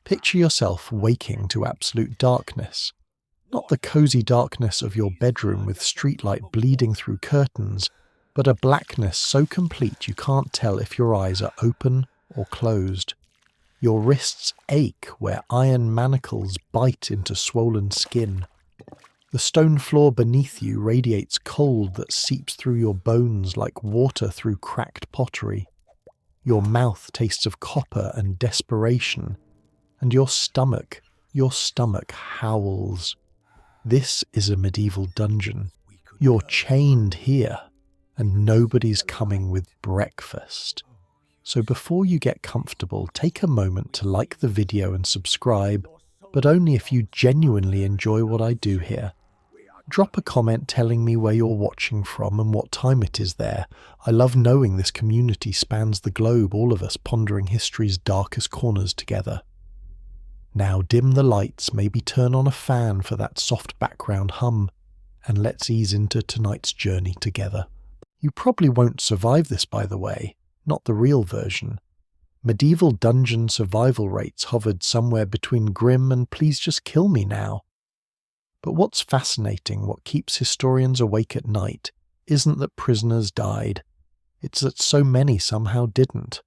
Picture yourself waking to absolute darkness. Not the cozy darkness of your bedroom with streetlight bleeding through curtains, but a blackness so complete you can't tell if your eyes are open or closed. Your wrists ache where iron manacles bite into swollen skin. The stone floor beneath you radiates cold that seeps through your bones like water through cracked pottery. Your mouth tastes of copper and desperation, and your stomach howls. This is a medieval dungeon. You're chained here, and nobody's coming with breakfast. So before you get comfortable, take a moment to like the video and subscribe, but only if you genuinely enjoy what I do here. Drop a comment telling me where you're watching from and what time it is there. I love knowing this community spans the globe, all of us pondering history's darkest corners together. Now dim the lights, maybe turn on a fan for that soft background hum, and let's ease into tonight's journey together. You probably won't survive this, by the way, not the real version. Medieval dungeon survival rates hovered somewhere between grim and please just kill me now. But what's fascinating, what keeps historians awake at night, isn't that prisoners died. It's that so many somehow didn't.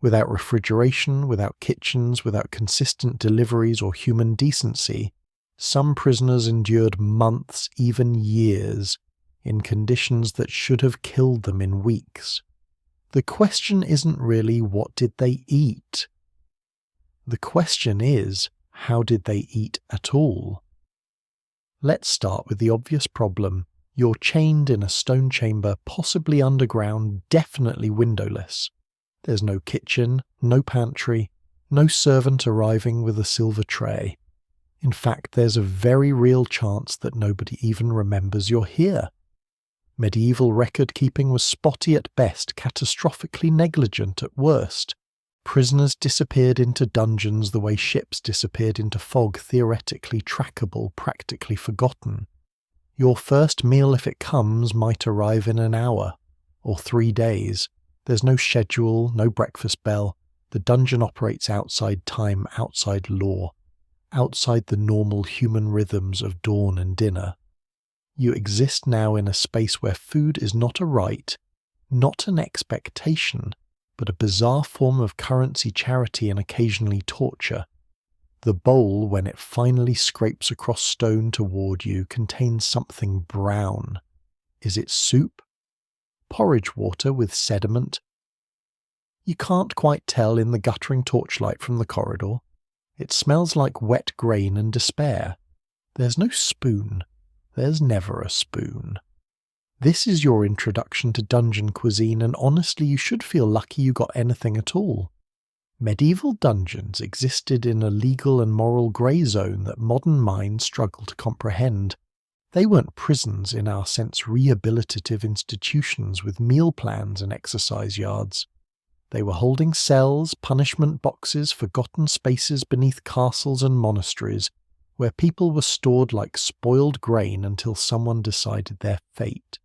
Without refrigeration, without kitchens, without consistent deliveries or human decency, some prisoners endured months, even years, in conditions that should have killed them in weeks. The question isn't really what did they eat? The question is, how did they eat at all? Let's start with the obvious problem. You're chained in a stone chamber, possibly underground, definitely windowless. There's no kitchen, no pantry, no servant arriving with a silver tray. In fact, there's a very real chance that nobody even remembers you're here. Medieval record-keeping was spotty at best, catastrophically negligent at worst. Prisoners disappeared into dungeons the way ships disappeared into fog, theoretically trackable, practically forgotten. Your first meal, if it comes, might arrive in an hour, or 3 days. There's no schedule, no breakfast bell. The dungeon operates outside time, outside law, outside the normal human rhythms of dawn and dinner. You exist now in a space where food is not a right, not an expectation, but a bizarre form of currency, charity, and occasionally torture. The bowl, when it finally scrapes across stone toward you, contains something brown. Is it soup? Porridge water with sediment? You can't quite tell in the guttering torchlight from the corridor. It smells like wet grain and despair. There's no spoon. There's never a spoon. This is your introduction to dungeon cuisine, and honestly you should feel lucky you got anything at all. Medieval dungeons existed in a legal and moral grey zone that modern minds struggle to comprehend. They weren't prisons in our sense, rehabilitative institutions with meal plans and exercise yards. They were holding cells, punishment boxes, forgotten spaces beneath castles and monasteries, where people were stored like spoiled grain until someone decided their fate.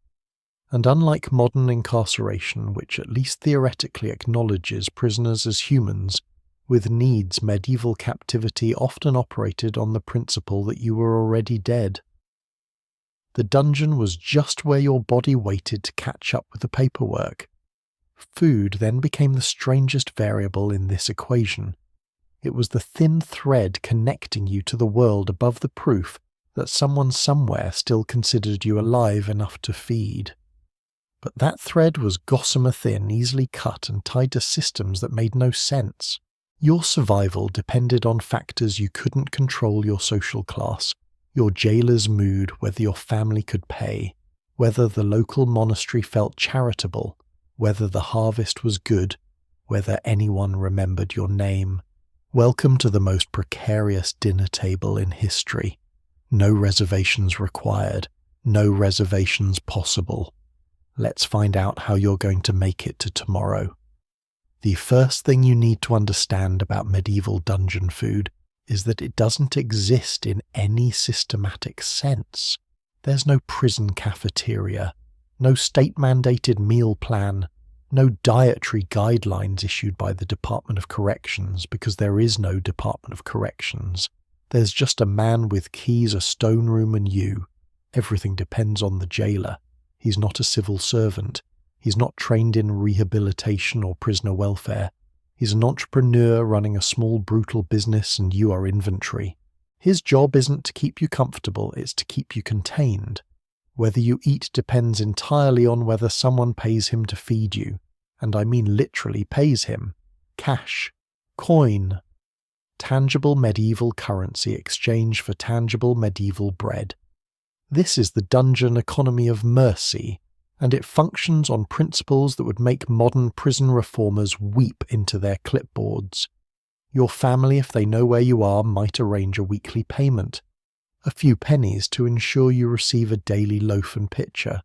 And unlike modern incarceration, which at least theoretically acknowledges prisoners as humans, with needs, medieval captivity often operated on the principle that you were already dead. The dungeon was just where your body waited to catch up with the paperwork. Food then became the strangest variable in this equation. It was the thin thread connecting you to the world above the proof that someone somewhere still considered you alive enough to feed. But that thread was gossamer thin, easily cut and tied to systems that made no sense. Your survival depended on factors you couldn't control: your social class, your jailer's mood, whether your family could pay, whether the local monastery felt charitable, whether the harvest was good, whether anyone remembered your name. Welcome to the most precarious dinner table in history. No reservations required, no reservations possible. Let's find out how you're going to make it to tomorrow. The first thing you need to understand about medieval dungeon food is that it doesn't exist in any systematic sense. There's no prison cafeteria, no state-mandated meal plan, No dietary guidelines issued by the Department of Corrections, because there is no Department of Corrections. There's just a man with keys, a stone room, and you. Everything depends on the jailer. He's not a civil servant. He's not trained in rehabilitation or prisoner welfare. He's an entrepreneur running a small, brutal business, and you are inventory. His job isn't to keep you comfortable, it's to keep you contained. Whether you eat depends entirely on whether someone pays him to feed you, and I mean literally pays him. Cash. Coin. Tangible medieval currency exchanged for tangible medieval bread. This is the dungeon economy of mercy, and it functions on principles that would make modern prison reformers weep into their clipboards. Your family, if they know where you are, might arrange a weekly payment. A few pennies to ensure you receive a daily loaf and pitcher.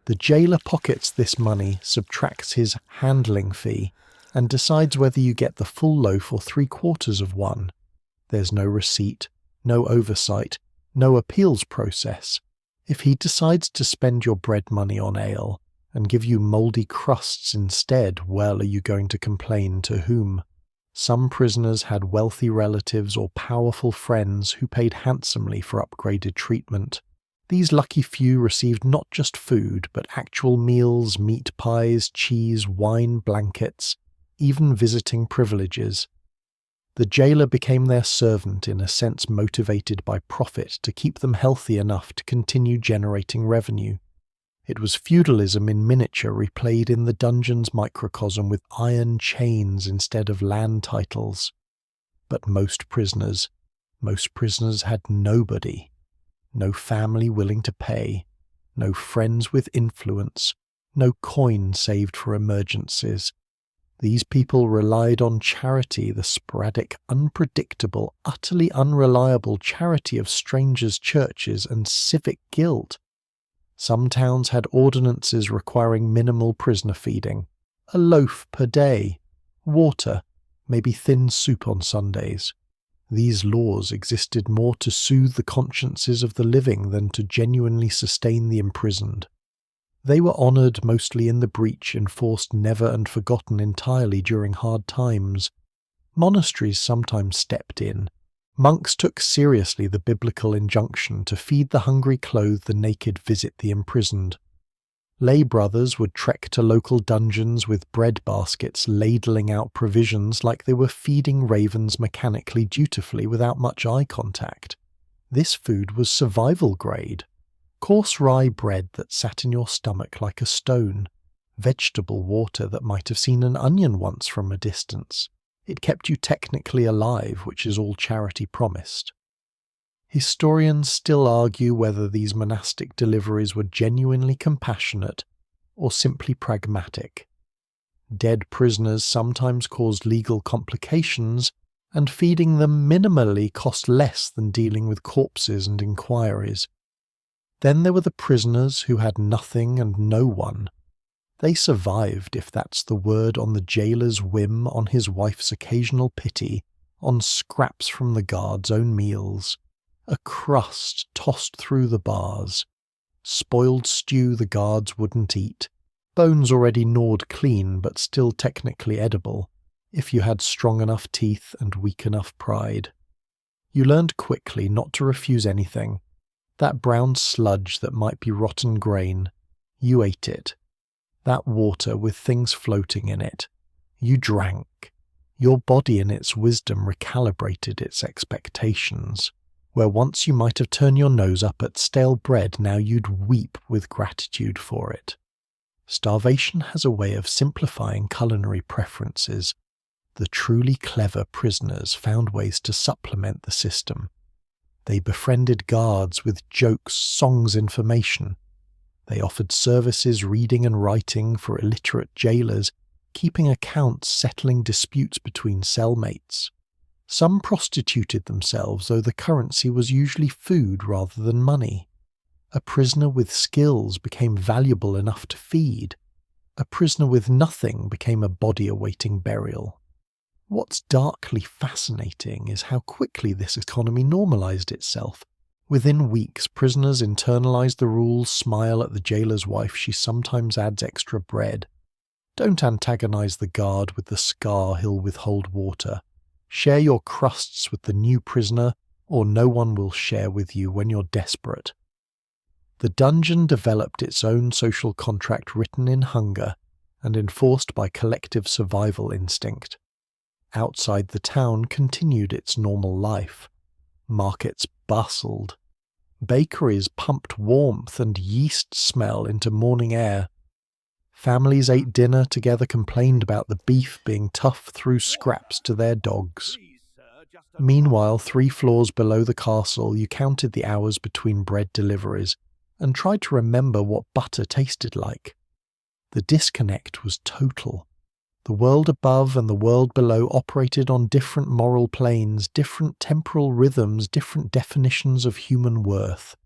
The jailer pockets this money, subtracts his handling fee, and decides whether you get the full loaf or 3/4 of one. There's no receipt, no oversight, no appeals process. If he decides to spend your bread money on ale and give you mouldy crusts instead, well, are you going to complain to whom? Some prisoners had wealthy relatives or powerful friends who paid handsomely for upgraded treatment. These lucky few received not just food, but actual meals, meat pies, cheese, wine, blankets, even visiting privileges. The jailer became their servant, in a sense motivated by profit to keep them healthy enough to continue generating revenue. It was feudalism in miniature replayed in the dungeon's microcosm with iron chains instead of land titles. But most prisoners had nobody. No family willing to pay, no friends with influence, no coin saved for emergencies. These people relied on charity, the sporadic, unpredictable, utterly unreliable charity of strangers' churches and civic guilt. Some towns had ordinances requiring minimal prisoner feeding, a loaf per day, water, maybe thin soup on Sundays. These laws existed more to soothe the consciences of the living than to genuinely sustain the imprisoned. They were honoured mostly in the breach, enforced never and forgotten entirely during hard times. Monasteries sometimes stepped in. Monks took seriously the biblical injunction to feed the hungry, clothe the naked, visit the imprisoned. Lay brothers would trek to local dungeons with bread baskets, ladling out provisions like they were feeding ravens mechanically, dutifully, without much eye contact. This food was survival grade. Coarse rye bread that sat in your stomach like a stone. Vegetable water that might have seen an onion once from a distance. It kept you technically alive, which is all charity promised. Historians still argue whether these monastic deliveries were genuinely compassionate or simply pragmatic. Dead prisoners sometimes caused legal complications, and feeding them minimally cost less than dealing with corpses and inquiries. Then there were the prisoners who had nothing and no one. They survived, if that's the word, on the jailer's whim, on his wife's occasional pity, on scraps from the guard's own meals. A crust tossed through the bars. Spoiled stew the guards wouldn't eat. Bones already gnawed clean, but still technically edible, if you had strong enough teeth and weak enough pride. You learned quickly not to refuse anything. That brown sludge that might be rotten grain, you ate it. That water with things floating in it, you drank. Your body in its wisdom recalibrated its expectations. Where once you might have turned your nose up at stale bread, now you'd weep with gratitude for it. Starvation has a way of simplifying culinary preferences. The truly clever prisoners found ways to supplement the system. They befriended guards with jokes, songs, information. They offered services, reading and writing, for illiterate jailers, keeping accounts, settling disputes between cellmates. Some prostituted themselves, though the currency was usually food rather than money. A prisoner with skills became valuable enough to feed. A prisoner with nothing became a body awaiting burial. What's darkly fascinating is how quickly this economy normalized itself. Within weeks, prisoners internalize the rules, smile at the jailer's wife, she sometimes adds extra bread. Don't antagonize the guard with the scar he'll withhold water. Share your crusts with the new prisoner, or no one will share with you when you're desperate. The dungeon developed its own social contract written in hunger and enforced by collective survival instinct. Outside the town continued its normal life. Markets bustled. Bakeries pumped warmth and yeast smell into morning air. Families ate dinner together, complained about the beef being tough, threw scraps to their dogs. Meanwhile, 3 floors below the castle, you counted the hours between bread deliveries and tried to remember what butter tasted like. The disconnect was total. The world above and the world below operated on different moral planes, different temporal rhythms, different definitions of human worth,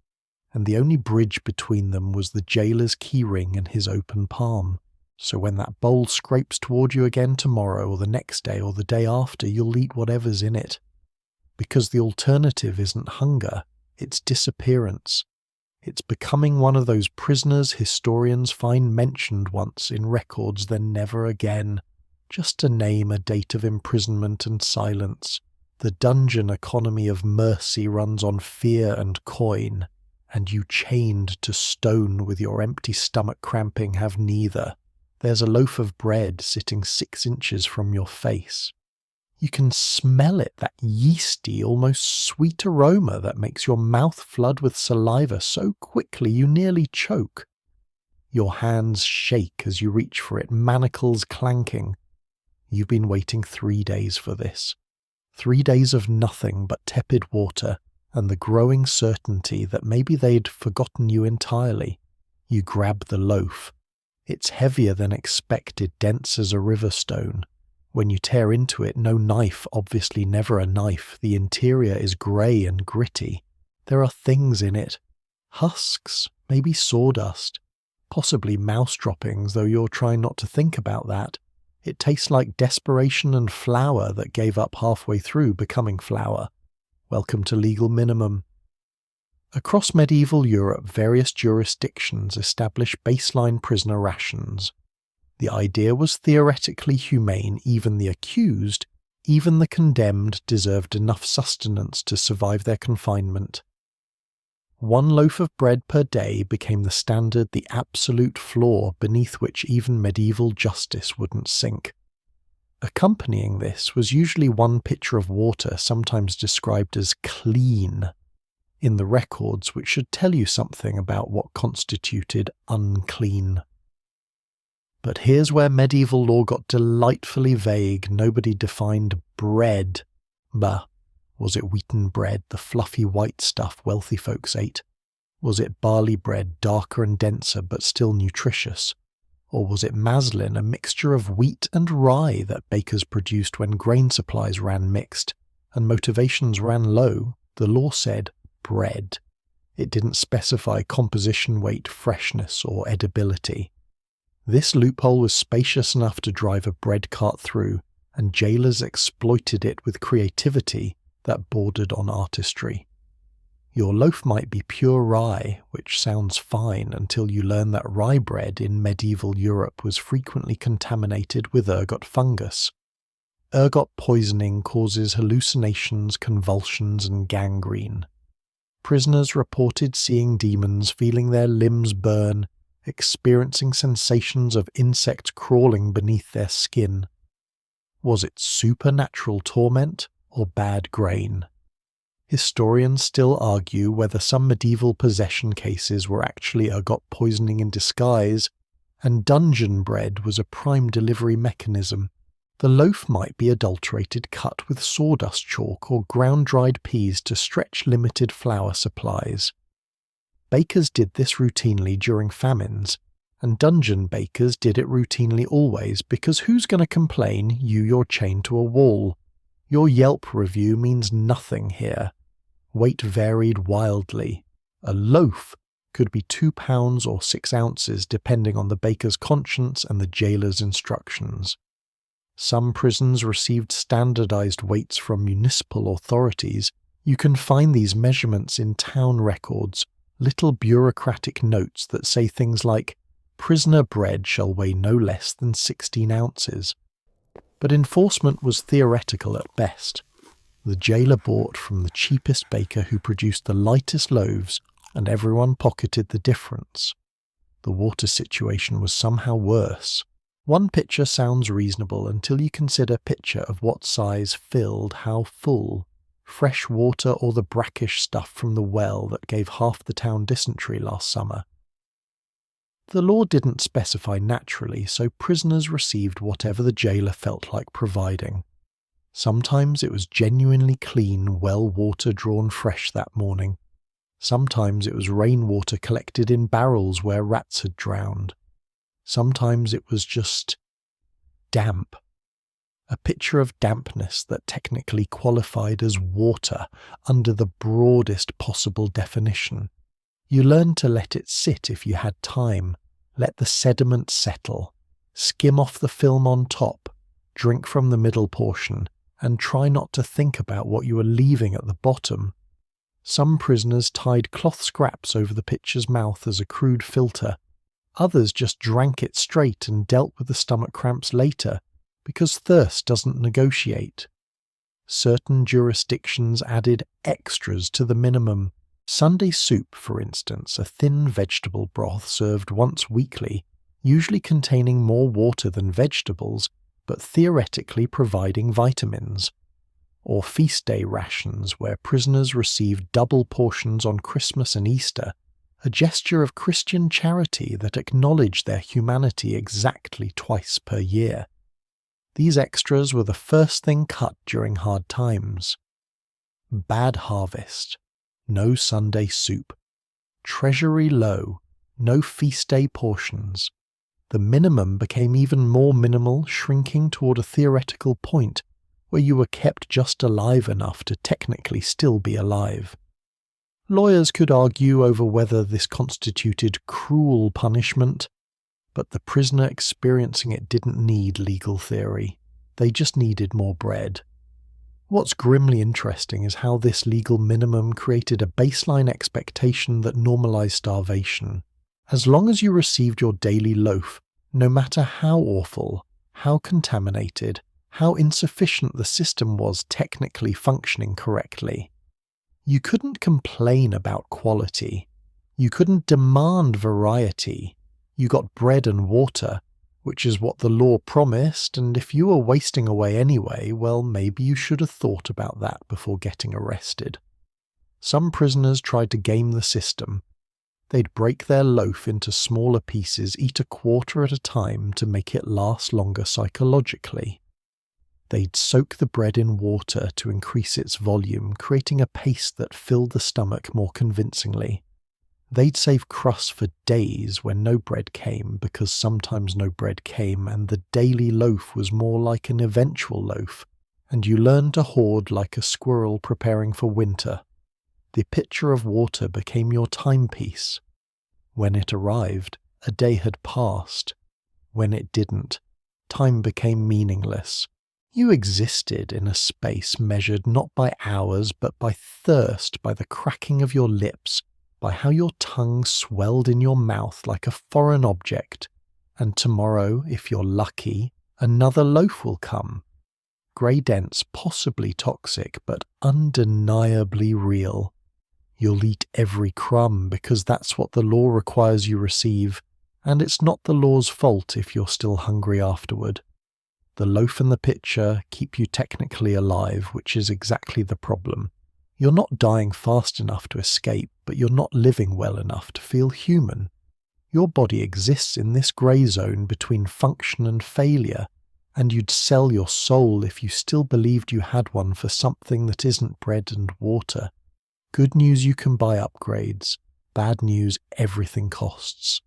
and the only bridge between them was the jailer's keyring and his open palm. So when that bowl scrapes toward you again tomorrow or the next day or the day after, you'll eat whatever's in it. Because the alternative isn't hunger, it's disappearance. It's becoming one of those prisoners historians find mentioned once in records, then never again. Just a name, a date of imprisonment and silence. The dungeon economy of mercy runs on fear and coin, and you chained to stone with your empty stomach cramping have neither. There's a loaf of bread sitting 6 inches from your face. You can smell it, that yeasty, almost sweet aroma that makes your mouth flood with saliva so quickly you nearly choke. Your hands shake as you reach for it, manacles clanking. You've been waiting 3 days for this. 3 days of nothing but tepid water and the growing certainty that maybe they'd forgotten you entirely. You grab the loaf. It's heavier than expected, dense as a river stone. When you tear into it, no knife, obviously never a knife. The interior is grey and gritty. There are things in it. Husks, maybe sawdust, possibly mouse droppings, though you're trying not to think about that. It tastes like desperation and flour that gave up halfway through becoming flour. Welcome to legal minimum. Across medieval Europe, various jurisdictions established baseline prisoner rations. The idea was theoretically humane. Even the accused, even the condemned, deserved enough sustenance to survive their confinement. 1 loaf of bread per day became the standard, the absolute floor beneath which even medieval justice wouldn't sink. Accompanying this was usually 1 pitcher of water, sometimes described as clean, in the records, which should tell you something about what constituted unclean. But here's where medieval law got delightfully vague. Nobody defined bread. Bah, was it wheaten bread, the fluffy white stuff wealthy folks ate? Was it barley bread, darker and denser but still nutritious? Or was it maslin, a mixture of wheat and rye that bakers produced when grain supplies ran mixed and motivations ran low? The law said bread. It didn't specify composition, weight, freshness, or edibility. This loophole was spacious enough to drive a bread cart through, and jailers exploited it with creativity that bordered on artistry. Your loaf might be pure rye, which sounds fine until you learn that rye bread in medieval Europe was frequently contaminated with ergot fungus. Ergot poisoning causes hallucinations, convulsions, and gangrene. Prisoners reported seeing demons, feeling their limbs burn, experiencing sensations of insects crawling beneath their skin. Was it supernatural torment or bad grain? Historians still argue whether some medieval possession cases were actually ergot poisoning in disguise, and dungeon bread was a prime delivery mechanism. The loaf might be adulterated, cut with sawdust chalk or ground-dried peas to stretch limited flour supplies. Bakers did this routinely during famines, and dungeon bakers did it routinely always, because who's going to complain you're chained to a wall? Your Yelp review means nothing here. Weight varied wildly. A loaf could be 2 pounds or 6 ounces depending on the baker's conscience and the jailer's instructions. Some prisons received standardized weights from municipal authorities. You can find these measurements in town records, little bureaucratic notes that say things like, prisoner bread shall weigh no less than 16 ounces. But enforcement was theoretical at best. The jailer bought from the cheapest baker who produced the lightest loaves, and everyone pocketed the difference. The water situation was somehow worse. One pitcher sounds reasonable until you consider pitcher of what size, filled, how full. Fresh water or the brackish stuff from the well that gave half the town dysentery last summer. The law didn't specify naturally, so prisoners received whatever the jailer felt like providing. Sometimes it was genuinely clean, well water drawn fresh that morning. Sometimes it was rainwater collected in barrels where rats had drowned. Sometimes it was just damp. A picture of dampness that technically qualified as water under the broadest possible definition. You learned to let it sit if you had time, let the sediment settle, skim off the film on top, drink from the middle portion, and try not to think about what you were leaving at the bottom. Some prisoners tied cloth scraps over the pitcher's mouth as a crude filter. Others just drank it straight and dealt with the stomach cramps later, because thirst doesn't negotiate. Certain jurisdictions added extras to the minimum. Sunday soup, for instance, a thin vegetable broth served once weekly, usually containing more water than vegetables, but theoretically providing vitamins. Or feast day rations where prisoners received double portions on Christmas and Easter, a gesture of Christian charity that acknowledged their humanity exactly twice per year. These extras were the first thing cut during hard times. Bad harvest. No Sunday soup. Treasury low. No feast day portions. The minimum became even more minimal, shrinking toward a theoretical point where you were kept just alive enough to technically still be alive. Lawyers could argue over whether this constituted cruel punishment, but the prisoner experiencing it didn't need legal theory. They just needed more bread. What's grimly interesting is how this legal minimum created a baseline expectation that normalized starvation. As long as you received your daily loaf, no matter how awful, how contaminated, how insufficient the system was technically functioning correctly, you couldn't complain about quality. You couldn't demand variety. You got bread and water, which is what the law promised, and if you were wasting away anyway, well, maybe you should have thought about that before getting arrested. Some prisoners tried to game the system. They'd break their loaf into smaller pieces, eat a quarter at a time to make it last longer psychologically. They'd soak the bread in water to increase its volume, creating a paste that filled the stomach more convincingly. They'd save crusts for days when no bread came, because sometimes no bread came and the daily loaf was more like an eventual loaf, and you learned to hoard like a squirrel preparing for winter. The pitcher of water became your timepiece. When it arrived, a day had passed. When it didn't, time became meaningless. You existed in a space measured not by hours but by thirst, by the cracking of your lips, by how your tongue swelled in your mouth like a foreign object, and tomorrow, if you're lucky, another loaf will come. Grey dense, possibly toxic, but undeniably real. You'll eat every crumb because that's what the law requires you receive, and it's not the law's fault if you're still hungry afterward. The loaf and the pitcher keep you technically alive, which is exactly the problem. You're not dying fast enough to escape, but you're not living well enough to feel human. Your body exists in this grey zone between function and failure, and you'd sell your soul if you still believed you had one for something that isn't bread and water. Good news, you can buy upgrades. Bad news, everything costs.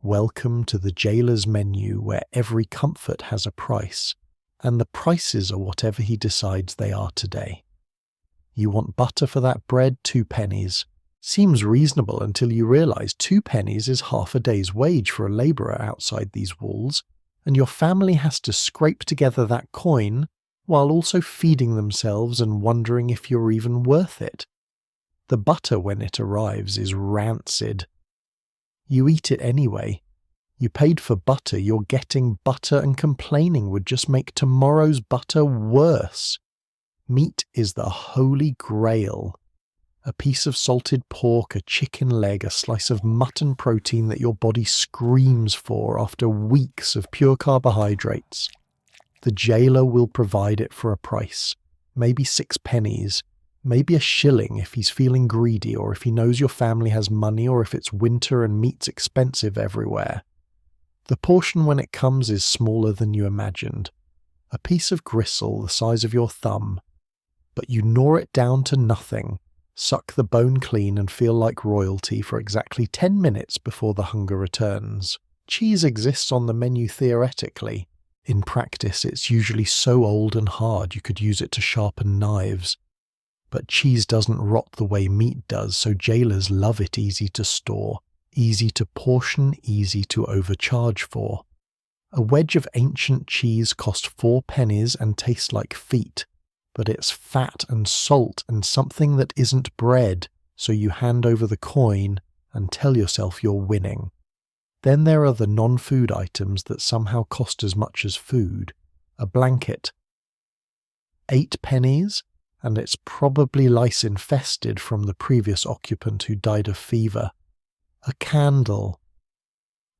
Welcome to the jailer's menu, where every comfort has a price, and the prices are whatever he decides they are today. You want butter for that bread? 2 pennies. Seems reasonable until you realise 2 pennies is half a day's wage for a labourer outside these walls, and your family has to scrape together that coin while also feeding themselves and wondering if you're even worth it. The butter, when it arrives, is rancid. You eat it anyway. You paid for butter, you're getting butter, and complaining would just make tomorrow's butter worse. Meat is the holy grail. A piece of salted pork, a chicken leg, a slice of mutton protein that your body screams for after weeks of pure carbohydrates. The jailer will provide it for a price, maybe 6 pennies, maybe a shilling if he's feeling greedy, or if he knows your family has money, or if it's winter and meat's expensive everywhere. The portion when it comes is smaller than you imagined. A piece of gristle the size of your thumb. But you gnaw it down to nothing, suck the bone clean and feel like royalty for exactly 10 minutes before the hunger returns. Cheese exists on the menu theoretically. In practice, it's usually so old and hard you could use it to sharpen knives. But cheese doesn't rot the way meat does, so jailers love it easy to store, easy to portion, easy to overcharge for. A wedge of ancient cheese cost 4 pennies and tastes like feet, but it's fat and salt and something that isn't bread, so you hand over the coin and tell yourself you're winning. Then there are the non-food items that somehow cost as much as food. A blanket. 8 pennies, and it's probably lice-infested from the previous occupant who died of fever. A candle.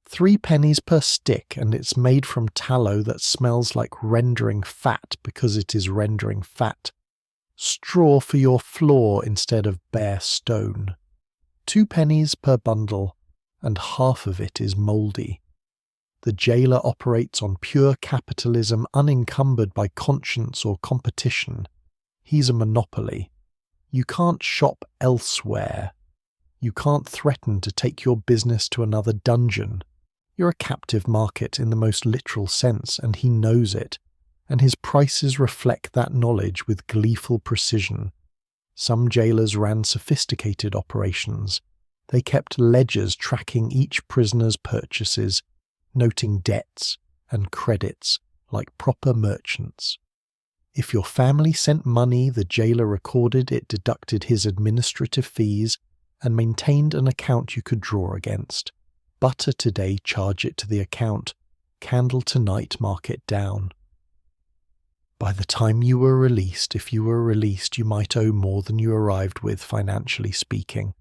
3 pennies per stick, and it's made from tallow that smells like rendering fat because it is rendering fat. Straw for your floor instead of bare stone. 2 pennies per bundle, and half of it is mouldy. The jailer operates on pure capitalism unencumbered by conscience or competition. He's a monopoly. You can't shop elsewhere. You can't threaten to take your business to another dungeon. You're a captive market in the most literal sense, and he knows it, and his prices reflect that knowledge with gleeful precision. Some jailers ran sophisticated operations. They kept ledgers tracking each prisoner's purchases, noting debts and credits like proper merchants. If your family sent money, the jailer recorded it, deducted his administrative fees, and maintained an account you could draw against. Butter today, charge it to the account. Candle tonight, mark it down. By the time you were released, if you were released, you might owe more than you arrived with, financially speaking.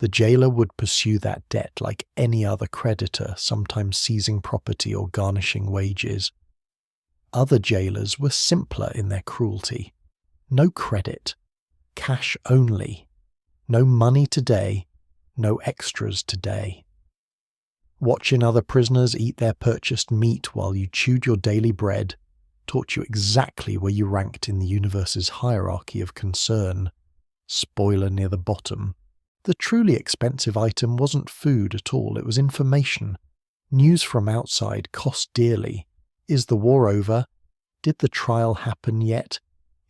The jailer would pursue that debt like any other creditor, sometimes seizing property or garnishing wages. Other jailers were simpler in their cruelty. No credit. Cash only. No money today. No extras today. Watching other prisoners eat their purchased meat while you chewed your daily bread taught you exactly where you ranked in the universe's hierarchy of concern. Spoiler near the bottom. The truly expensive item wasn't food at all, it was information. News from outside cost dearly. Is the war over? Did the trial happen yet?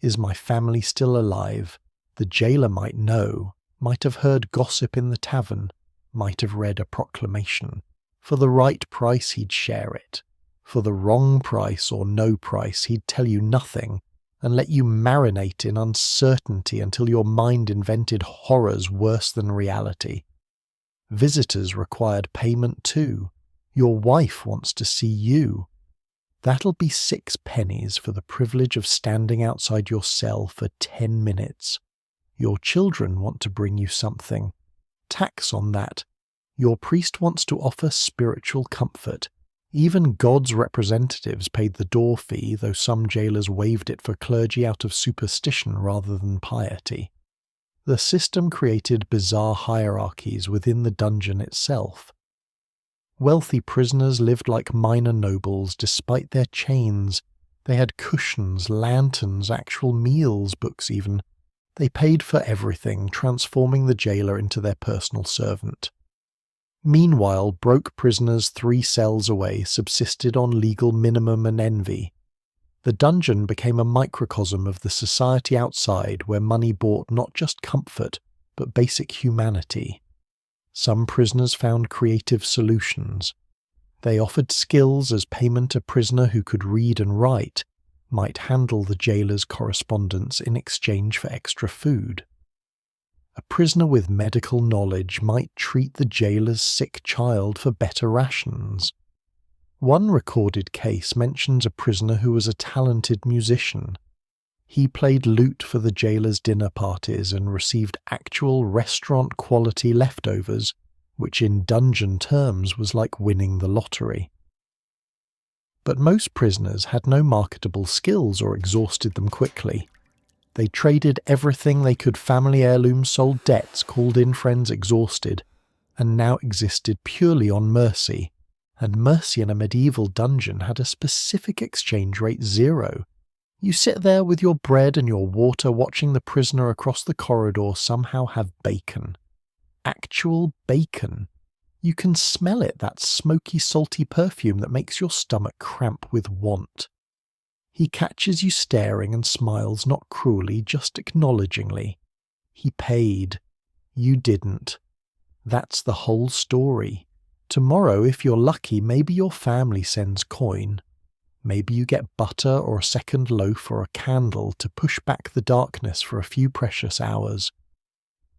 Is my family still alive? The jailer might know, might have heard gossip in the tavern, might have read a proclamation. For the right price he'd share it. For the wrong price or no price he'd tell you nothing and let you marinate in uncertainty until your mind invented horrors worse than reality. Visitors required payment too. Your wife wants to see you. That'll be 6 pennies for the privilege of standing outside your cell for 10 minutes. Your children want to bring you something. Tax on that. Your priest wants to offer spiritual comfort. Even God's representatives paid the door fee, though some jailers waived it for clergy out of superstition rather than piety. The system created bizarre hierarchies within the dungeon itself. Wealthy prisoners lived like minor nobles despite their chains. They had cushions, lanterns, actual meals, books even. They paid for everything, transforming the jailer into their personal servant. Meanwhile, broke prisoners 3 cells away subsisted on legal minimum and envy. The dungeon became a microcosm of the society outside where money bought not just comfort, but basic humanity. Some prisoners found creative solutions. They offered skills as payment. A prisoner who could read and write might handle the jailer's correspondence in exchange for extra food. A prisoner with medical knowledge might treat the jailer's sick child for better rations. One recorded case mentions a prisoner who was a talented musician. He played lute for the jailer's dinner parties and received actual restaurant-quality leftovers, which in dungeon terms was like winning the lottery. But most prisoners had no marketable skills or exhausted them quickly. They traded everything they could: family heirlooms, sold debts, called in friends exhausted, and now existed purely on mercy. And mercy in a medieval dungeon had a specific exchange rate 0. You sit there with your bread and your water watching the prisoner across the corridor somehow have bacon. Actual bacon. You can smell it, that smoky, salty perfume that makes your stomach cramp with want. He catches you staring and smiles, not cruelly, just acknowledgingly. He paid. You didn't. That's the whole story. Tomorrow, if you're lucky, maybe your family sends coin. Maybe you get butter or a second loaf or a candle to push back the darkness for a few precious hours.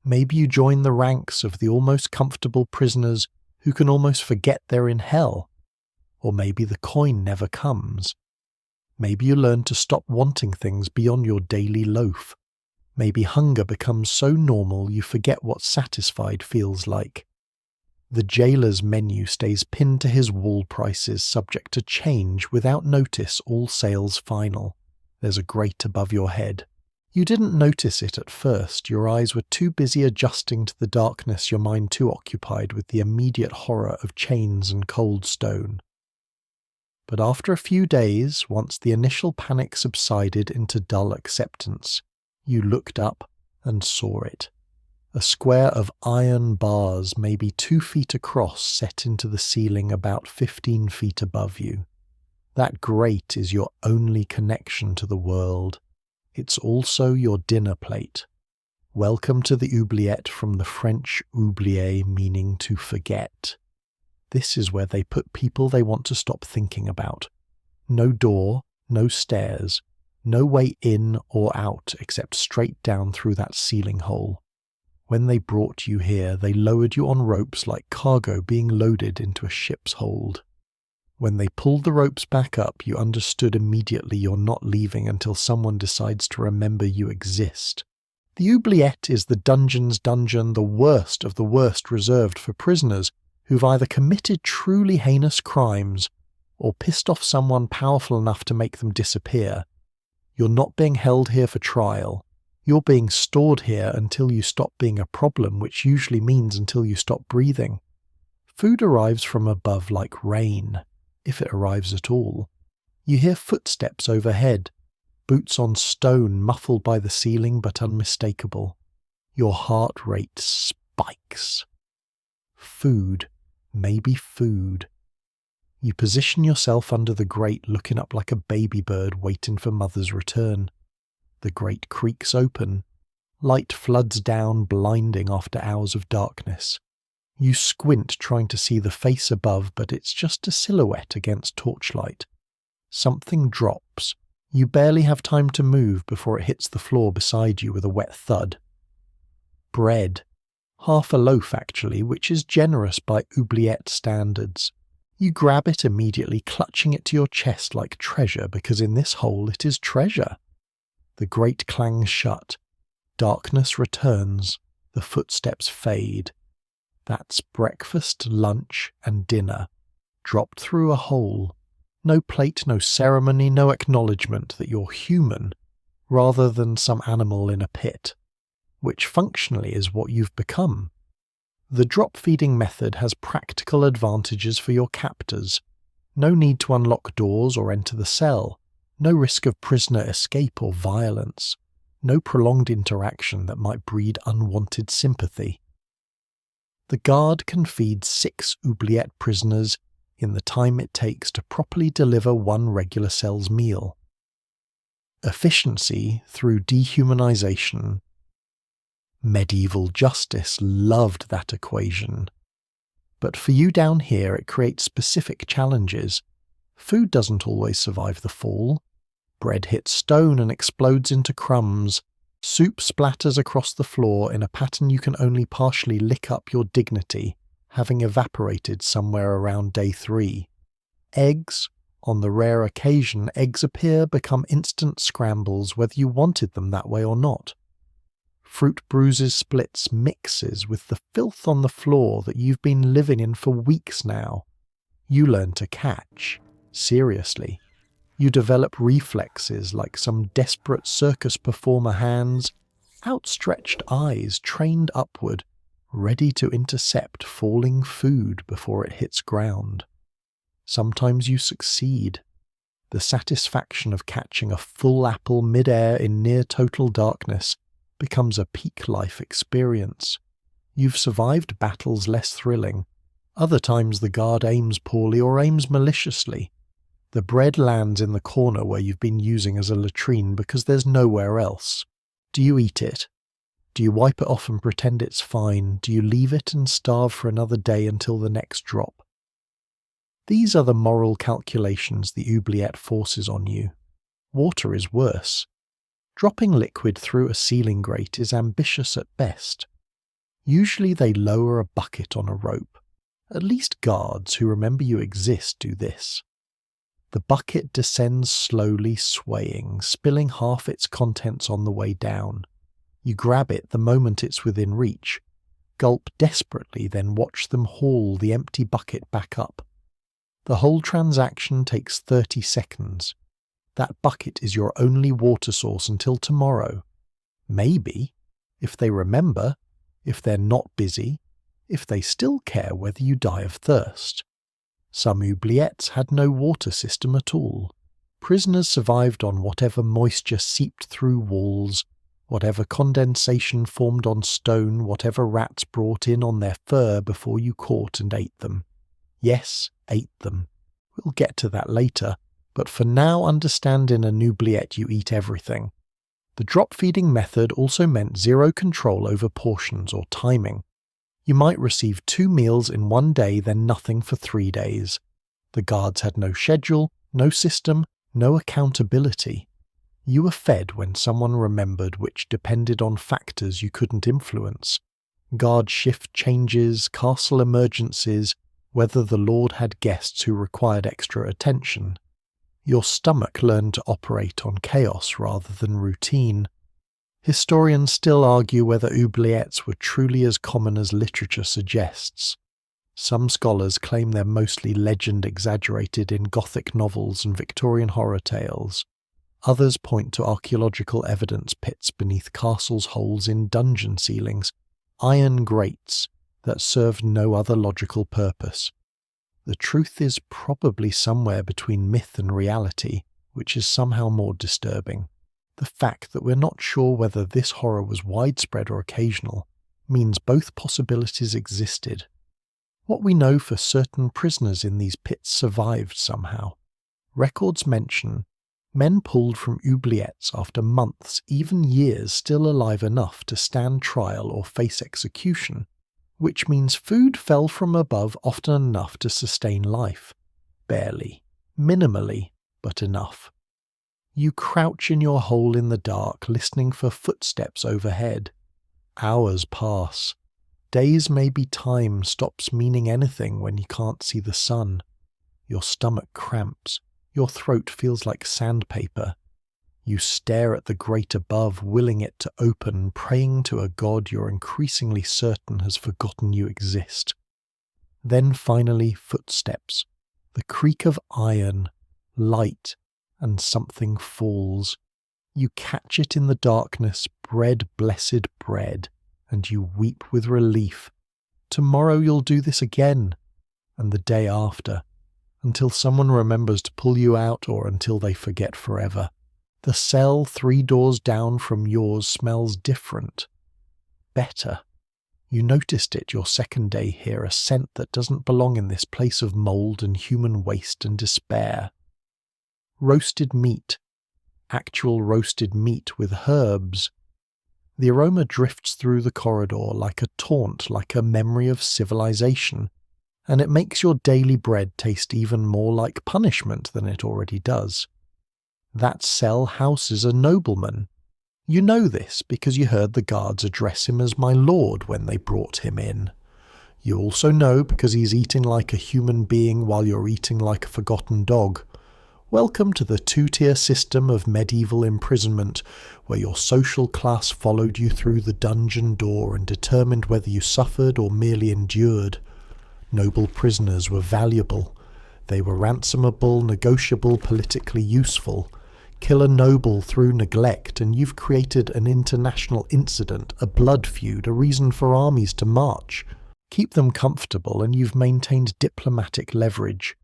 Maybe you join the ranks of the almost comfortable prisoners who can almost forget they're in hell. Or maybe the coin never comes. Maybe you learn to stop wanting things beyond your daily loaf. Maybe hunger becomes so normal you forget what satisfied feels like. The jailer's menu stays pinned to his wall prices, subject to change without notice, all sales final. There's a grate above your head. You didn't notice it at first, your eyes were too busy adjusting to the darkness, your mind too occupied with the immediate horror of chains and cold stone. But after a few days, once the initial panic subsided into dull acceptance, you looked up and saw it. A square of iron bars, maybe 2 feet across, set into the ceiling about 15 feet above you. That grate is your only connection to the world. It's also your dinner plate. Welcome to the oubliette, from the French oublier, meaning to forget. This is where they put people they want to stop thinking about. No door, no stairs, no way in or out except straight down through that ceiling hole. When they brought you here, they lowered you on ropes like cargo being loaded into a ship's hold. When they pulled the ropes back up, you understood immediately you're not leaving until someone decides to remember you exist. The oubliette is the dungeon's dungeon, the worst of the worst, reserved for prisoners who've either committed truly heinous crimes or pissed off someone powerful enough to make them disappear. You're not being held here for trial. You're being stored here until you stop being a problem, which usually means until you stop breathing. Food arrives from above like rain, if it arrives at all. You hear footsteps overhead, boots on stone muffled by the ceiling but unmistakable. Your heart rate spikes. Food, maybe food. You position yourself under the grate, looking up like a baby bird waiting for mother's return. The grate creaks open. Light floods down, blinding after hours of darkness. You squint, trying to see the face above, but it's just a silhouette against torchlight. Something drops. You barely have time to move before it hits the floor beside you with a wet thud. Bread. Half a loaf, actually, which is generous by oubliette standards. You grab it immediately, clutching it to your chest like treasure, because in this hole it is treasure. The grate clangs shut. Darkness returns. The footsteps fade. That's breakfast, lunch, and dinner, dropped through a hole. No plate, no ceremony, no acknowledgement that you're human, rather than some animal in a pit, which functionally is what you've become. The drop-feeding method has practical advantages for your captors. No need to unlock doors or enter the cell. No risk of prisoner escape or violence. No prolonged interaction that might breed unwanted sympathy. The guard can feed 6 oubliette prisoners in the time it takes to properly deliver one regular cell's meal. Efficiency through dehumanization. Medieval justice loved that equation. But for you down here, it creates specific challenges. Food doesn't always survive the fall. Bread hits stone and explodes into crumbs. Soup splatters across the floor in a pattern you can only partially lick up your dignity, having evaporated somewhere around day 3. Eggs, on the rare occasion eggs appear, become instant scrambles whether you wanted them that way or not. Fruit bruises, splits, mixes with the filth on the floor that you've been living in for weeks now. You learn to catch, seriously. You develop reflexes like some desperate circus performer hands, outstretched eyes trained upward, ready to intercept falling food before it hits ground. Sometimes you succeed. The satisfaction of catching a full apple mid-air in near-total darkness becomes a peak life experience. You've survived battles less thrilling. Other times the guard aims poorly or aims maliciously. The bread lands in the corner where you've been using as a latrine because there's nowhere else. Do you eat it? Do you wipe it off and pretend it's fine? Do you leave it and starve for another day until the next drop? These are the moral calculations the oubliette forces on you. Water is worse. Dropping liquid through a ceiling grate is ambitious at best. Usually they lower a bucket on a rope. At least guards who remember you exist do this. The bucket descends slowly, swaying, spilling half its contents on the way down. You grab it the moment it's within reach, gulp desperately, then watch them haul the empty bucket back up. The whole transaction takes 30 seconds. That bucket is your only water source until tomorrow. Maybe, if they remember, if they're not busy, if they still care whether you die of thirst. Some oubliettes had no water system at all. Prisoners survived on whatever moisture seeped through walls, whatever condensation formed on stone, whatever rats brought in on their fur before you caught and ate them. Yes, ate them. We'll get to that later, but for now understand in an oubliette you eat everything. The drop-feeding method also meant zero control over portions or timing. You might receive 2 meals in one day, then nothing for 3 days. The guards had no schedule, no system, no accountability. You were fed when someone remembered, which depended on factors you couldn't influence. Guard shift changes, castle emergencies, whether the Lord had guests who required extra attention. Your stomach learned to operate on chaos rather than routine. Historians still argue whether oubliettes were truly as common as literature suggests. Some scholars claim they're mostly legend exaggerated in Gothic novels and Victorian horror tales. Others point to archaeological evidence pits beneath castles' holes in dungeon ceilings, iron grates that served no other logical purpose. The truth is probably somewhere between myth and reality, which is somehow more disturbing. The fact that we're not sure whether this horror was widespread or occasional means both possibilities existed. What we know for certain prisoners in these pits survived somehow. Records mention men pulled from oubliettes after months, even years, still alive enough to stand trial or face execution, which means food fell from above often enough to sustain life. Barely. Minimally, but enough. You crouch in your hole in the dark, listening for footsteps overhead. Hours pass. Days, maybe time, stops meaning anything when you can't see the sun. Your stomach cramps. Your throat feels like sandpaper. You stare at the grate above, willing it to open, praying to a god you're increasingly certain has forgotten you exist. Then finally footsteps. The creak of iron, light, and something falls. You catch it in the darkness, bread, blessed bread, and you weep with relief. Tomorrow you'll do this again, and the day after, until someone remembers to pull you out or until they forget forever. The cell 3 doors down from yours smells different. Better. You noticed it your second day here, a scent that doesn't belong in this place of mould and human waste and despair. Roasted meat. Actual roasted meat with herbs. The aroma drifts through the corridor like a taunt, like a memory of civilization, and it makes your daily bread taste even more like punishment than it already does. That cell houses a nobleman. You know this because you heard the guards address him as my lord when they brought him in. You also know because he's eating like a human being while you're eating like a forgotten dog. Welcome to the two-tier system of medieval imprisonment, where your social class followed you through the dungeon door and determined whether you suffered or merely endured. Noble prisoners were valuable. They were ransomable, negotiable, politically useful. Kill a noble through neglect, and you've created an international incident, a blood feud, a reason for armies to march. Keep them comfortable, and you've maintained diplomatic leverage.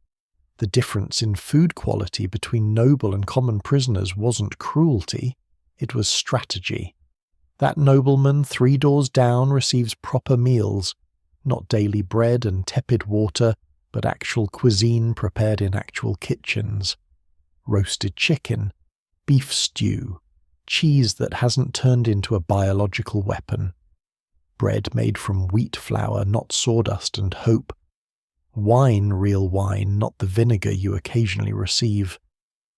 The difference in food quality between noble and common prisoners wasn't cruelty, it was strategy. That nobleman 3 doors down receives proper meals, not daily bread and tepid water, but actual cuisine prepared in actual kitchens. Roasted chicken, beef stew, cheese that hasn't turned into a biological weapon. Bread made from wheat flour, not sawdust and hope. Wine, real wine, not the vinegar you occasionally receive.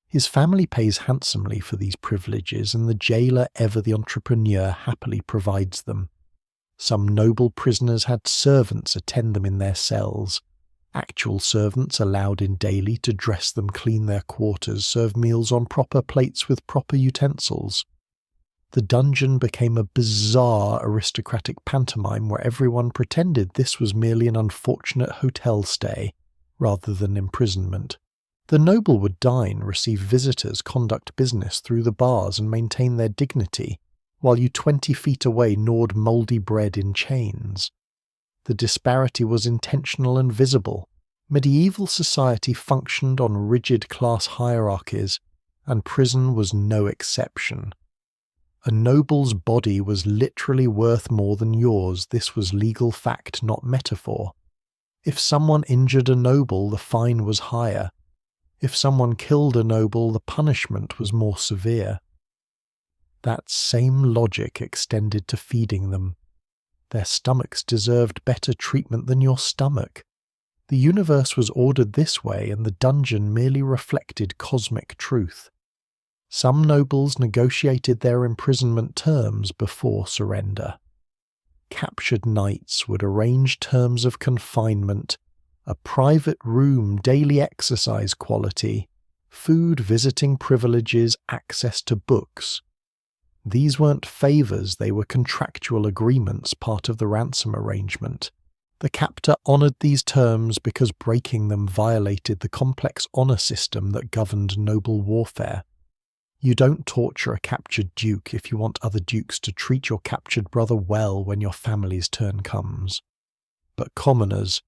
His family pays handsomely for these privileges, and the jailer, ever the entrepreneur, happily provides them. Some noble prisoners had servants attend them in their cells. Actual servants allowed in daily to dress them, clean their quarters, serve meals on proper plates with proper utensils. The dungeon became a bizarre aristocratic pantomime where everyone pretended this was merely an unfortunate hotel stay, rather than imprisonment. The noble would dine, receive visitors, conduct business through the bars and maintain their dignity, while you 20 feet away gnawed mouldy bread in chains. The disparity was intentional and visible. Medieval society functioned on rigid class hierarchies, and prison was no exception. A noble's body was literally worth more than yours. This was legal fact, not metaphor. If someone injured a noble, the fine was higher. If someone killed a noble, the punishment was more severe. That same logic extended to feeding them. Their stomachs deserved better treatment than your stomach. The universe was ordered this way, and the dungeon merely reflected cosmic truth. Some nobles negotiated their imprisonment terms before surrender. Captured knights would arrange terms of confinement, a private room, daily exercise quality, food, visiting privileges, access to books. These weren't favours, they were contractual agreements, part of the ransom arrangement. The captor honoured these terms because breaking them violated the complex honour system that governed noble warfare. You don't torture a captured duke if you want other dukes to treat your captured brother well when your family's turn comes. But commoners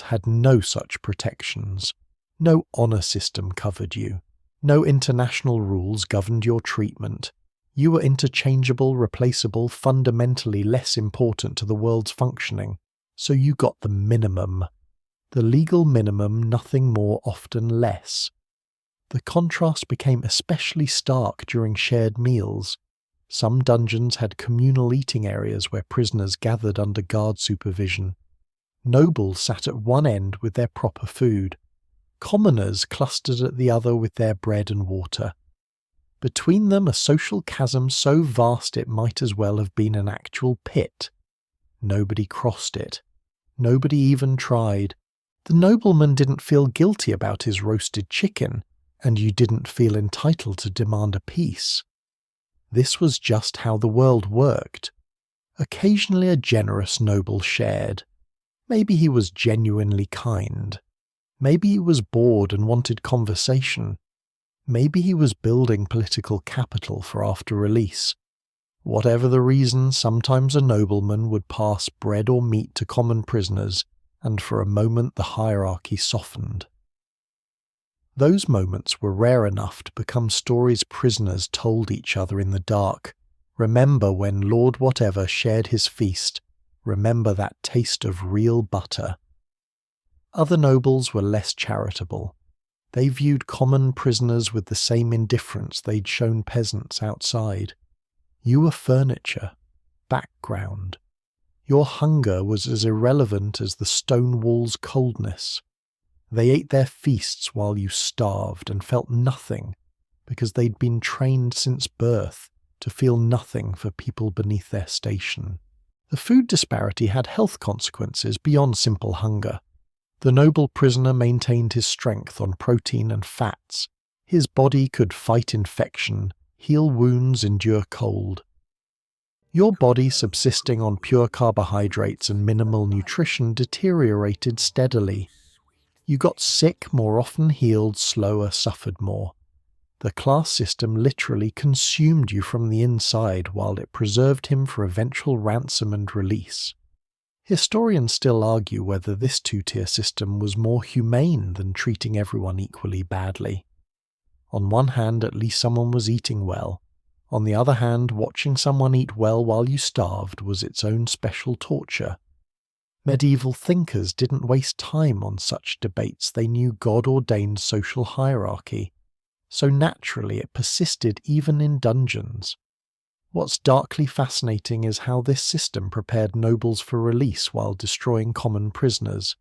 had no such protections. No honour system covered you. No international rules governed your treatment. You were interchangeable, replaceable, fundamentally less important to the world's functioning, so you got the minimum. The legal minimum, nothing more, often less. The contrast became especially stark during shared meals. Some dungeons had communal eating areas where prisoners gathered under guard supervision. Nobles sat at one end with their proper food. Commoners clustered at the other with their bread and water. Between them a social chasm so vast it might as well have been an actual pit. Nobody crossed it. Nobody even tried. The nobleman didn't feel guilty about his roasted chicken, and you didn't feel entitled to demand a piece. This was just how the world worked. Occasionally a generous noble shared. Maybe he was genuinely kind. Maybe he was bored and wanted conversation. Maybe he was building political capital for after release. Whatever the reason, sometimes a nobleman would pass bread or meat to common prisoners, and for a moment the hierarchy softened. Those moments were rare enough to become stories prisoners told each other in the dark. Remember when Lord Whatever shared his feast. Remember that taste of real butter. Other nobles were less charitable. They viewed common prisoners with the same indifference they'd shown peasants outside. You were furniture, background. Your hunger was as irrelevant as the stone wall's coldness. They ate their feasts while you starved and felt nothing because they'd been trained since birth. to feel nothing for people beneath their station. The food disparity had health consequences beyond simple hunger. The noble prisoner maintained his strength on protein and fats. His body could fight infection, heal wounds, endure cold. Your body subsisting on pure carbohydrates and minimal nutrition deteriorated steadily. You got sick more often, healed slower, suffered more. The class system literally consumed you from the inside while it preserved him for eventual ransom and release. Historians still argue whether this two-tier system was more humane than treating everyone equally badly. On one hand, at least someone was eating well. On the other hand, watching someone eat well while you starved was its own special torture. Medieval thinkers didn't waste time on such debates. They knew God-ordained social hierarchy. So naturally it persisted even in dungeons. What's darkly fascinating is how this system prepared nobles for release while destroying common prisoners.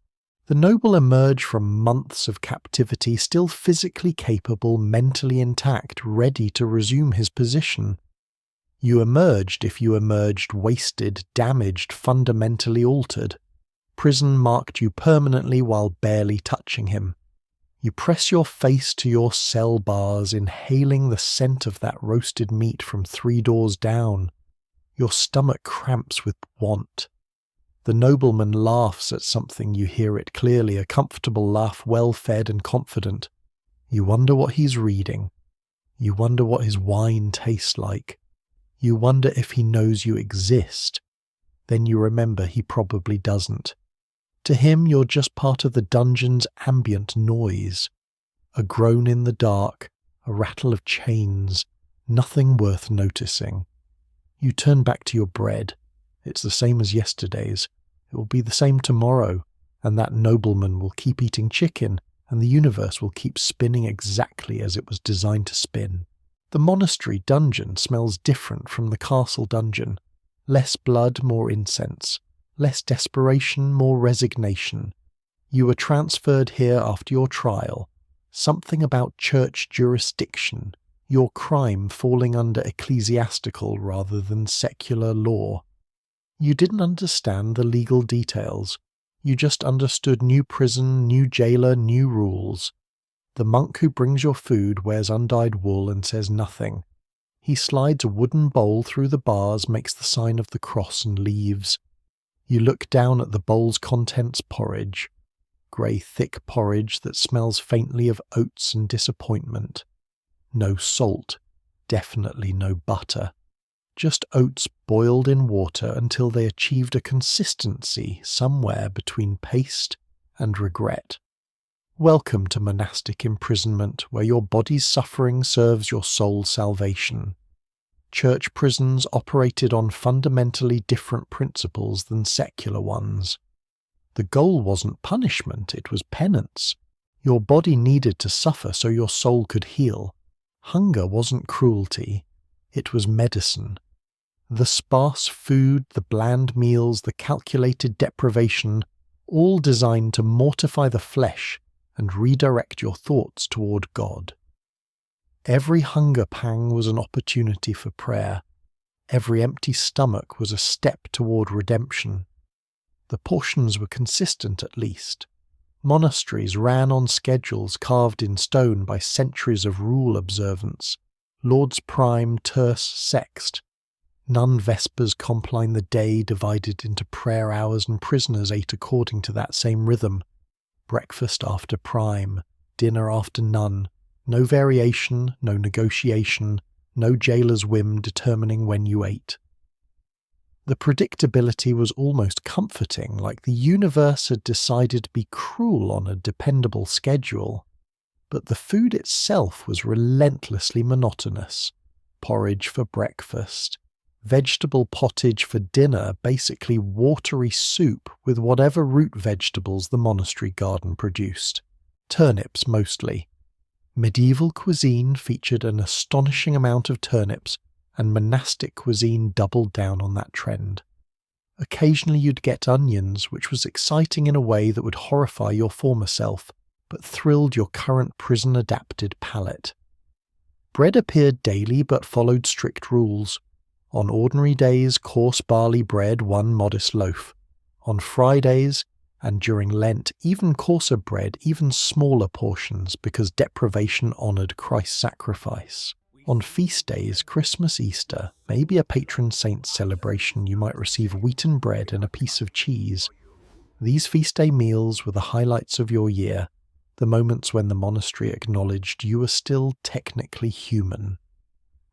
The noble emerged from months of captivity still physically capable, mentally intact, ready to resume his position. You emerged if you emerged wasted, damaged, fundamentally altered. Prison marked you permanently while barely touching him. You press your face to your cell bars, inhaling the scent of that roasted meat from 3 doors down. Your stomach cramps with want. The nobleman laughs at something, you hear it clearly, a comfortable laugh, well-fed and confident. You wonder what he's reading. You wonder what his wine tastes like. You wonder if he knows you exist. Then you remember he probably doesn't. To him, you're just part of the dungeon's ambient noise. A groan in the dark, a rattle of chains, nothing worth noticing. You turn back to your bread. It's the same as yesterday's. It will be the same tomorrow, and that nobleman will keep eating chicken, and the universe will keep spinning exactly as it was designed to spin. The monastery dungeon smells different from the castle dungeon. Less blood, more incense. Less desperation, more resignation. You were transferred here after your trial. Something about church jurisdiction, your crime falling under ecclesiastical rather than secular law. You didn't understand the legal details. You just understood new prison, new jailer, new rules. The monk who brings your food wears undyed wool and says nothing. He slides a wooden bowl through the bars, makes the sign of the cross and leaves. You look down at the bowl's contents: porridge. Grey thick porridge that smells faintly of oats and disappointment. No salt, definitely no butter. Just oats boiled in water until they achieved a consistency somewhere between paste and regret. Welcome to monastic imprisonment, where your body's suffering serves your soul's salvation. Church prisons operated on fundamentally different principles than secular ones. The goal wasn't punishment, it was penance. Your body needed to suffer so your soul could heal. Hunger wasn't cruelty, it was medicine. The sparse food, the bland meals, the calculated deprivation, all designed to mortify the flesh and redirect your thoughts toward God. Every hunger pang was an opportunity for prayer. Every empty stomach was a step toward redemption. The portions were consistent at least. Monasteries ran on schedules carved in stone by centuries of rule observance. Lord's Prime, terse, sext. Nun Vespers compline the day divided into prayer hours, and prisoners ate according to that same rhythm. Breakfast after prime, dinner after nun. No variation, no negotiation, no jailer's whim determining when you ate. The predictability was almost comforting, like the universe had decided to be cruel on a dependable schedule. But the food itself was relentlessly monotonous. Porridge for breakfast, vegetable pottage for dinner, basically watery soup with whatever root vegetables the monastery garden produced. Turnips mostly. Medieval cuisine featured an astonishing amount of turnips, and monastic cuisine doubled down on that trend. Occasionally you'd get onions, which was exciting in a way that would horrify your former self, but thrilled your current prison-adapted palate. Bread appeared daily but followed strict rules. On ordinary days, coarse barley bread, one modest loaf. On Fridays, and during Lent, even coarser bread, even smaller portions, because deprivation honoured Christ's sacrifice. On feast days, Christmas, Easter, maybe a patron saint's celebration, you might receive wheaten bread and a piece of cheese. These feast day meals were the highlights of your year, the moments when the monastery acknowledged you were still technically human.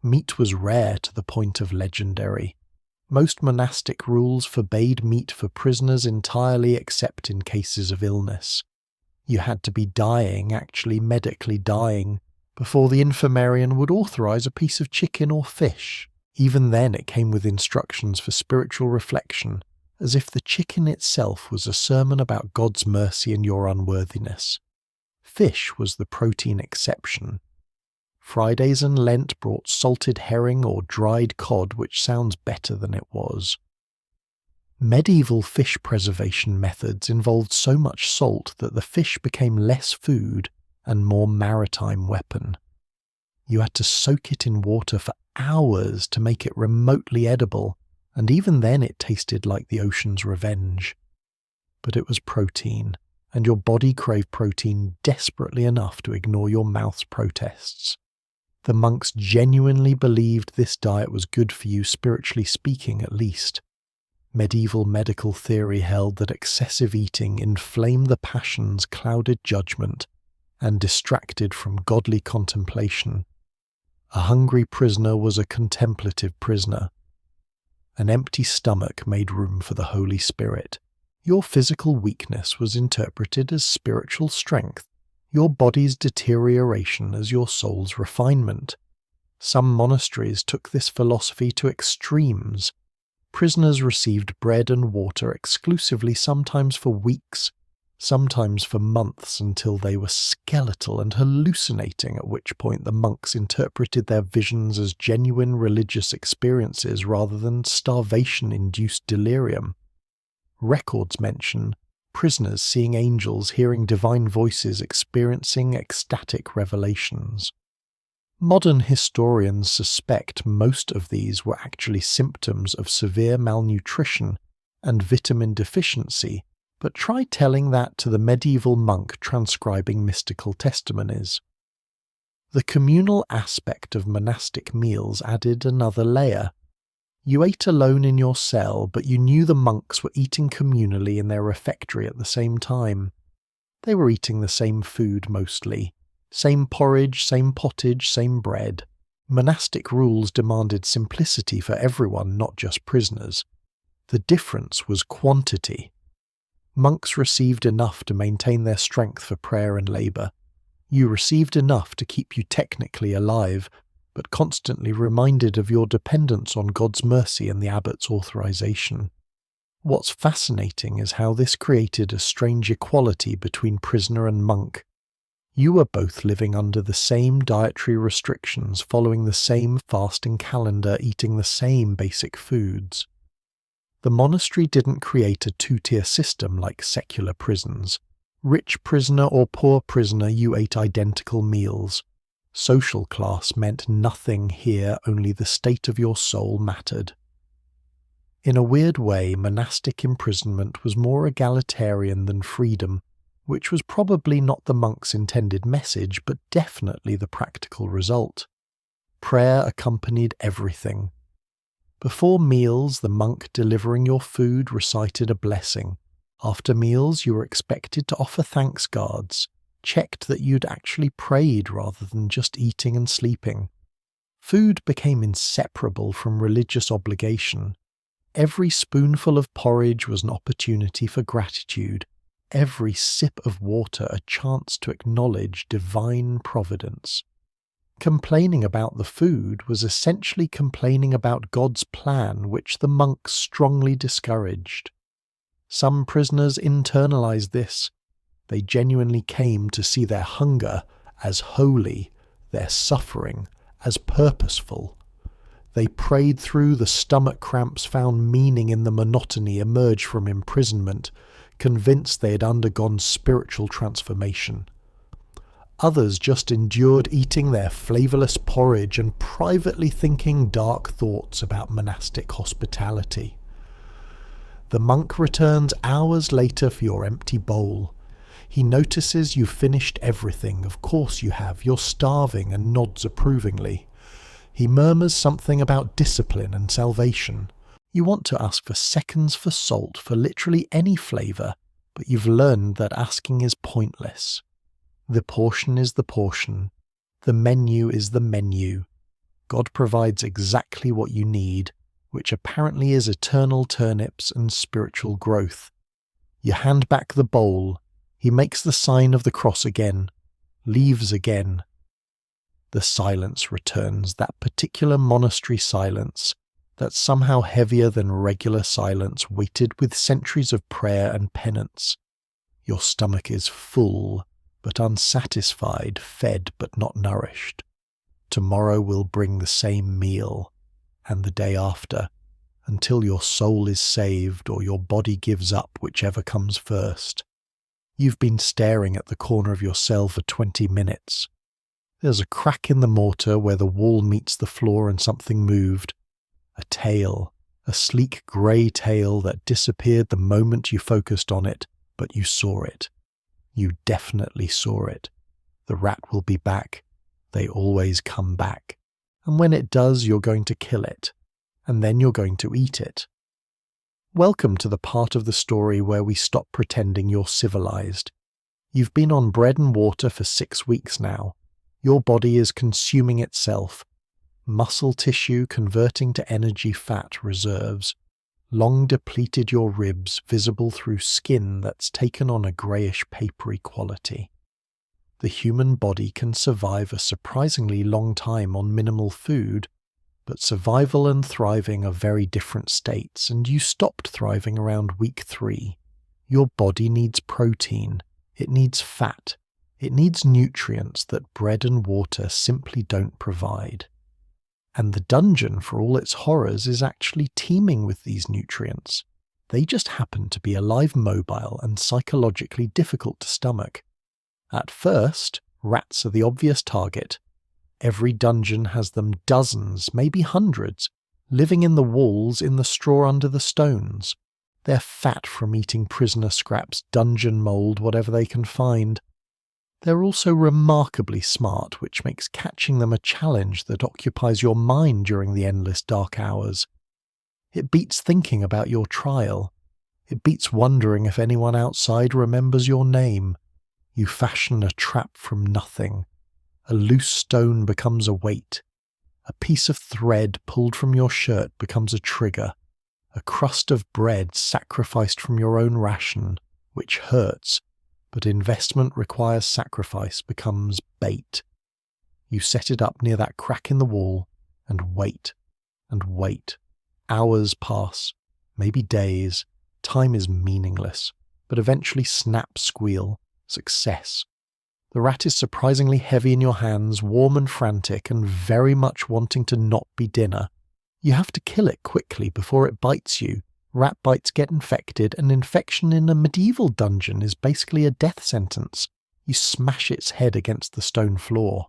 Meat was rare to the point of legendary. Most monastic rules forbade meat for prisoners entirely except in cases of illness. You had to be dying, actually medically dying, before the infirmarian would authorize a piece of chicken or fish. Even then it came with instructions for spiritual reflection, as if the chicken itself was a sermon about God's mercy and your unworthiness. Fish was the protein exception. Fridays and Lent brought salted herring or dried cod, which sounds better than it was. Medieval fish preservation methods involved so much salt that the fish became less food and more maritime weapon. You had to soak it in water for hours to make it remotely edible, and even then it tasted like the ocean's revenge. But it was protein, and your body craved protein desperately enough to ignore your mouth's protests. The monks genuinely believed this diet was good for you, spiritually speaking at least. Medieval medical theory held that excessive eating inflamed the passions, clouded judgment, and distracted from godly contemplation. A hungry prisoner was a contemplative prisoner. An empty stomach made room for the Holy Spirit. Your physical weakness was interpreted as spiritual strength, your body's deterioration as your soul's refinement. Some monasteries took this philosophy to extremes. Prisoners received bread and water exclusively, sometimes for weeks, sometimes for months, until they were skeletal and hallucinating, at which point the monks interpreted their visions as genuine religious experiences rather than starvation-induced delirium. Records mention prisoners seeing angels, hearing divine voices, experiencing ecstatic revelations. Modern historians suspect most of these were actually symptoms of severe malnutrition and vitamin deficiency, but try telling that to the medieval monk transcribing mystical testimonies. The communal aspect of monastic meals added another layer. You ate alone in your cell, but you knew the monks were eating communally in their refectory at the same time. They were eating the same food mostly. Same porridge, same pottage, same bread. Monastic rules demanded simplicity for everyone, not just prisoners. The difference was quantity. Monks received enough to maintain their strength for prayer and labour. You received enough to keep you technically alive, but constantly reminded of your dependence on God's mercy and the abbot's authorization. What's fascinating is how this created a strange equality between prisoner and monk. You were both living under the same dietary restrictions, following the same fasting calendar, eating the same basic foods. The monastery didn't create a two-tier system like secular prisons. Rich prisoner or poor prisoner, you ate identical meals. Social class meant nothing here, only the state of your soul mattered. In a weird way, monastic imprisonment was more egalitarian than freedom, which was probably not the monk's intended message, but definitely the practical result. Prayer accompanied everything. Before meals, the monk delivering your food recited a blessing. After meals, you were expected to offer thanks cards, checked that you'd actually prayed rather than just eating and sleeping. Food became inseparable from religious obligation. Every spoonful of porridge was an opportunity for gratitude, every sip of water a chance to acknowledge divine providence. Complaining about the food was essentially complaining about God's plan, which the monks strongly discouraged. Some prisoners internalized this. They genuinely came to see their hunger as holy, their suffering as purposeful. They prayed through the stomach cramps, found meaning in the monotony, emerged from imprisonment, convinced they had undergone spiritual transformation. Others just endured eating their flavourless porridge and privately thinking dark thoughts about monastic hospitality. The monk returns hours later for your empty bowl. He notices you've finished everything. Of course you have. You're starving, and nods approvingly. He murmurs something about discipline and salvation. You want to ask for seconds for salt, for literally any flavour, but you've learned that asking is pointless. The portion is the portion. The menu is the menu. God provides exactly what you need, which apparently is eternal turnips and spiritual growth. You hand back the bowl. He makes the sign of the cross again, leaves again. The silence returns, that particular monastery silence, that's somehow heavier than regular silence, weighted with centuries of prayer and penance. Your stomach is full, but unsatisfied, fed but not nourished. Tomorrow will bring the same meal, and the day after, until your soul is saved or your body gives up, whichever comes first. You've been staring at the corner of your cell for 20 minutes. There's a crack in the mortar where the wall meets the floor and something moved. A tail, a sleek grey tail that disappeared the moment you focused on it, but you saw it. You definitely saw it. The rat will be back. They always come back. And when it does, you're going to kill it. And then you're going to eat it. Welcome to the part of the story where we stop pretending you're civilized. You've been on bread and water for 6 weeks now. Your body is consuming itself. Muscle tissue converting to energy fat reserves. Long depleted your ribs, visible through skin that's taken on a greyish papery quality. The human body can survive a surprisingly long time on minimal food, but survival and thriving are very different states, and you stopped thriving around week 3. Your body needs protein, it needs fat, it needs nutrients that bread and water simply don't provide. And the dungeon, for all its horrors, is actually teeming with these nutrients. They just happen to be alive, mobile, and psychologically difficult to stomach. At first, rats are the obvious target. Every dungeon has them dozens, maybe hundreds, living in the walls, in the straw under the stones. They're fat from eating prisoner scraps, dungeon mould, whatever they can find. They're also remarkably smart, which makes catching them a challenge that occupies your mind during the endless dark hours. It beats thinking about your trial. It beats wondering if anyone outside remembers your name. You fashion a trap from nothing. A loose stone becomes a weight. A piece of thread pulled from your shirt becomes a trigger. A crust of bread sacrificed from your own ration, which hurts, but investment requires sacrifice, becomes bait. You set it up near that crack in the wall and wait and wait. Hours pass, maybe days. Time is meaningless, but eventually snap, squeal, success. The rat is surprisingly heavy in your hands, warm and frantic, and very much wanting to not be dinner. You have to kill it quickly before it bites you. Rat bites get infected, and infection in a medieval dungeon is basically a death sentence. You smash its head against the stone floor.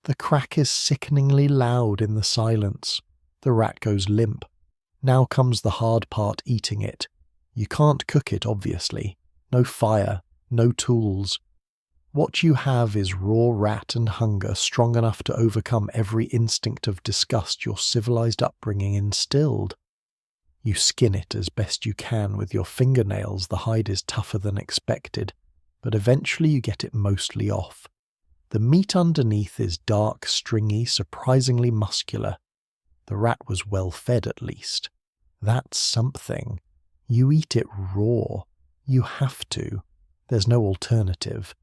The crack is sickeningly loud in the silence. The rat goes limp. Now comes the hard part, eating it. You can't cook it, obviously. No fire, no tools. What you have is raw rat and hunger strong enough to overcome every instinct of disgust your civilized upbringing instilled. You skin it as best you can with your fingernails. The hide is tougher than expected, but eventually you get it mostly off. The meat underneath is dark, stringy, surprisingly muscular. The rat was well fed at least. That's something. You eat it raw. You have to. There's no alternative.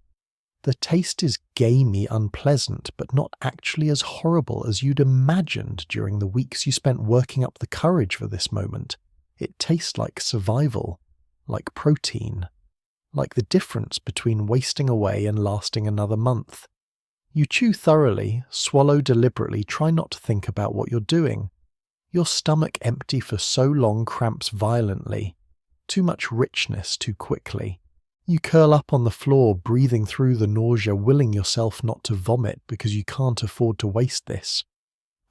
The taste is gamey, unpleasant, but not actually as horrible as you'd imagined during the weeks you spent working up the courage for this moment. It tastes like survival, like protein, like the difference between wasting away and lasting another month. You chew thoroughly, swallow deliberately, try not to think about what you're doing. Your stomach empty for so long cramps violently. Too much richness too quickly. You curl up on the floor, breathing through the nausea, willing yourself not to vomit because you can't afford to waste this.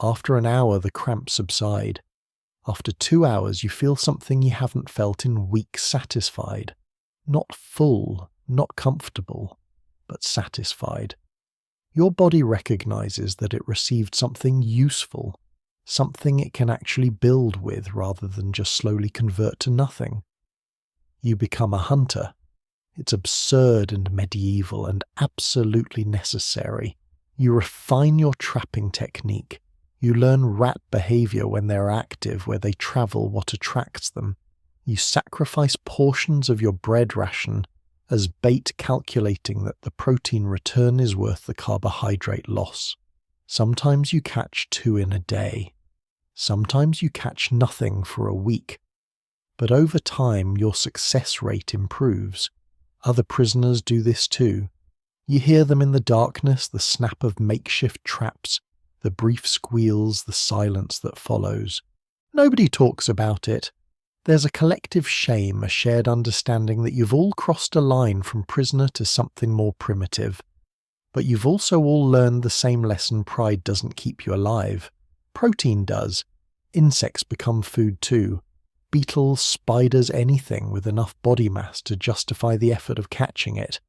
After an hour, the cramps subside. After 2 hours, you feel something you haven't felt in weeks, satisfied. Not full, not comfortable, but satisfied. Your body recognizes that it received something useful, something it can actually build with rather than just slowly convert to nothing. You become a hunter. It's absurd and medieval and absolutely necessary. You refine your trapping technique. You learn rat behavior when they're active, where they travel, what attracts them. You sacrifice portions of your bread ration as bait, calculating that the protein return is worth the carbohydrate loss. Sometimes you catch 2 in a day. Sometimes you catch nothing for a week. But over time, your success rate improves. Other prisoners do this too. You hear them in the darkness, the snap of makeshift traps, the brief squeals, the silence that follows. Nobody talks about it. There's a collective shame, a shared understanding that you've all crossed a line from prisoner to something more primitive. But you've also all learned the same lesson: pride doesn't keep you alive. Protein does. Insects become food too. Beetles, spiders, anything with enough body mass to justify the effort of catching it.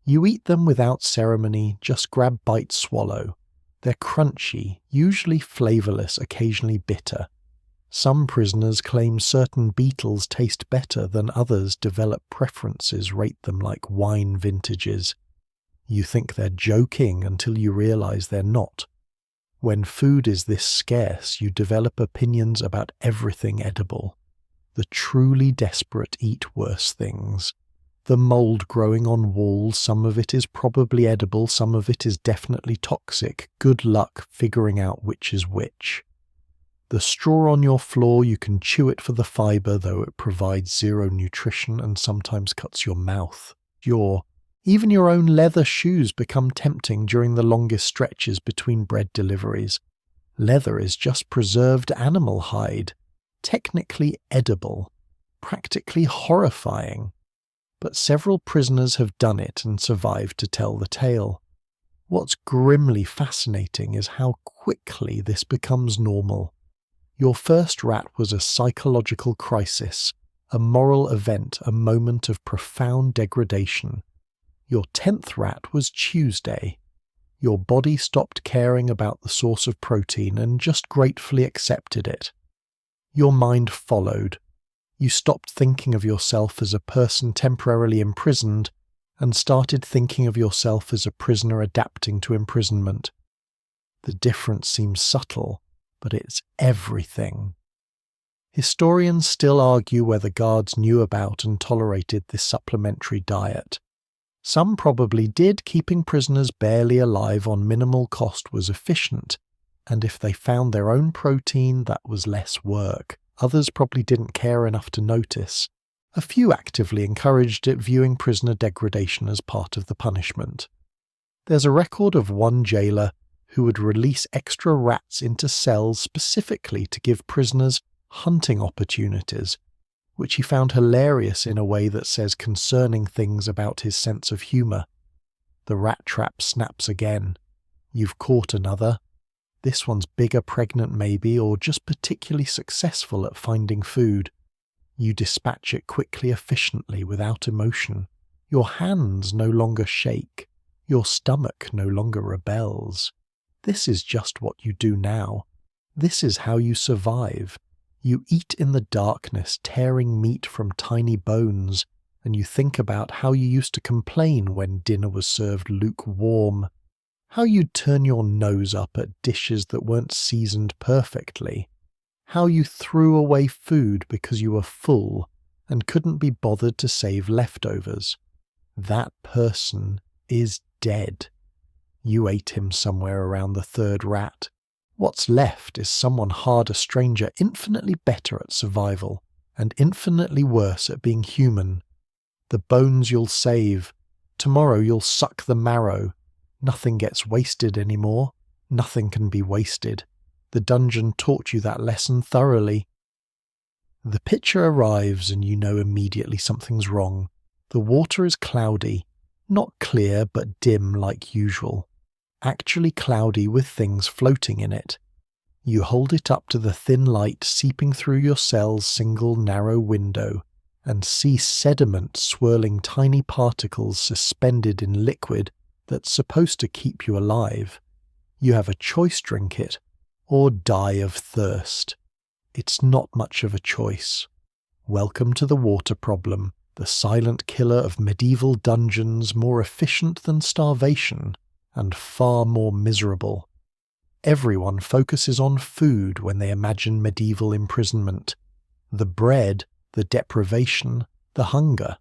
You eat them without ceremony, just grab, bite, swallow. They're crunchy, usually flavourless, occasionally bitter. Some prisoners claim certain beetles taste better than others, develop preferences, rate them like wine vintages. You think they're joking until you realise they're not. When food is this scarce, you develop opinions about everything edible. The truly desperate eat worse things. The mould growing on walls, some of it is probably edible, some of it is definitely toxic. Good luck figuring out which is which. The straw on your floor, you can chew it for the fibre, though it provides zero nutrition and sometimes cuts your mouth. Even your own leather shoes become tempting during the longest stretches between bread deliveries. Leather is just preserved animal hide. Technically edible, practically horrifying. But several prisoners have done it and survived to tell the tale. What's grimly fascinating is how quickly this becomes normal. Your first rat was a psychological crisis, a moral event, a moment of profound degradation. Your 10th rat was Tuesday. Your body stopped caring about the source of protein and just gratefully accepted it. Your mind followed. You stopped thinking of yourself as a person temporarily imprisoned and started thinking of yourself as a prisoner adapting to imprisonment. The difference seems subtle, but it's everything. Historians still argue whether guards knew about and tolerated this supplementary diet. Some probably did. Keeping prisoners barely alive on minimal cost was efficient, and if they found their own protein, that was less work. Others probably didn't care enough to notice. A few actively encouraged it, viewing prisoner degradation as part of the punishment. There's a record of one jailer who would release extra rats into cells specifically to give prisoners hunting opportunities, which he found hilarious in a way that says concerning things about his sense of humour. The rat trap snaps again. You've caught another. This one's bigger, pregnant maybe, or just particularly successful at finding food. You dispatch it quickly, efficiently, without emotion. Your hands no longer shake. Your stomach no longer rebels. This is just what you do now. This is how you survive. You eat in the darkness, tearing meat from tiny bones, and you think about how you used to complain when dinner was served lukewarm. How you'd turn your nose up at dishes that weren't seasoned perfectly. How you threw away food because you were full and couldn't be bothered to save leftovers. That person is dead. You ate him somewhere around the 3rd rat. What's left is someone hard, a stranger, infinitely better at survival and infinitely worse at being human. The bones you'll save. Tomorrow you'll suck the marrow. Nothing gets wasted anymore. Nothing can be wasted. The dungeon taught you that lesson thoroughly. The pitcher arrives and you know immediately something's wrong. The water is cloudy, not clear but dim like usual, actually cloudy with things floating in it. You hold it up to the thin light seeping through your cell's single narrow window and see sediment swirling tiny particles suspended in liquid that's supposed to keep you alive. You have a choice: drink it or die of thirst. It's not much of a choice. Welcome to the water problem, the silent killer of medieval dungeons, more efficient than starvation and far more miserable. Everyone focuses on food when they imagine medieval imprisonment. The bread, the deprivation, the hunger.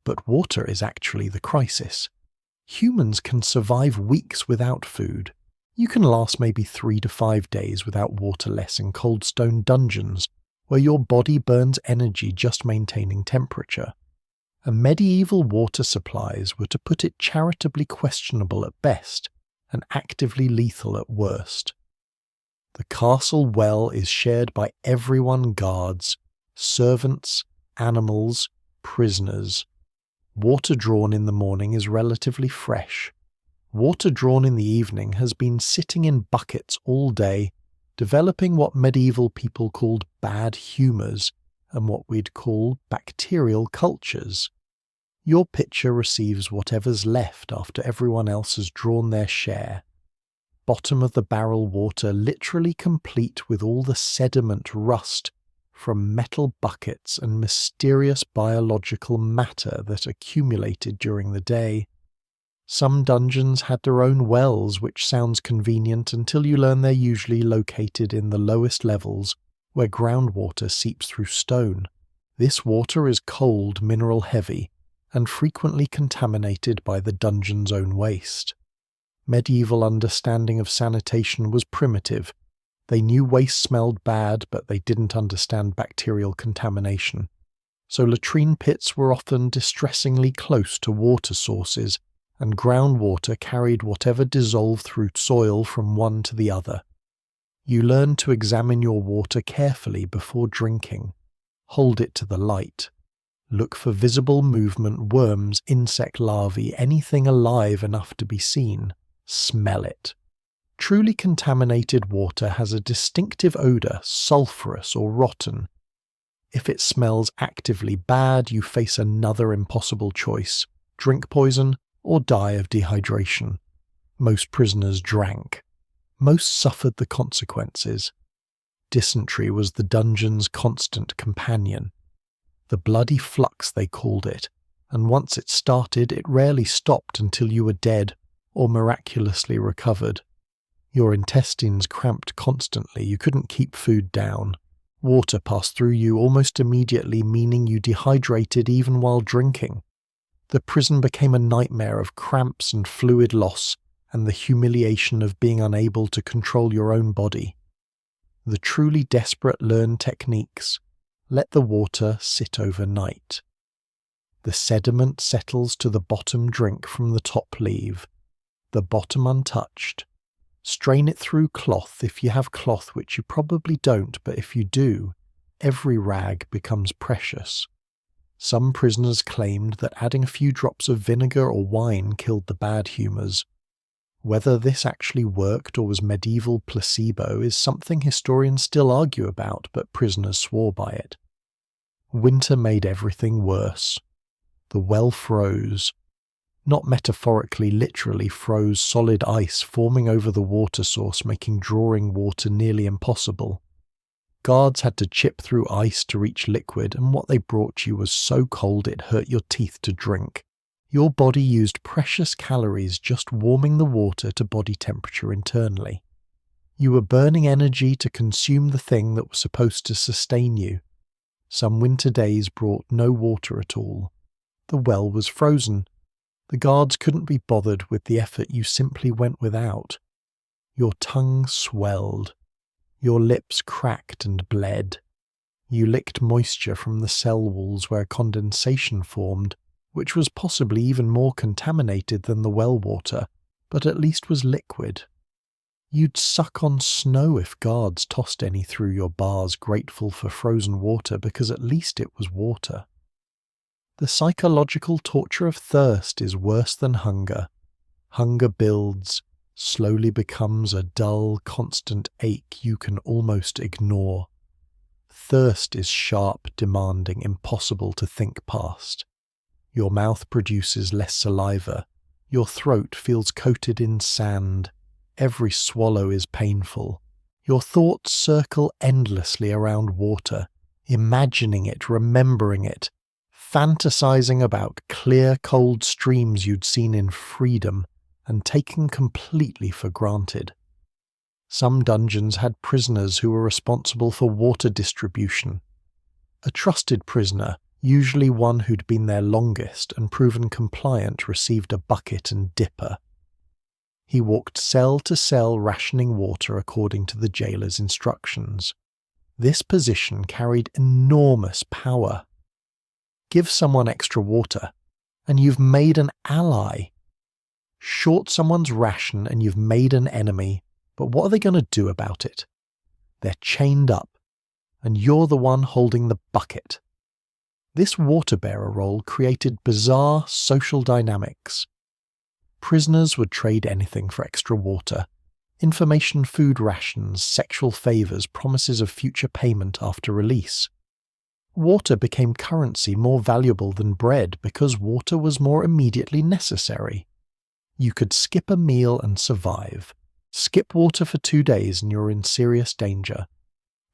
But water is actually the crisis. Humans can survive weeks without food. You can last maybe 3 to 5 days without waterless in cold stone dungeons, where your body burns energy just maintaining temperature. And medieval water supplies were, to put it charitably, questionable at best, and actively lethal at worst. The castle well is shared by everyone: guards, servants, animals, prisoners. Water drawn in the morning is relatively fresh. Water drawn in the evening has been sitting in buckets all day, developing what medieval people called bad humours and what we'd call bacterial cultures. Your pitcher receives whatever's left after everyone else has drawn their share. Bottom of the barrel water literally complete with all the sediment rust from metal buckets and mysterious biological matter that accumulated during the day. Some dungeons had their own wells, which sounds convenient until you learn they're usually located in the lowest levels, where groundwater seeps through stone. This water is cold, mineral heavy, and frequently contaminated by the dungeon's own waste. Medieval understanding of sanitation was primitive. They knew waste smelled bad, but they didn't understand bacterial contamination. So latrine pits were often distressingly close to water sources, and groundwater carried whatever dissolved through soil from one to the other. You learn to examine your water carefully before drinking. Hold it to the light. Look for visible movement: worms, insect larvae, anything alive enough to be seen. Smell it. Truly contaminated water has a distinctive odour, sulphurous or rotten. If it smells actively bad, you face another impossible choice: drink poison or die of dehydration. Most prisoners drank. Most suffered the consequences. Dysentery was the dungeon's constant companion. The bloody flux, they called it, and once it started, it rarely stopped until you were dead or miraculously recovered. Your intestines cramped constantly, you couldn't keep food down. Water passed through you almost immediately, meaning you dehydrated even while drinking. The prison became a nightmare of cramps and fluid loss, and the humiliation of being unable to control your own body. The truly desperate learn techniques. Let the water sit overnight. The sediment settles to the bottom, drink from the top leave. The bottom untouched. Strain it through cloth if you have cloth, which you probably don't, but if you do, every rag becomes precious. Some prisoners claimed that adding a few drops of vinegar or wine killed the bad humours. Whether this actually worked or was medieval placebo is something historians still argue about, but prisoners swore by it. Winter made everything worse. The well froze. Not metaphorically, literally froze solid ice, forming over the water source, making drawing water nearly impossible. Guards had to chip through ice to reach liquid, and what they brought you was so cold it hurt your teeth to drink. Your body used precious calories just warming the water to body temperature internally. You were burning energy to consume the thing that was supposed to sustain you. Some winter days brought no water at all. The well was frozen. The guards couldn't be bothered with the effort you simply went without. Your tongue swelled. Your lips cracked and bled. You licked moisture from the cell walls where condensation formed, which was possibly even more contaminated than the well water, but at least was liquid. You'd suck on snow if guards tossed any through your bars, grateful for frozen water because at least it was water. The psychological torture of thirst is worse than hunger. Hunger builds, slowly becomes a dull, constant ache you can almost ignore. Thirst is sharp, demanding, impossible to think past. Your mouth produces less saliva. Your throat feels coated in sand. Every swallow is painful. Your thoughts circle endlessly around water, imagining it, remembering it, fantasizing about clear, cold streams you'd seen in freedom and taken completely for granted. Some dungeons had prisoners who were responsible for water distribution. A trusted prisoner, usually one who'd been there longest and proven compliant, received a bucket and dipper. He walked cell to cell rationing water according to the jailer's instructions. This position carried enormous power. Give someone extra water, and you've made an ally. Short someone's ration and you've made an enemy, but what are they going to do about it? They're chained up, and you're the one holding the bucket. This water-bearer role created bizarre social dynamics. Prisoners would trade anything for extra water. Information, food rations, sexual favors, promises of future payment after release. Water became currency more valuable than bread because water was more immediately necessary. You could skip a meal and survive. Skip water for 2 days and you're in serious danger.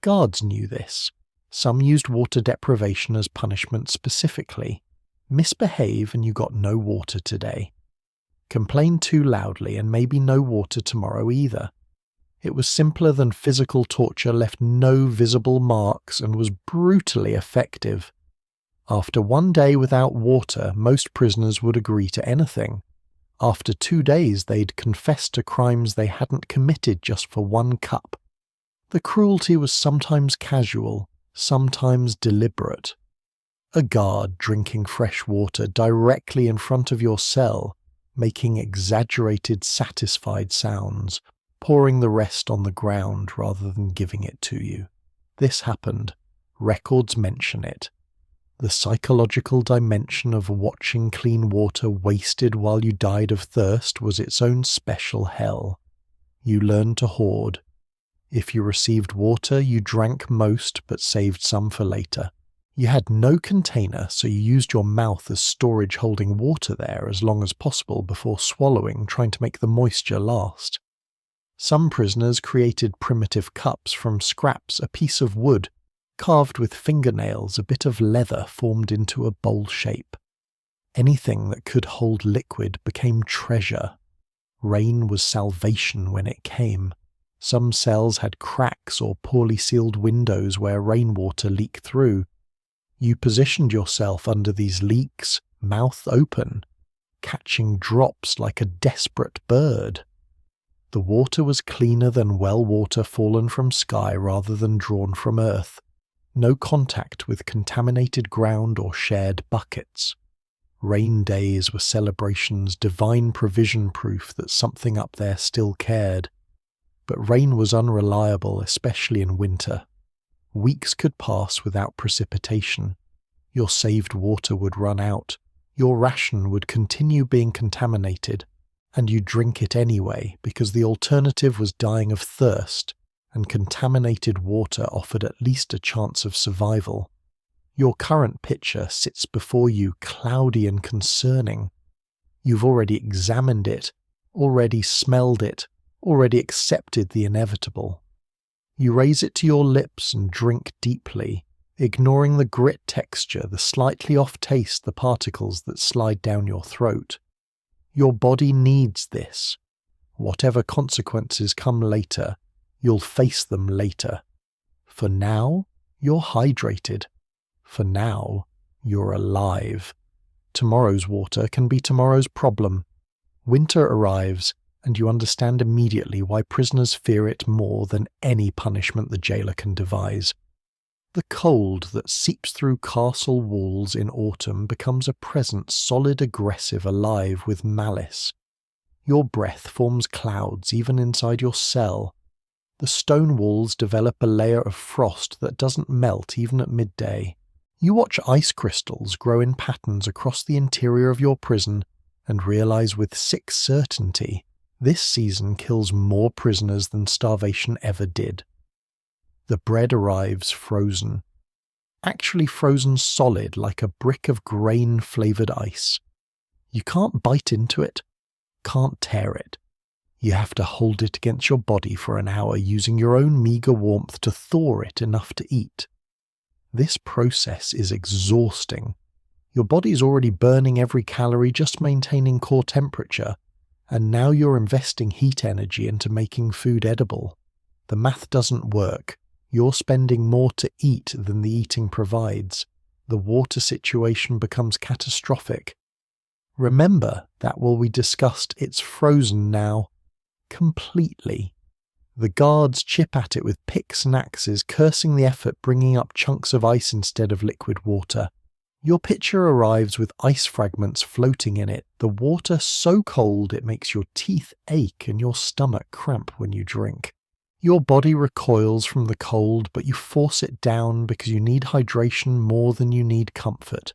Guards knew this. Some used water deprivation as punishment specifically. Misbehave and you got no water today. Complain too loudly and maybe no water tomorrow either. It was simpler than physical torture, left no visible marks, and was brutally effective. After 1 day without water, most prisoners would agree to anything. After 2 days, they'd confess to crimes they hadn't committed just for 1 cup. The cruelty was sometimes casual, sometimes deliberate. A guard drinking fresh water directly in front of your cell, making exaggerated, satisfied sounds, pouring the rest on the ground rather than giving it to you. This happened. Records mention it. The psychological dimension of watching clean water wasted while you died of thirst was its own special hell. You learned to hoard. If you received water, you drank most but saved some for later. You had no container, so you used your mouth as storage, holding water there as long as possible before swallowing, trying to make the moisture last. Some prisoners created primitive cups from scraps, a piece of wood, carved with fingernails, a bit of leather formed into a bowl shape. Anything that could hold liquid became treasure. Rain was salvation when it came. Some cells had cracks or poorly sealed windows where rainwater leaked through. You positioned yourself under these leaks, mouth open, catching drops like a desperate bird. The water was cleaner than well water fallen from sky rather than drawn from earth. No contact with contaminated ground or shared buckets. Rain days were celebrations, divine provision, proof that something up there still cared. But rain was unreliable, especially in winter. Weeks could pass without precipitation. Your saved water would run out. Your ration would continue being contaminated. And you drink it anyway because the alternative was dying of thirst, and contaminated water offered at least a chance of survival. Your current picture sits before you cloudy and concerning. You've already examined it, already smelled it, already accepted the inevitable. You raise it to your lips and drink deeply, ignoring the grit texture, the slightly off taste, the particles that slide down your throat. Your body needs this. Whatever consequences come later, you'll face them later. For now, you're hydrated. For now, you're alive. Tomorrow's water can be tomorrow's problem. Winter arrives, and you understand immediately why prisoners fear it more than any punishment the jailer can devise. The cold that seeps through castle walls in autumn becomes a presence, solid, aggressive, alive with malice. Your breath forms clouds even inside your cell. The stone walls develop a layer of frost that doesn't melt even at midday. You watch ice crystals grow in patterns across the interior of your prison and realize with sick certainty this season kills more prisoners than starvation ever did. The bread arrives frozen. Actually frozen solid like a brick of grain-flavored ice. You can't bite into it, can't tear it. You have to hold it against your body for an hour using your own meager warmth to thaw it enough to eat. This process is exhausting. Your body's already burning every calorie just maintaining core temperature, and now you're investing heat energy into making food edible. The math doesn't work. You're spending more to eat than the eating provides. The water situation becomes catastrophic. Remember that while we discussed it's frozen now, completely. The guards chip at it with picks and axes, cursing the effort bringing up chunks of ice instead of liquid water. Your pitcher arrives with ice fragments floating in it, the water so cold it makes your teeth ache and your stomach cramp when you drink. Your body recoils from the cold, but you force it down because you need hydration more than you need comfort.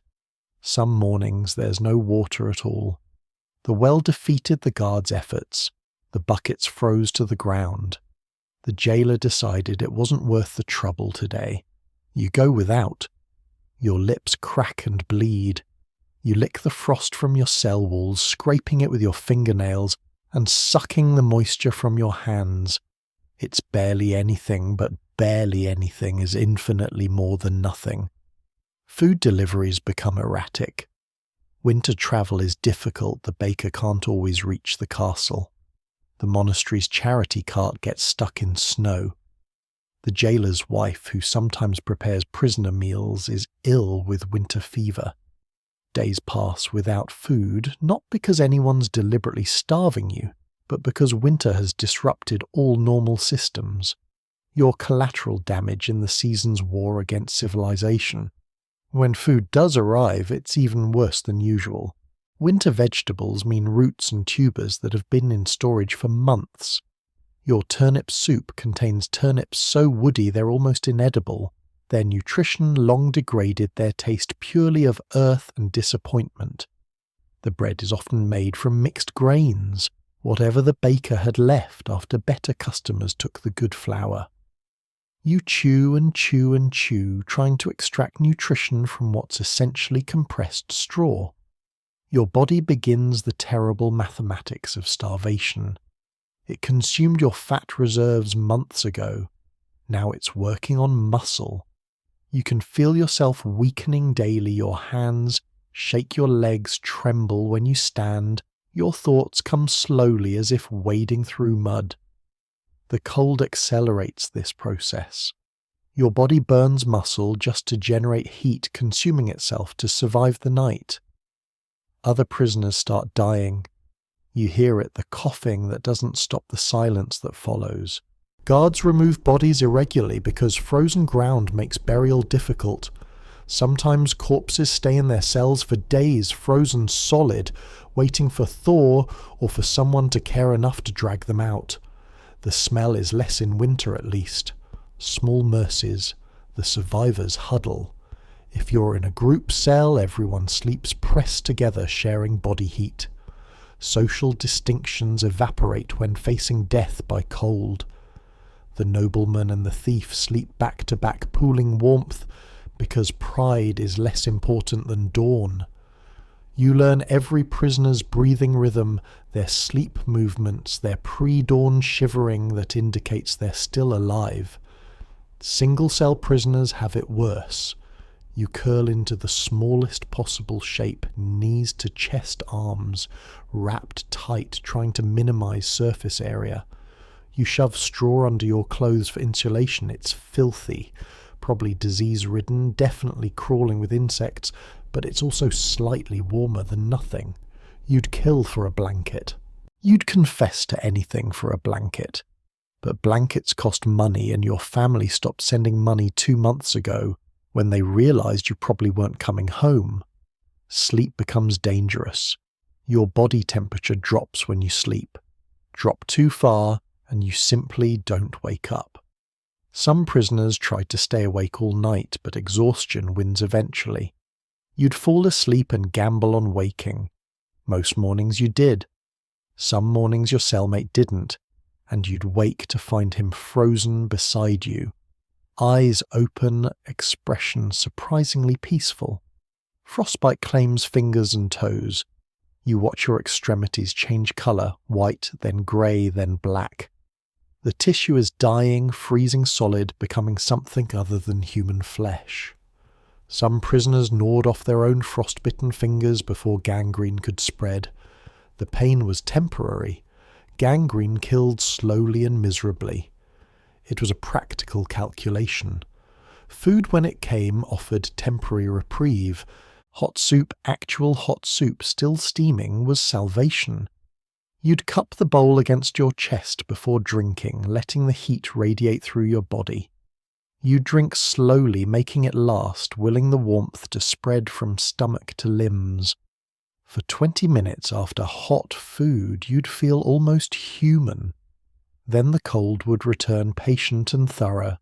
Some mornings there's no water at all. The well defeated the guards' efforts. The buckets froze to the ground. The jailer decided it wasn't worth the trouble today. You go without. Your lips crack and bleed. You lick the frost from your cell walls, scraping it with your fingernails and sucking the moisture from your hands. It's barely anything, but barely anything is infinitely more than nothing. Food deliveries become erratic. Winter travel is difficult, the baker can't always reach the castle. The monastery's charity cart gets stuck in snow. The jailer's wife, who sometimes prepares prisoner meals, is ill with winter fever. Days pass without food, not because anyone's deliberately starving you, but because winter has disrupted all normal systems. You're collateral damage in the season's war against civilization. When food does arrive, it's even worse than usual. Winter vegetables mean roots and tubers that have been in storage for months. Your turnip soup contains turnips so woody they're almost inedible. Their nutrition long degraded their taste purely of earth and disappointment. The bread is often made from mixed grains, whatever the baker had left after better customers took the good flour. You chew and chew and chew, trying to extract nutrition from what's essentially compressed straw. Your body begins the terrible mathematics of starvation. It consumed your fat reserves months ago. Now it's working on muscle. You can feel yourself weakening daily. Your hands shake, your legs tremble when you stand. Your thoughts come slowly as if wading through mud. The cold accelerates this process. Your body burns muscle just to generate heat, consuming itself to survive the night. Other prisoners start dying. You hear it, the coughing that doesn't stop the silence that follows. Guards remove bodies irregularly because frozen ground makes burial difficult. Sometimes corpses stay in their cells for days, frozen solid, waiting for thaw or for someone to care enough to drag them out. The smell is less in winter at least. Small mercies. The survivors huddle. If you're in a group cell, everyone sleeps pressed together, sharing body heat. Social distinctions evaporate when facing death by cold. The nobleman and the thief sleep back to back, pooling warmth, because pride is less important than dawn. You learn every prisoner's breathing rhythm, their sleep movements, their pre-dawn shivering that indicates they're still alive. Single-cell prisoners have it worse. You curl into the smallest possible shape, knees to chest arms, wrapped tight, trying to minimize surface area. You shove straw under your clothes for insulation. It's filthy, probably disease-ridden, definitely crawling with insects, but it's also slightly warmer than nothing. You'd kill for a blanket. You'd confess to anything for a blanket. But blankets cost money, and your family stopped sending money 2 months ago when they realized you probably weren't coming home. Sleep becomes dangerous. Your body temperature drops when you sleep. Drop too far, and you simply don't wake up. Some prisoners tried to stay awake all night, but exhaustion wins eventually. You'd fall asleep and gamble on waking. Most mornings you did. Some mornings your cellmate didn't, and you'd wake to find him frozen beside you. Eyes open, expression surprisingly peaceful. Frostbite claims fingers and toes. You watch your extremities change colour, white, then grey, then black. The tissue is dying, freezing solid, becoming something other than human flesh. Some prisoners gnawed off their own frostbitten fingers before gangrene could spread. The pain was temporary. Gangrene killed slowly and miserably. It was a practical calculation. Food, when it came, offered temporary reprieve. Hot soup, actual hot soup, still steaming, was salvation. You'd cup the bowl against your chest before drinking, letting the heat radiate through your body. You drink slowly, making it last, willing the warmth to spread from stomach to limbs. For 20 minutes after hot food, you'd feel almost human. Then the cold would return patient and thorough.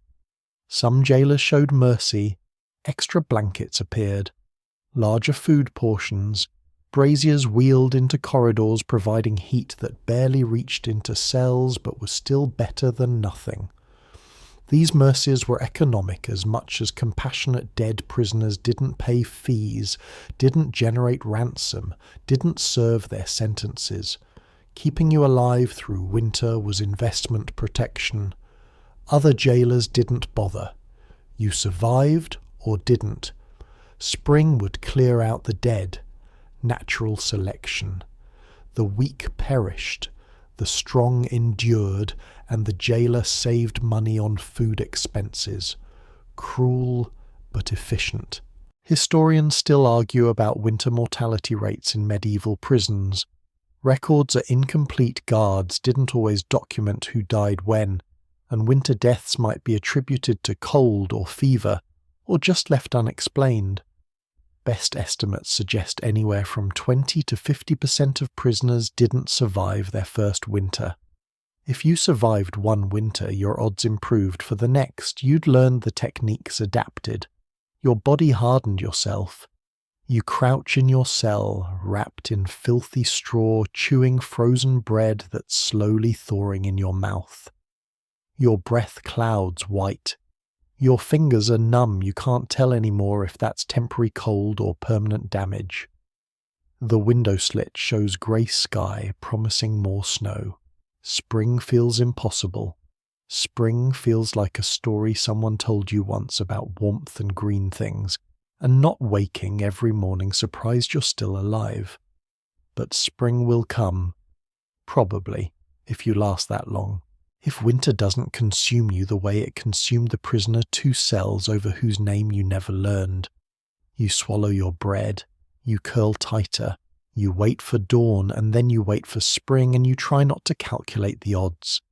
Some jailers showed mercy. Extra blankets appeared. Larger food portions. Braziers wheeled into corridors providing heat that barely reached into cells but was still better than nothing. These mercies were economic as much as compassionate dead prisoners didn't pay fees, didn't generate ransom, didn't serve their sentences. Keeping you alive through winter was investment protection. Other jailers didn't bother. You survived or didn't. Spring would clear out the dead. Natural selection. The weak perished. The strong endured, and the jailer saved money on food expenses. Cruel, but efficient. Historians still argue about winter mortality rates in medieval prisons. Records are incomplete. Guards didn't always document who died when, and winter deaths might be attributed to cold or fever, or just left unexplained. Best estimates suggest anywhere from 20 to 50% of prisoners didn't survive their first winter. If you survived one winter, your odds improved for the next. You'd learned the techniques adapted. Your body hardened yourself. You crouch in your cell, wrapped in filthy straw, chewing frozen bread that's slowly thawing in your mouth. Your breath clouds white. Your fingers are numb, you can't tell anymore if that's temporary cold or permanent damage. The window slit shows grey sky, promising more snow. Spring feels impossible. Spring feels like a story someone told you once about warmth and green things, and not waking every morning surprised you're still alive. But spring will come, probably, if you last that long. If winter doesn't consume you the way it consumed the prisoner 2 cells over whose name you never learned. You swallow your bread, you curl tighter, you wait for dawn, and then you wait for spring, and you try not to calculate the odds.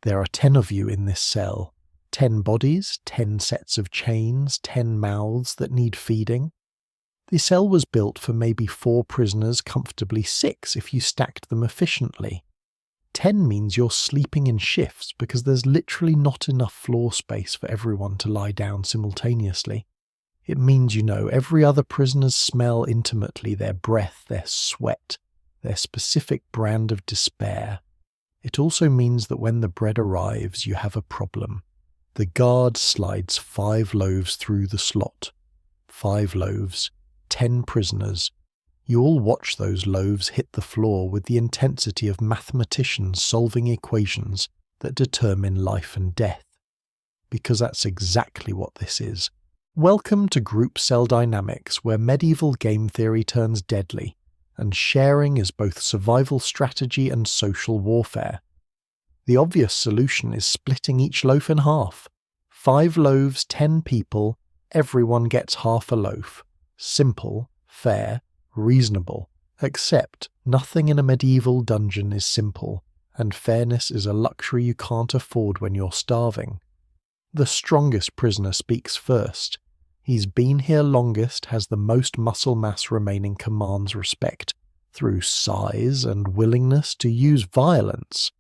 There are 10 of you in this cell. 10 bodies, 10 sets of chains, 10 mouths that need feeding. The cell was built for maybe 4 prisoners, comfortably 6 if you stacked them efficiently. 10 means you're sleeping in shifts because there's literally not enough floor space for everyone to lie down simultaneously. It means you know every other prisoner's smell intimately, their breath, their sweat, their specific brand of despair. It also means that when the bread arrives, you have a problem. The guard slides 5 loaves through the slot. 5 loaves, 10 prisoners. You all watch those loaves hit the floor with the intensity of mathematicians solving equations that determine life and death. Because that's exactly what this is. Welcome to group cell dynamics, where medieval game theory turns deadly, and sharing is both survival strategy and social warfare. The obvious solution is splitting each loaf in half. 5 loaves, 10 people, everyone gets half a loaf. Simple, fair, reasonable, except nothing in a medieval dungeon is simple, and fairness is a luxury you can't afford when you're starving. The strongest prisoner speaks first. He's been here longest, has the most muscle mass remaining, commands respect, through size and willingness to use violence.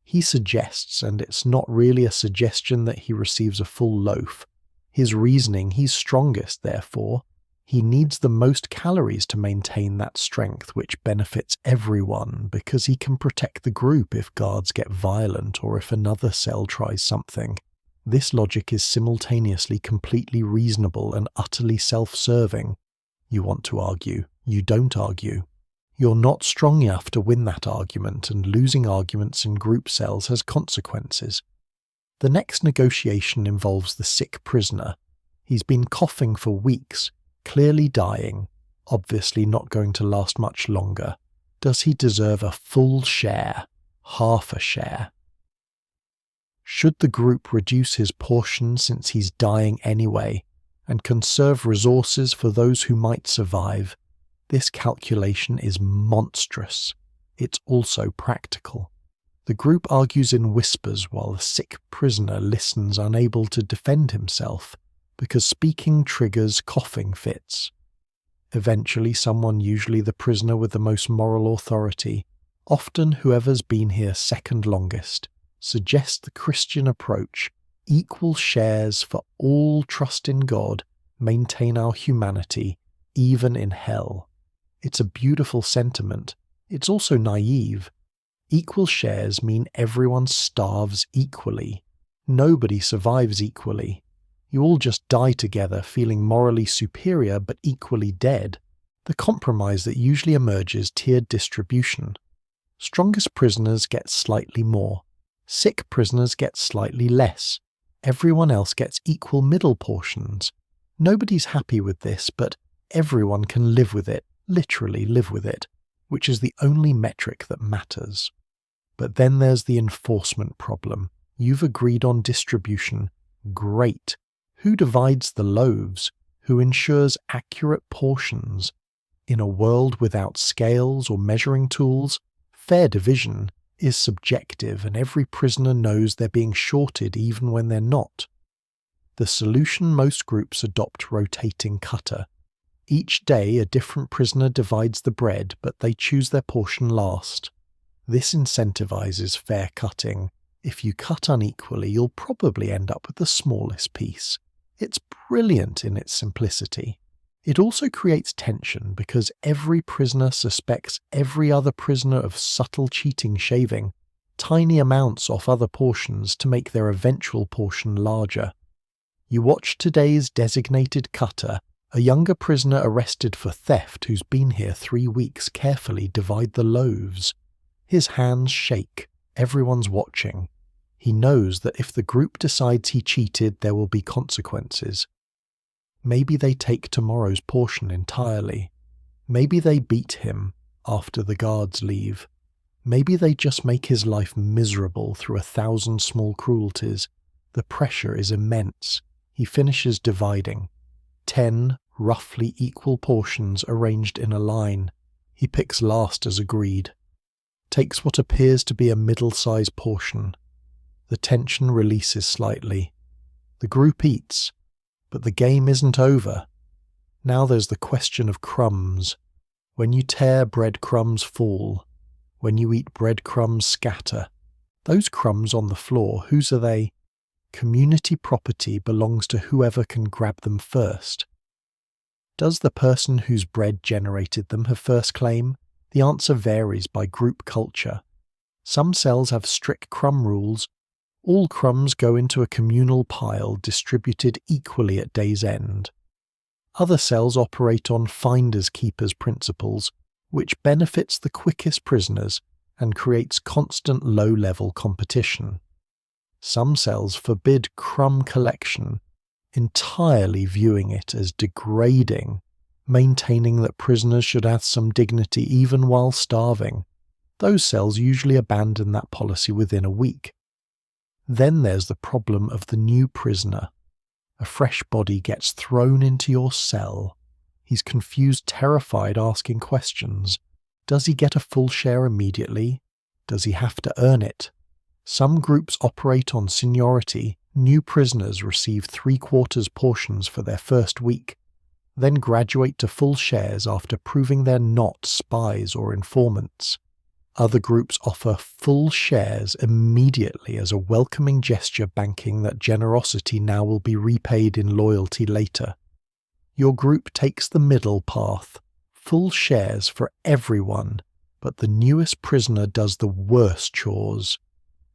He suggests, and it's not really a suggestion, that he receives a full loaf. His reasoning, he's strongest, therefore. He needs the most calories to maintain that strength, which benefits everyone because he can protect the group if guards get violent or if another cell tries something. This logic is simultaneously completely reasonable and utterly self-serving. You want to argue. You don't argue. You're not strong enough to win that argument, and losing arguments in group cells has consequences. The next negotiation involves the sick prisoner. He's been coughing for weeks, clearly dying, obviously not going to last much longer. Does he deserve a full share? Half a share? Should the group reduce his portion since he's dying anyway, and conserve resources for those who might survive? This calculation is monstrous. It's also practical. The group argues in whispers while the sick prisoner listens, unable to defend himself, because speaking triggers coughing fits. Eventually someone, usually the prisoner with the most moral authority, often whoever's been here second longest, suggests the Christian approach: equal shares for all trust in God, maintain our humanity, even in hell. It's a beautiful sentiment. It's also naive. Equal shares mean everyone starves equally. Nobody survives equally. You all just die together, feeling morally superior but equally dead. The compromise that usually emerges: tiered distribution. Strongest prisoners get slightly more. Sick prisoners get slightly less. Everyone else gets equal middle portions. Nobody's happy with this, but everyone can live with it, literally live with it, which is the only metric that matters. But then there's the enforcement problem. You've agreed on distribution. Great. Who divides the loaves? Who ensures accurate portions? In a world without scales or measuring tools, fair division is subjective, and every prisoner knows they're being shorted even when they're not. The solution: most groups adopt rotating cutter. Each day a different prisoner divides the bread, but they choose their portion last. This incentivizes fair cutting. If you cut unequally, you'll probably end up with the smallest piece. It's brilliant in its simplicity. It also creates tension because every prisoner suspects every other prisoner of subtle cheating, shaving tiny amounts off other portions to make their eventual portion larger. You watch today's designated cutter, a younger prisoner arrested for theft who's been here 3 weeks, carefully divide the loaves. His hands shake. Everyone's watching. He knows that if the group decides he cheated, there will be consequences. Maybe they take tomorrow's portion entirely. Maybe they beat him after the guards leave. Maybe they just make his life miserable through 1,000 small cruelties. The pressure is immense. He finishes dividing. 10 roughly equal portions arranged in a line. He picks last as agreed. Takes what appears to be a middle-sized portion. The tension releases slightly. The group eats, but the game isn't over. Now there's the question of crumbs. When you tear, breadcrumbs fall. When you eat, breadcrumbs scatter. Those crumbs on the floor, whose are they? Community property belongs to whoever can grab them first. Does the person whose bread generated them have first claim? The answer varies by group culture. Some cells have strict crumb rules. All crumbs go into a communal pile distributed equally at day's end. Other cells operate on finders-keepers principles, which benefits the quickest prisoners and creates constant low-level competition. Some cells forbid crumb collection, entirely viewing it as degrading, maintaining that prisoners should have some dignity even while starving. Those cells usually abandon that policy within a week. Then there's the problem of the new prisoner. A fresh body gets thrown into your cell. He's confused, terrified, asking questions. Does he get a full share immediately? Does he have to earn it? Some groups operate on seniority. New prisoners receive 3/4 portions for their first week, then graduate to full shares after proving they're not spies or informants. Other groups offer full shares immediately as a welcoming gesture, banking that generosity now will be repaid in loyalty later. Your group takes the middle path, full shares for everyone, but the newest prisoner does the worst chores.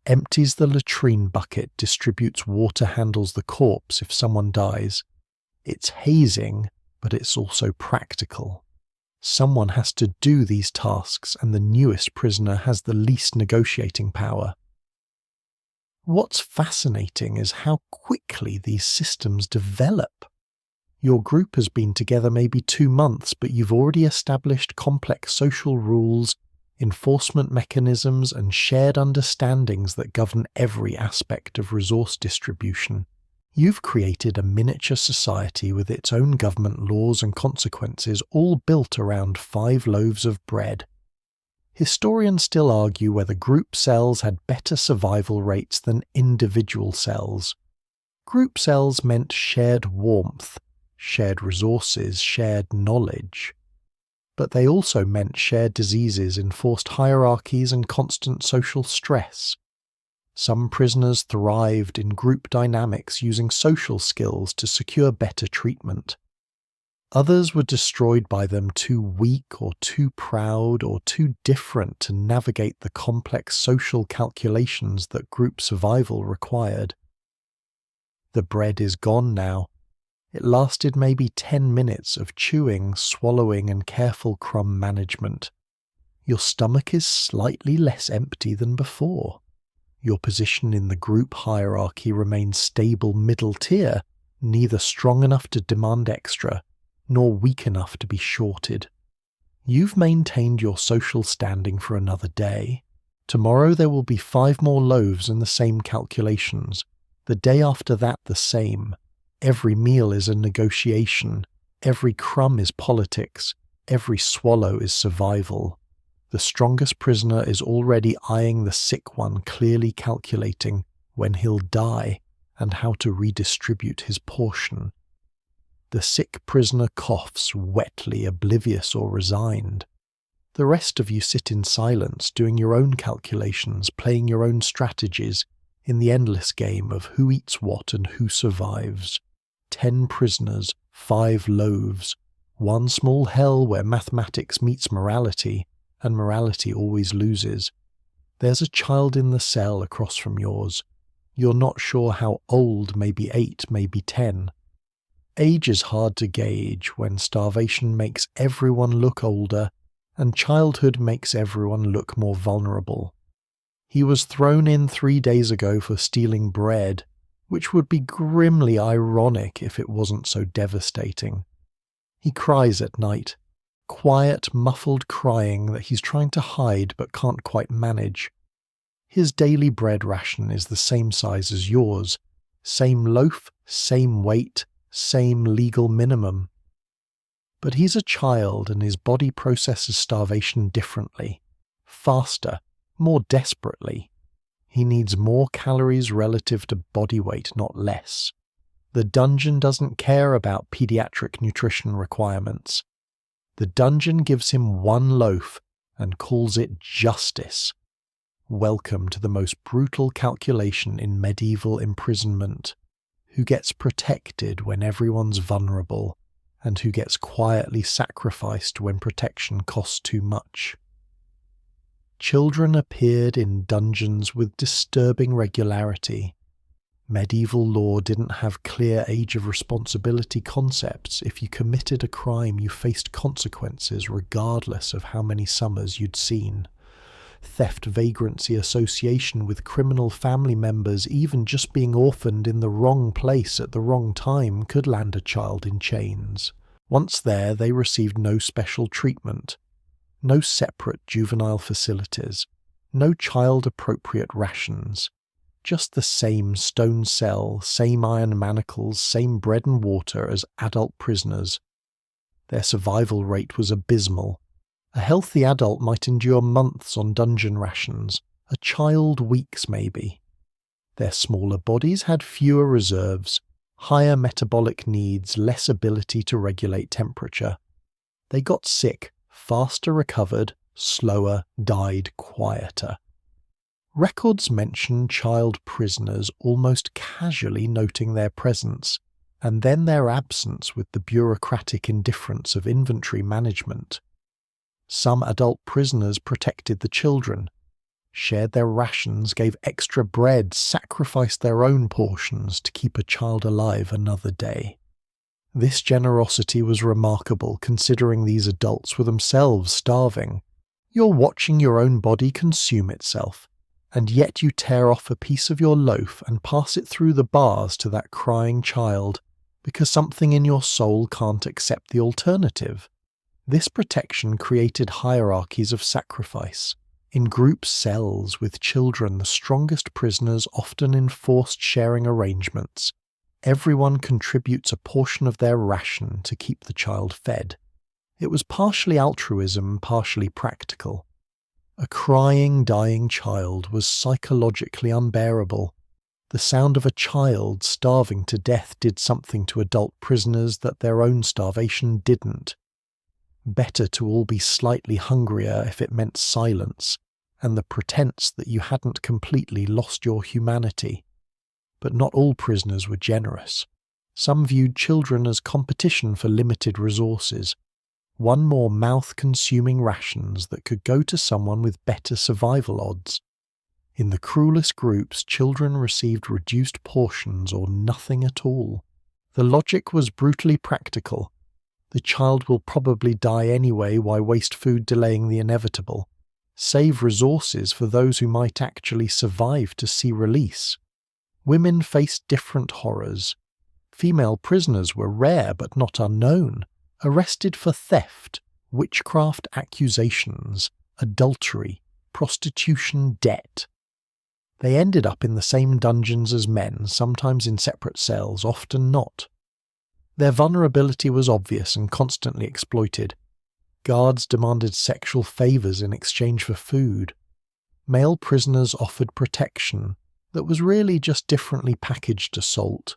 Empties the latrine bucket, distributes water, handles the corpse if someone dies. It's hazing, but it's also practical. Someone has to do these tasks, and the newest prisoner has the least negotiating power. What's fascinating is how quickly these systems develop. Your group has been together maybe 2 months, but you've already established complex social rules, enforcement mechanisms, and shared understandings that govern every aspect of resource distribution. You've created a miniature society with its own government laws and consequences, all built around 5 loaves of bread. Historians still argue whether group cells had better survival rates than individual cells. Group cells meant shared warmth, shared resources, shared knowledge. But they also meant shared diseases, enforced hierarchies, and constant social stress. Some prisoners thrived in group dynamics using social skills to secure better treatment. Others were destroyed by them, too weak or too proud or too different to navigate the complex social calculations that group survival required. The bread is gone now. It lasted maybe 10 minutes of chewing, swallowing, and careful crumb management. Your stomach is slightly less empty than before. Your position in the group hierarchy remains stable middle tier, neither strong enough to demand extra, nor weak enough to be shorted. You've maintained your social standing for another day. Tomorrow there will be 5 more loaves and the same calculations. The day after that the same. Every meal is a negotiation. Every crumb is politics. Every swallow is survival. The strongest prisoner is already eyeing the sick one, clearly calculating when he'll die and how to redistribute his portion. The sick prisoner coughs wetly, oblivious or resigned. The rest of you sit in silence, doing your own calculations, playing your own strategies in the endless game of who eats what and who survives. 10 prisoners, 5 loaves, one small hell where mathematics meets morality, and morality always loses. There's a child in the cell across from yours. You're not sure how old, maybe 8, maybe 10. Age is hard to gauge when starvation makes everyone look older and childhood makes everyone look more vulnerable. He was thrown in 3 days ago for stealing bread, which would be grimly ironic if it wasn't so devastating. He cries at night. Quiet, muffled crying that he's trying to hide but can't quite manage. His daily bread ration is the same size as yours. Same loaf, same weight, same legal minimum. But he's a child and his body processes starvation differently. Faster, more desperately. He needs more calories relative to body weight, not less. The dungeon doesn't care about pediatric nutrition requirements. The dungeon gives him 1 loaf and calls it justice. Welcome to the most brutal calculation in medieval imprisonment. Who gets protected when everyone's vulnerable, and who gets quietly sacrificed when protection costs too much. Children appeared in dungeons with disturbing regularity. Medieval law didn't have clear age of responsibility concepts. If you committed a crime, you faced consequences regardless of how many summers you'd seen. Theft, vagrancy, association with criminal family members, even just being orphaned in the wrong place at the wrong time could land a child in chains. Once there, they received no special treatment, no separate juvenile facilities, no child-appropriate rations. Just the same stone cell, same iron manacles, same bread and water as adult prisoners. Their survival rate was abysmal. A healthy adult might endure months on dungeon rations, a child weeks maybe. Their smaller bodies had fewer reserves, higher metabolic needs, less ability to regulate temperature. They got sick, faster recovered, slower, died quieter. Records mention child prisoners almost casually noting their presence, and then their absence with the bureaucratic indifference of inventory management. Some adult prisoners protected the children, shared their rations, gave extra bread, sacrificed their own portions to keep a child alive another day. This generosity was remarkable considering these adults were themselves starving. You're watching your own body consume itself, and yet you tear off a piece of your loaf and pass it through the bars to that crying child because something in your soul can't accept the alternative. This protection created hierarchies of sacrifice. In group cells with children, the strongest prisoners often enforced sharing arrangements. Everyone contributes a portion of their ration to keep the child fed. It was partially altruism, partially practical. A crying, dying child was psychologically unbearable. The sound of a child starving to death did something to adult prisoners that their own starvation didn't. Better to all be slightly hungrier if it meant silence, and the pretense that you hadn't completely lost your humanity. But not all prisoners were generous. Some viewed children as competition for limited resources. One more mouth-consuming rations that could go to someone with better survival odds. In the cruelest groups, children received reduced portions or nothing at all. The logic was brutally practical. The child will probably die anyway, why waste food delaying the inevitable? Save resources for those who might actually survive to see release. Women faced different horrors. Female prisoners were rare but not unknown, arrested for theft, witchcraft accusations, adultery, prostitution, debt. They ended up in the same dungeons as men, sometimes in separate cells, often not. Their vulnerability was obvious and constantly exploited. Guards demanded sexual favors in exchange for food. Male prisoners offered protection that was really just differently packaged assault.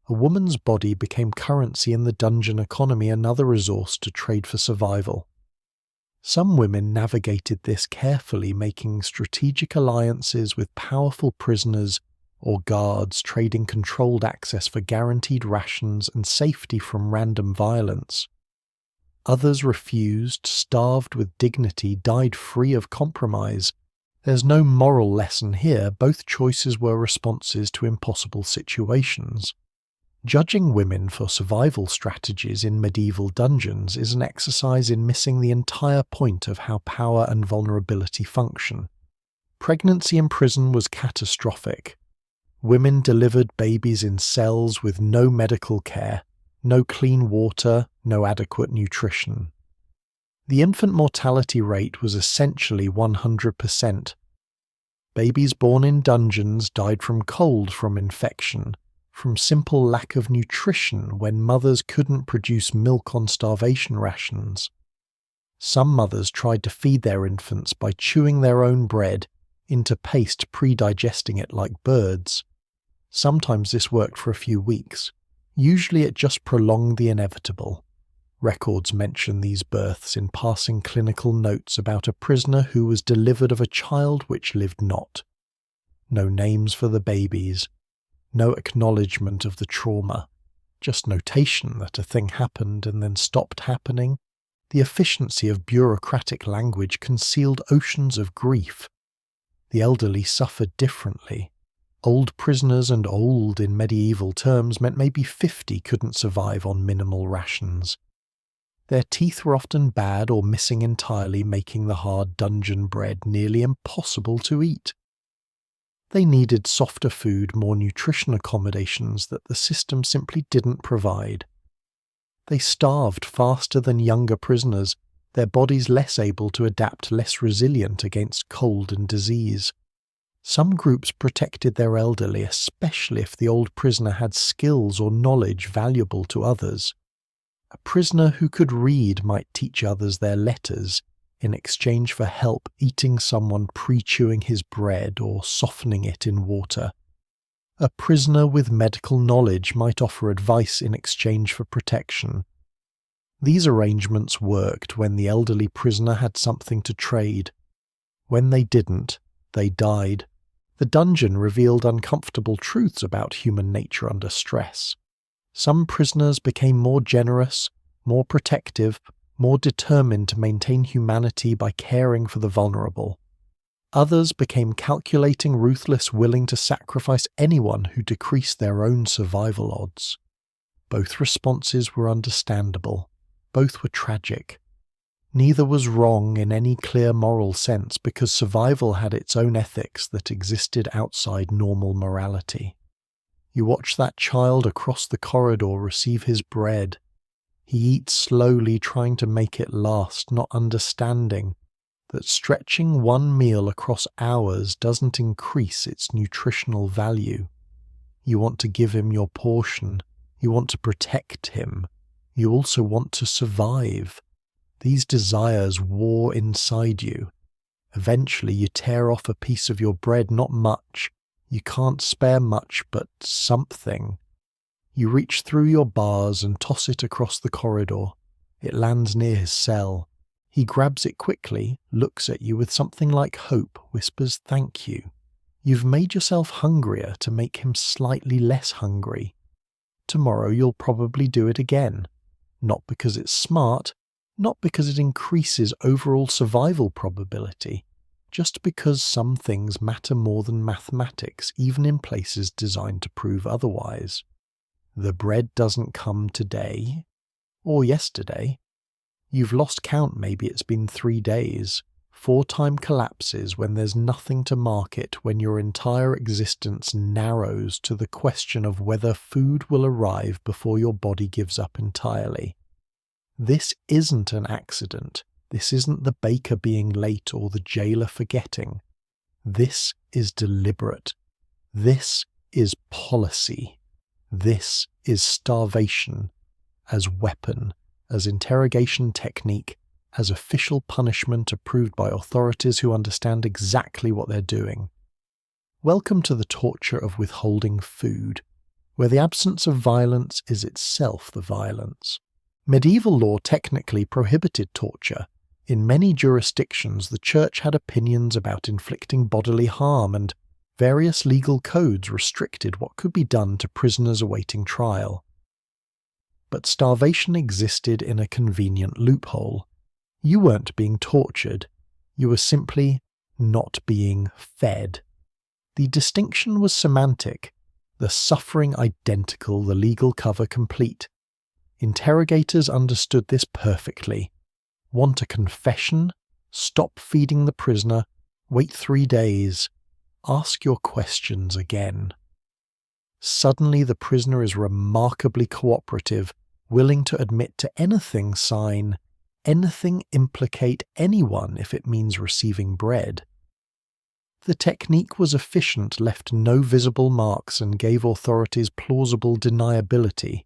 A woman's body became currency in the dungeon economy, another resource to trade for survival. Some women navigated this carefully, making strategic alliances with powerful prisoners or guards, trading controlled access for guaranteed rations and safety from random violence. Others refused, starved with dignity, died free of compromise. There's no moral lesson here, both choices were responses to impossible situations. Judging women for survival strategies in medieval dungeons is an exercise in missing the entire point of how power and vulnerability function. Pregnancy in prison was catastrophic. Women delivered babies in cells with no medical care, no clean water, no adequate nutrition. The infant mortality rate was essentially 100%. Babies born in dungeons died from cold from infection, from simple lack of nutrition when mothers couldn't produce milk on starvation rations. Some mothers tried to feed their infants by chewing their own bread into paste, pre-digesting it like birds. Sometimes this worked for a few weeks. Usually it just prolonged the inevitable. Records mention these births in passing clinical notes about a prisoner who was delivered of a child which lived not. No names for the babies. No acknowledgement of the trauma, just notation that a thing happened and then stopped happening. The efficiency of bureaucratic language concealed oceans of grief. The elderly suffered differently. Old prisoners, and old in medieval terms meant maybe 50 couldn't survive on minimal rations. Their teeth were often bad or missing entirely, making the hard dungeon bread nearly impossible to eat. They needed softer food, more nutrition accommodations that the system simply didn't provide. They starved faster than younger prisoners, their bodies less able to adapt, less resilient against cold and disease. Some groups protected their elderly, especially if the old prisoner had skills or knowledge valuable to others. A prisoner who could read might teach others their letters, in exchange for help eating someone pre-chewing his bread or softening it in water. A prisoner with medical knowledge might offer advice in exchange for protection. These arrangements worked when the elderly prisoner had something to trade. When they didn't, they died. The dungeon revealed uncomfortable truths about human nature under stress. Some prisoners became more generous, more protective, more determined to maintain humanity by caring for the vulnerable. Others became calculating, ruthless, willing to sacrifice anyone who decreased their own survival odds. Both responses were understandable. Both were tragic. Neither was wrong in any clear moral sense because survival had its own ethics that existed outside normal morality. You watch that child across the corridor receive his bread. He eats slowly, trying to make it last, not understanding that stretching one meal across hours doesn't increase its nutritional value. You want to give him your portion. You want to protect him. You also want to survive. These desires war inside you. Eventually you tear off a piece of your bread, not much. You can't spare much, but something. You reach through your bars and toss it across the corridor. It lands near his cell. He grabs it quickly, looks at you with something like hope, whispers thank you. You've made yourself hungrier to make him slightly less hungry. Tomorrow you'll probably do it again. Not because it's smart, not because it increases overall survival probability, just because some things matter more than mathematics, even in places designed to prove otherwise. The bread doesn't come today, or yesterday. You've lost count, maybe it's been 3 days. 4 time collapses when there's nothing to mark it, when your entire existence narrows to the question of whether food will arrive before your body gives up entirely. This isn't an accident. This isn't the baker being late or the jailer forgetting. This is deliberate. This is policy. This is starvation as weapon, as interrogation technique, as official punishment approved by authorities who understand exactly what they're doing. Welcome to the torture of withholding food, where the absence of violence is itself the violence. Medieval law technically prohibited torture. In many jurisdictions, the church had opinions about inflicting bodily harm, and various legal codes restricted what could be done to prisoners awaiting trial. But starvation existed in a convenient loophole. You weren't being tortured. You were simply not being fed. The distinction was semantic, the suffering identical, the legal cover complete. Interrogators understood this perfectly. Want a confession? Stop feeding the prisoner. Wait 3 days. Ask your questions again. Suddenly the prisoner is remarkably cooperative, willing to admit to anything, sign, anything, implicate anyone if it means receiving bread. The technique was efficient, left no visible marks, and gave authorities plausible deniability.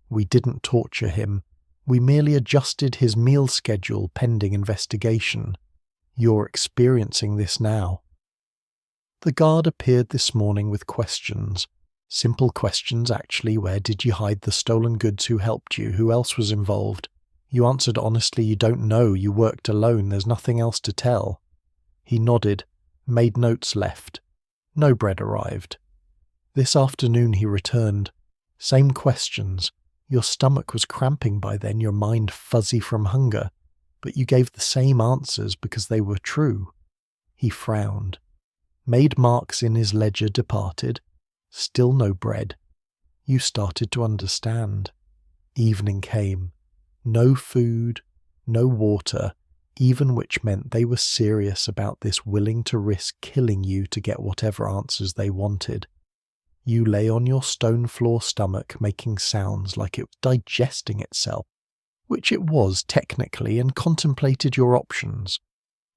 We didn't torture him. We merely adjusted his meal schedule pending investigation. You're experiencing this now. The guard appeared this morning with questions. Simple questions, actually. Where did you hide the stolen goods? Who helped you? Who else was involved? You answered honestly, you don't know. You worked alone. There's nothing else to tell. He nodded, made notes, left. No bread arrived. This afternoon he returned. Same questions. Your stomach was cramping by then, your mind fuzzy from hunger, but you gave the same answers because they were true. He frowned, made marks in his ledger, departed. Still no bread. You started to understand. Evening came. No food, no water, even, which meant they were serious about this, willing to risk killing you to get whatever answers they wanted. You lay on your stone floor stomach, making sounds like it was digesting itself, which it was technically, and contemplated your options.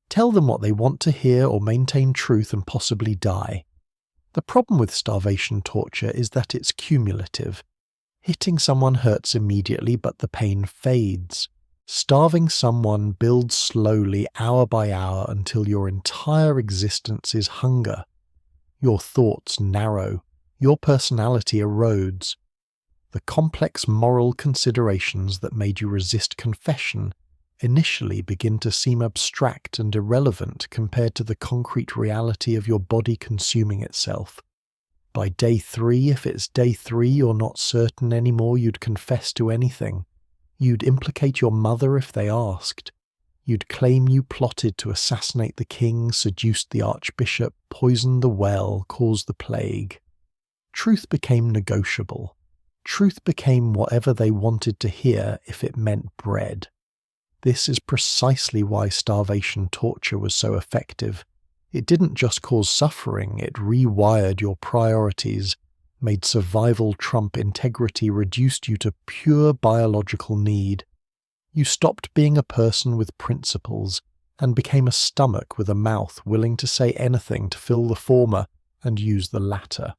Tell them what they want to hear or maintain truth and possibly die. The problem with starvation torture is that it's cumulative. Hitting someone hurts immediately, but the pain fades. Starving someone builds slowly, hour by hour, until your entire existence is hunger. Your thoughts narrow. Your personality erodes. The complex moral considerations that made you resist confession initially begin to seem abstract and irrelevant compared to the concrete reality of your body consuming itself. By day 3, if it's day 3 you're not certain anymore you'd confess to anything. You'd implicate your mother if they asked. You'd claim you plotted to assassinate the king, seduced the archbishop, poisoned the well, caused the plague. Truth became negotiable. Truth became whatever they wanted to hear if it meant bread. This is precisely why starvation torture was so effective. It didn't just cause suffering, it rewired your priorities, made survival trump integrity, reduced you to pure biological need. You stopped being a person with principles and became a stomach with a mouth willing to say anything to fill the former and use the latter.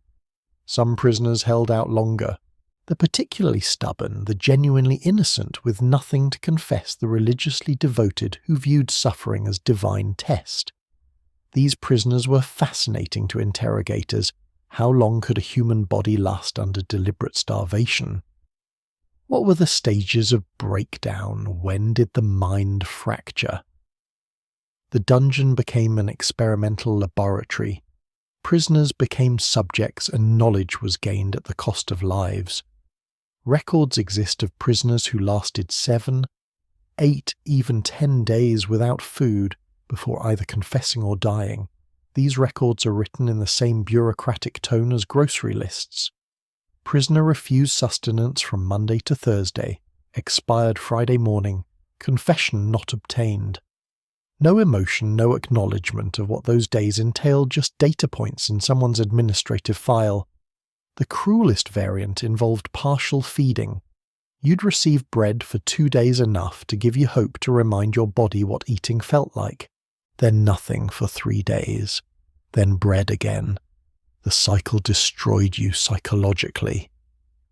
Some prisoners held out longer. The particularly stubborn, the genuinely innocent with nothing to confess, the religiously devoted who viewed suffering as divine test. These prisoners were fascinating to interrogators. How long could a human body last under deliberate starvation? What were the stages of breakdown? When did the mind fracture? The dungeon became an experimental laboratory. Prisoners became subjects and knowledge was gained at the cost of lives. Records exist of prisoners who lasted 7, 8, even 10 days without food before either confessing or dying. These records are written in the same bureaucratic tone as grocery lists. Prisoner refused sustenance from Monday to Thursday, expired Friday morning, confession not obtained. No emotion, no acknowledgement of what those days entailed, just data points in someone's administrative file. The cruelest variant involved partial feeding. You'd receive bread for 2 days, enough to give you hope to remind your body what eating felt like. Then nothing for 3 days. Then bread again. The cycle destroyed you psychologically.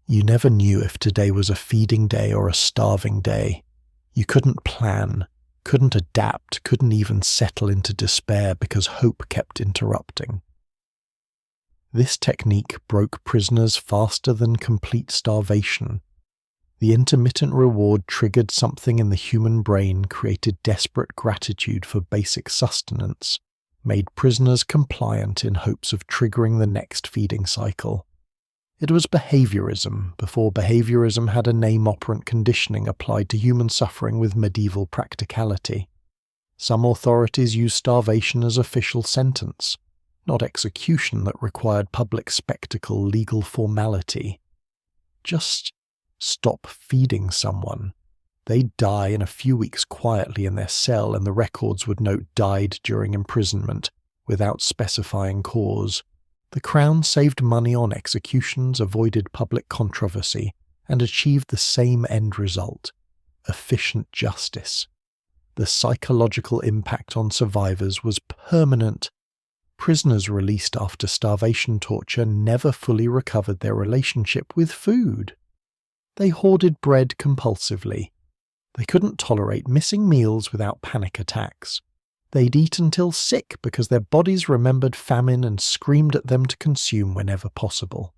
You never knew if today was a feeding day or a starving day. You couldn't plan, couldn't adapt, couldn't even settle into despair because hope kept interrupting. This technique broke prisoners faster than complete starvation. The intermittent reward triggered something in the human brain, created desperate gratitude for basic sustenance, made prisoners compliant in hopes of triggering the next feeding cycle. It was behaviorism, before behaviorism had a name-operant conditioning applied to human suffering with medieval practicality. Some authorities used starvation as official sentence, not execution that required public spectacle, legal formality. Just stop feeding someone. They'd die in a few weeks quietly in their cell, and the records would note died during imprisonment, without specifying cause. The Crown saved money on executions, avoided public controversy, and achieved the same end result: efficient justice. The psychological impact on survivors was permanent. Prisoners released after starvation torture never fully recovered their relationship with food. They hoarded bread compulsively. They couldn't tolerate missing meals without panic attacks. They'd eat until sick because their bodies remembered famine and screamed at them to consume whenever possible.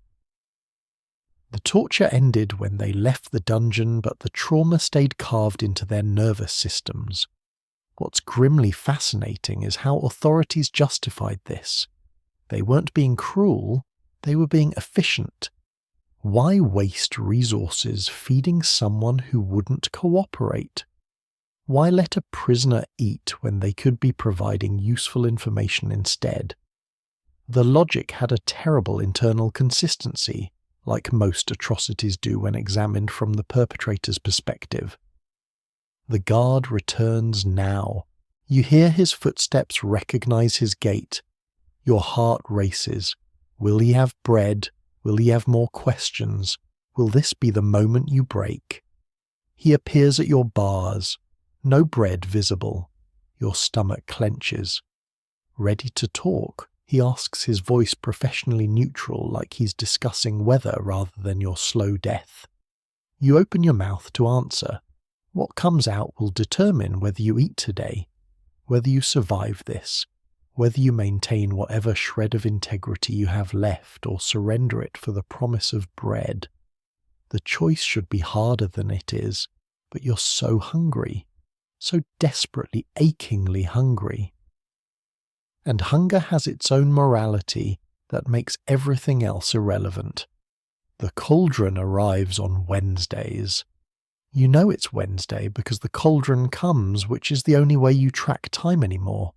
The torture ended when they left the dungeon, but the trauma stayed carved into their nervous systems. What's grimly fascinating is how authorities justified this. They weren't being cruel, they were being efficient. Why waste resources feeding someone who wouldn't cooperate? Why let a prisoner eat when they could be providing useful information instead? The logic had a terrible internal consistency, like most atrocities do when examined from the perpetrator's perspective. The guard returns now. You hear his footsteps, recognize his gait. Your heart races. Will he have bread? Will he have more questions? Will this be the moment you break? He appears at your bars. No bread visible. Your stomach clenches. Ready to talk, he asks, his voice professionally neutral, like he's discussing weather rather than your slow death. You open your mouth to answer. What comes out will determine whether you eat today, whether you survive this, whether you maintain whatever shred of integrity you have left or surrender it for the promise of bread. The choice should be harder than it is, but you're so hungry, so desperately, achingly hungry. And hunger has its own morality that makes everything else irrelevant. The cauldron arrives on Wednesdays. You know it's Wednesday because the cauldron comes, which is the only way you track time anymore.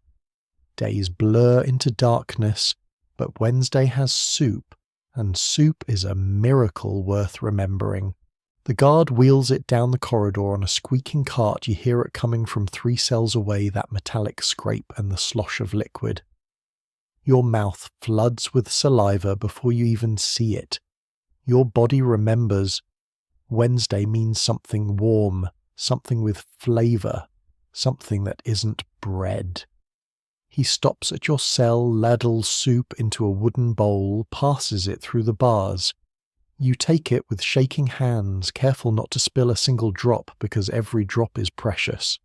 Days blur into darkness, but Wednesday has soup, and soup is a miracle worth remembering. The guard wheels it down the corridor on a squeaking cart. You hear it coming from 3 cells away, that metallic scrape and the slosh of liquid. Your mouth floods with saliva before you even see it. Your body remembers. Wednesday means something warm, something with flavour, something that isn't bread. He stops at your cell, ladles soup into a wooden bowl, passes it through the bars. You take it with shaking hands, careful not to spill a single drop because every drop is precious.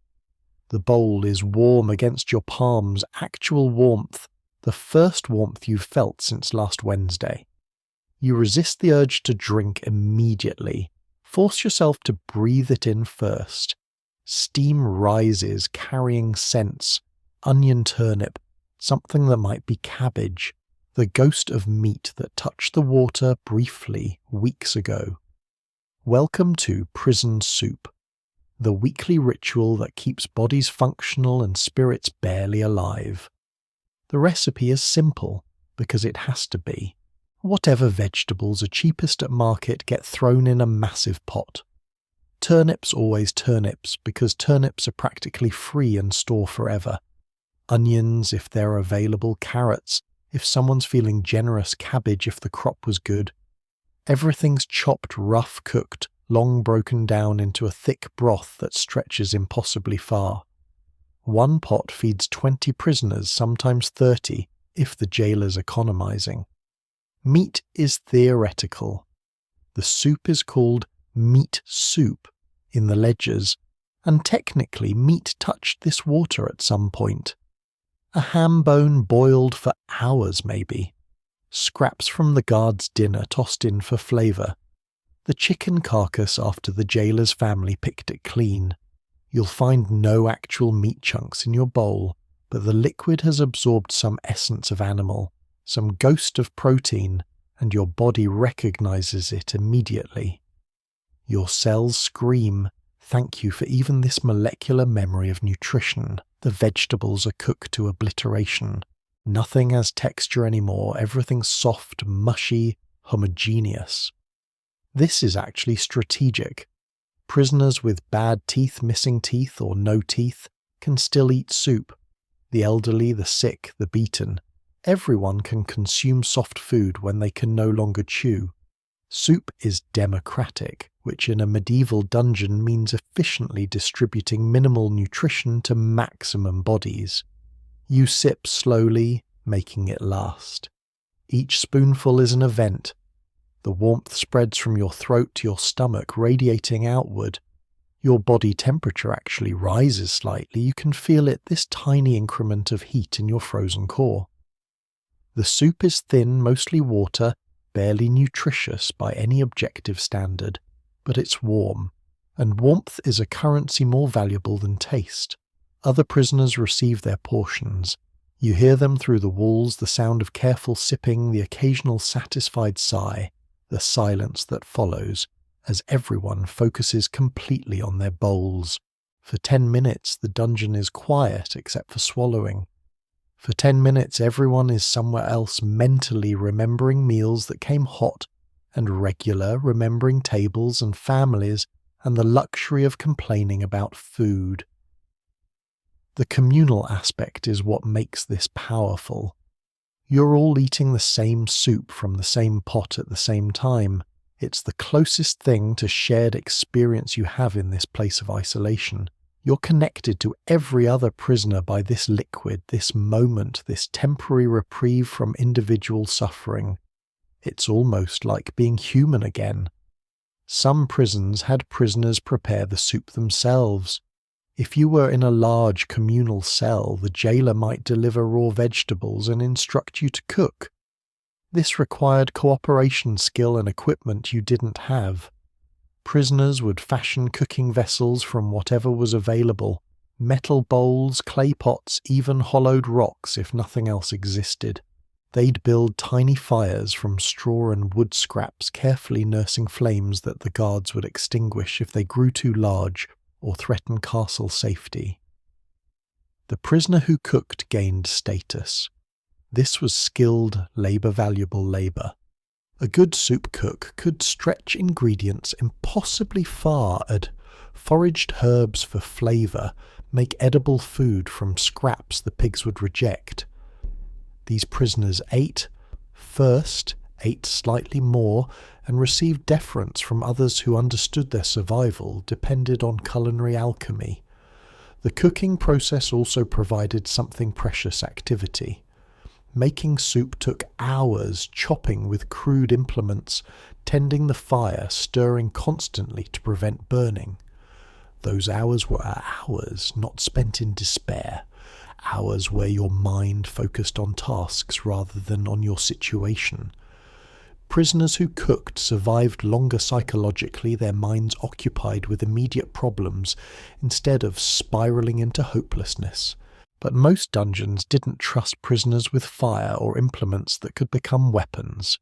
The bowl is warm against your palms, actual warmth, the first warmth you've felt since last Wednesday. You resist the urge to drink immediately. Force yourself to breathe it in first. Steam rises, carrying scents. Onion turnip, something that might be cabbage, the ghost of meat that touched the water briefly weeks ago. Welcome to prison soup, the weekly ritual that keeps bodies functional and spirits barely alive. The recipe is simple, because it has to be. Whatever vegetables are cheapest at market get thrown in a massive pot. Turnips always turnips, because turnips are practically free and store forever. Onions if they're available, carrots if someone's feeling generous, cabbage if the crop was good. Everything's chopped, rough cooked, long broken down into a thick broth that stretches impossibly far. One pot feeds 20 prisoners, sometimes 30, if the jailer's economizing. Meat is theoretical. The soup is called meat soup in the ledgers, and technically meat touched this water at some point. A ham bone boiled for hours maybe. Scraps from the guard's dinner tossed in for flavour. The chicken carcass after the jailer's family picked it clean. You'll find no actual meat chunks in your bowl, but the liquid has absorbed some essence of animal, some ghost of protein, and your body recognizes it immediately. Your cells scream, thank you for even this molecular memory of nutrition. The vegetables are cooked to obliteration. Nothing has texture anymore, everything's soft, mushy, homogeneous. This is actually strategic. Prisoners with bad teeth, missing teeth, or no teeth can still eat soup. The elderly, the sick, the beaten. Everyone can consume soft food when they can no longer chew. Soup is democratic, which in a medieval dungeon means efficiently distributing minimal nutrition to maximum bodies. You sip slowly, making it last. Each spoonful is an event. The warmth spreads from your throat to your stomach, radiating outward. Your body temperature actually rises slightly. You can feel it, this tiny increment of heat in your frozen core. The soup is thin, mostly water, barely nutritious by any objective standard, but it's warm, and warmth is a currency more valuable than taste. Other prisoners receive their portions. You hear them through the walls, the sound of careful sipping, the occasional satisfied sigh, the silence that follows, as everyone focuses completely on their bowls. For 10 minutes the dungeon is quiet except for swallowing. For 10 minutes everyone is somewhere else, mentally remembering meals that came hot and regular, remembering tables and families and the luxury of complaining about food. The communal aspect is what makes this powerful. You're all eating the same soup from the same pot at the same time. It's the closest thing to shared experience you have in this place of isolation. You're connected to every other prisoner by this liquid, this moment, this temporary reprieve from individual suffering. It's almost like being human again. Some prisons had prisoners prepare the soup themselves. If you were in a large communal cell, the jailer might deliver raw vegetables and instruct you to cook. This required cooperation, skill, and equipment you didn't have. Prisoners would fashion cooking vessels from whatever was available: metal bowls, clay pots, even hollowed rocks if nothing else existed. They'd build tiny fires from straw and wood scraps, carefully nursing flames that the guards would extinguish if they grew too large or threatened castle safety. The prisoner who cooked gained status. This was skilled, labour-valuable labour. A good soup cook could stretch ingredients impossibly far, add foraged herbs for flavour, make edible food from scraps the pigs would reject. These prisoners ate first, ate slightly more, and received deference from others who understood their survival depended on culinary alchemy. The cooking process also provided something precious: activity. Making soup took hours, chopping with crude implements, tending the fire, stirring constantly to prevent burning. Those hours were hours not spent in despair, hours where your mind focused on tasks rather than on your situation. Prisoners who cooked survived longer psychologically, their minds occupied with immediate problems instead of spiralling into hopelessness. But most dungeons didn't trust prisoners with fire or implements that could become weapons.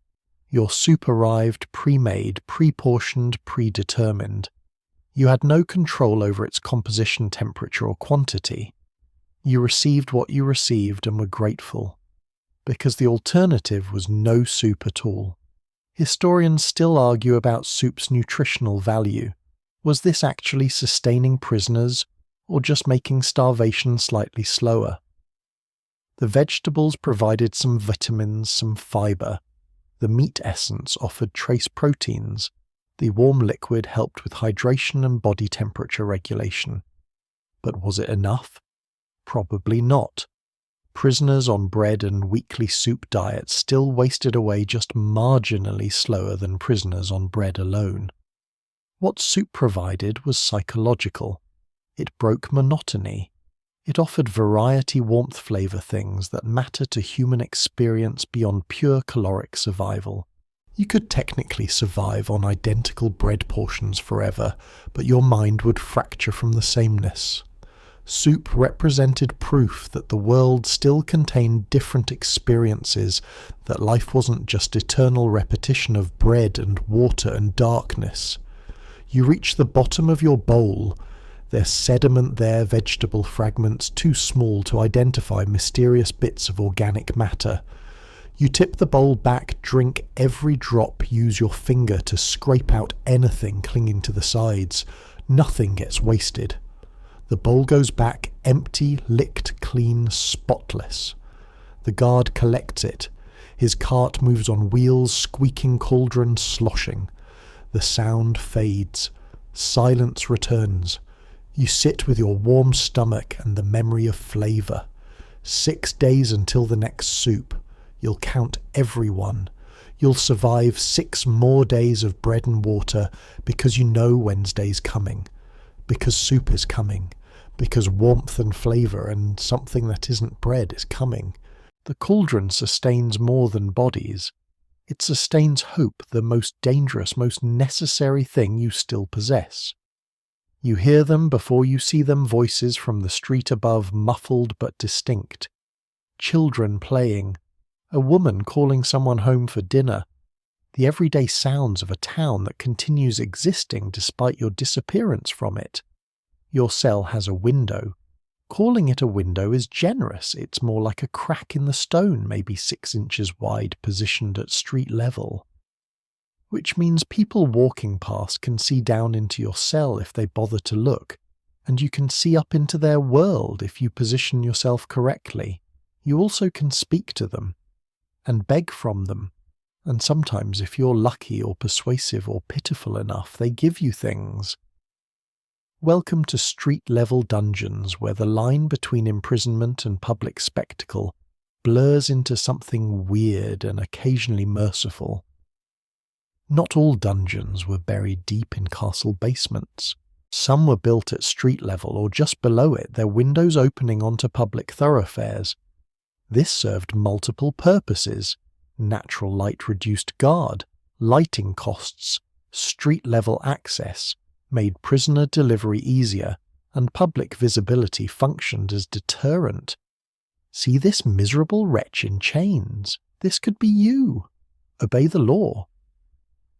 Your soup arrived pre-made, pre-portioned, predetermined. You had no control over its composition, temperature, or quantity. You received what you received and were grateful, because the alternative was no soup at all. Historians still argue about soup's nutritional value. Was this actually sustaining prisoners, or just making starvation slightly slower? The vegetables provided some vitamins, some fibre. The meat essence offered trace proteins. The warm liquid helped with hydration and body temperature regulation. But was it enough? Probably not. Prisoners on bread and weekly soup diets still wasted away just marginally slower than prisoners on bread alone. What soup provided was psychological. It broke monotony. It offered variety, warmth, flavour, things that matter to human experience beyond pure caloric survival. You could technically survive on identical bread portions forever, but your mind would fracture from the sameness. Soup represented proof that the world still contained different experiences, that life wasn't just eternal repetition of bread and water and darkness. You reach the bottom of your bowl. There's sediment there, vegetable fragments too small to identify mysterious bits of organic matter. You tip the bowl back, drink every drop, use your finger to scrape out anything clinging to the sides. Nothing gets wasted. The bowl goes back, empty, licked, clean, spotless. The guard collects it. His cart moves on wheels, squeaking cauldron sloshing. The sound fades. Silence returns. You sit with your warm stomach and the memory of flavour. 6 days until the next soup. You'll count everyone. You'll survive 6 more days of bread and water because you know Wednesday's coming. Because soup is coming. Because warmth and flavour and something that isn't bread is coming. The cauldron sustains more than bodies. It sustains hope, the most dangerous, most necessary thing you still possess. You hear them before you see them, voices from the street above, muffled but distinct. Children playing. A woman calling someone home for dinner. The everyday sounds of a town that continues existing despite your disappearance from it. Your cell has a window. Calling it a window is generous. It's more like a crack in the stone, maybe 6 inches wide, positioned at street level. Which means people walking past can see down into your cell if they bother to look, and you can see up into their world if you position yourself correctly. You also can speak to them, and beg from them, and sometimes if you're lucky or persuasive or pitiful enough, they give you things. Welcome to street-level dungeons where the line between imprisonment and public spectacle blurs into something weird and occasionally merciful. Not all dungeons were buried deep in castle basements. Some were built at street level or just below it, their windows opening onto public thoroughfares. This served multiple purposes: natural light reduced guard, lighting costs, street-level access made prisoner delivery easier, and public visibility functioned as deterrent. See this miserable wretch in chains. This could be you. Obey the law.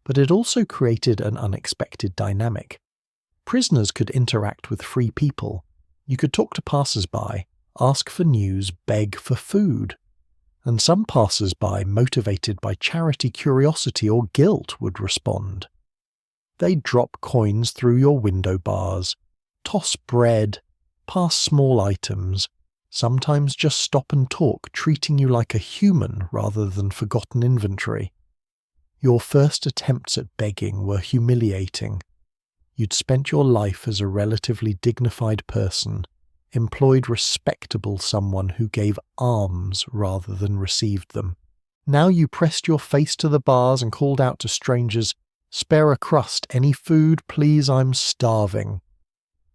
But it also created an unexpected dynamic. Prisoners could interact with free people. You could talk to passers-by, ask for news, beg for food. And some passers-by, motivated by charity curiosity or guilt, would respond. They'd drop coins through your window bars, toss bread, pass small items, sometimes just stop and talk, treating you like a human rather than forgotten inventory. Your first attempts at begging were humiliating. You'd spent your life as a relatively dignified person, employed respectable someone who gave alms rather than received them. Now you pressed your face to the bars and called out to strangers, "Spare a crust, any food, please, I'm starving."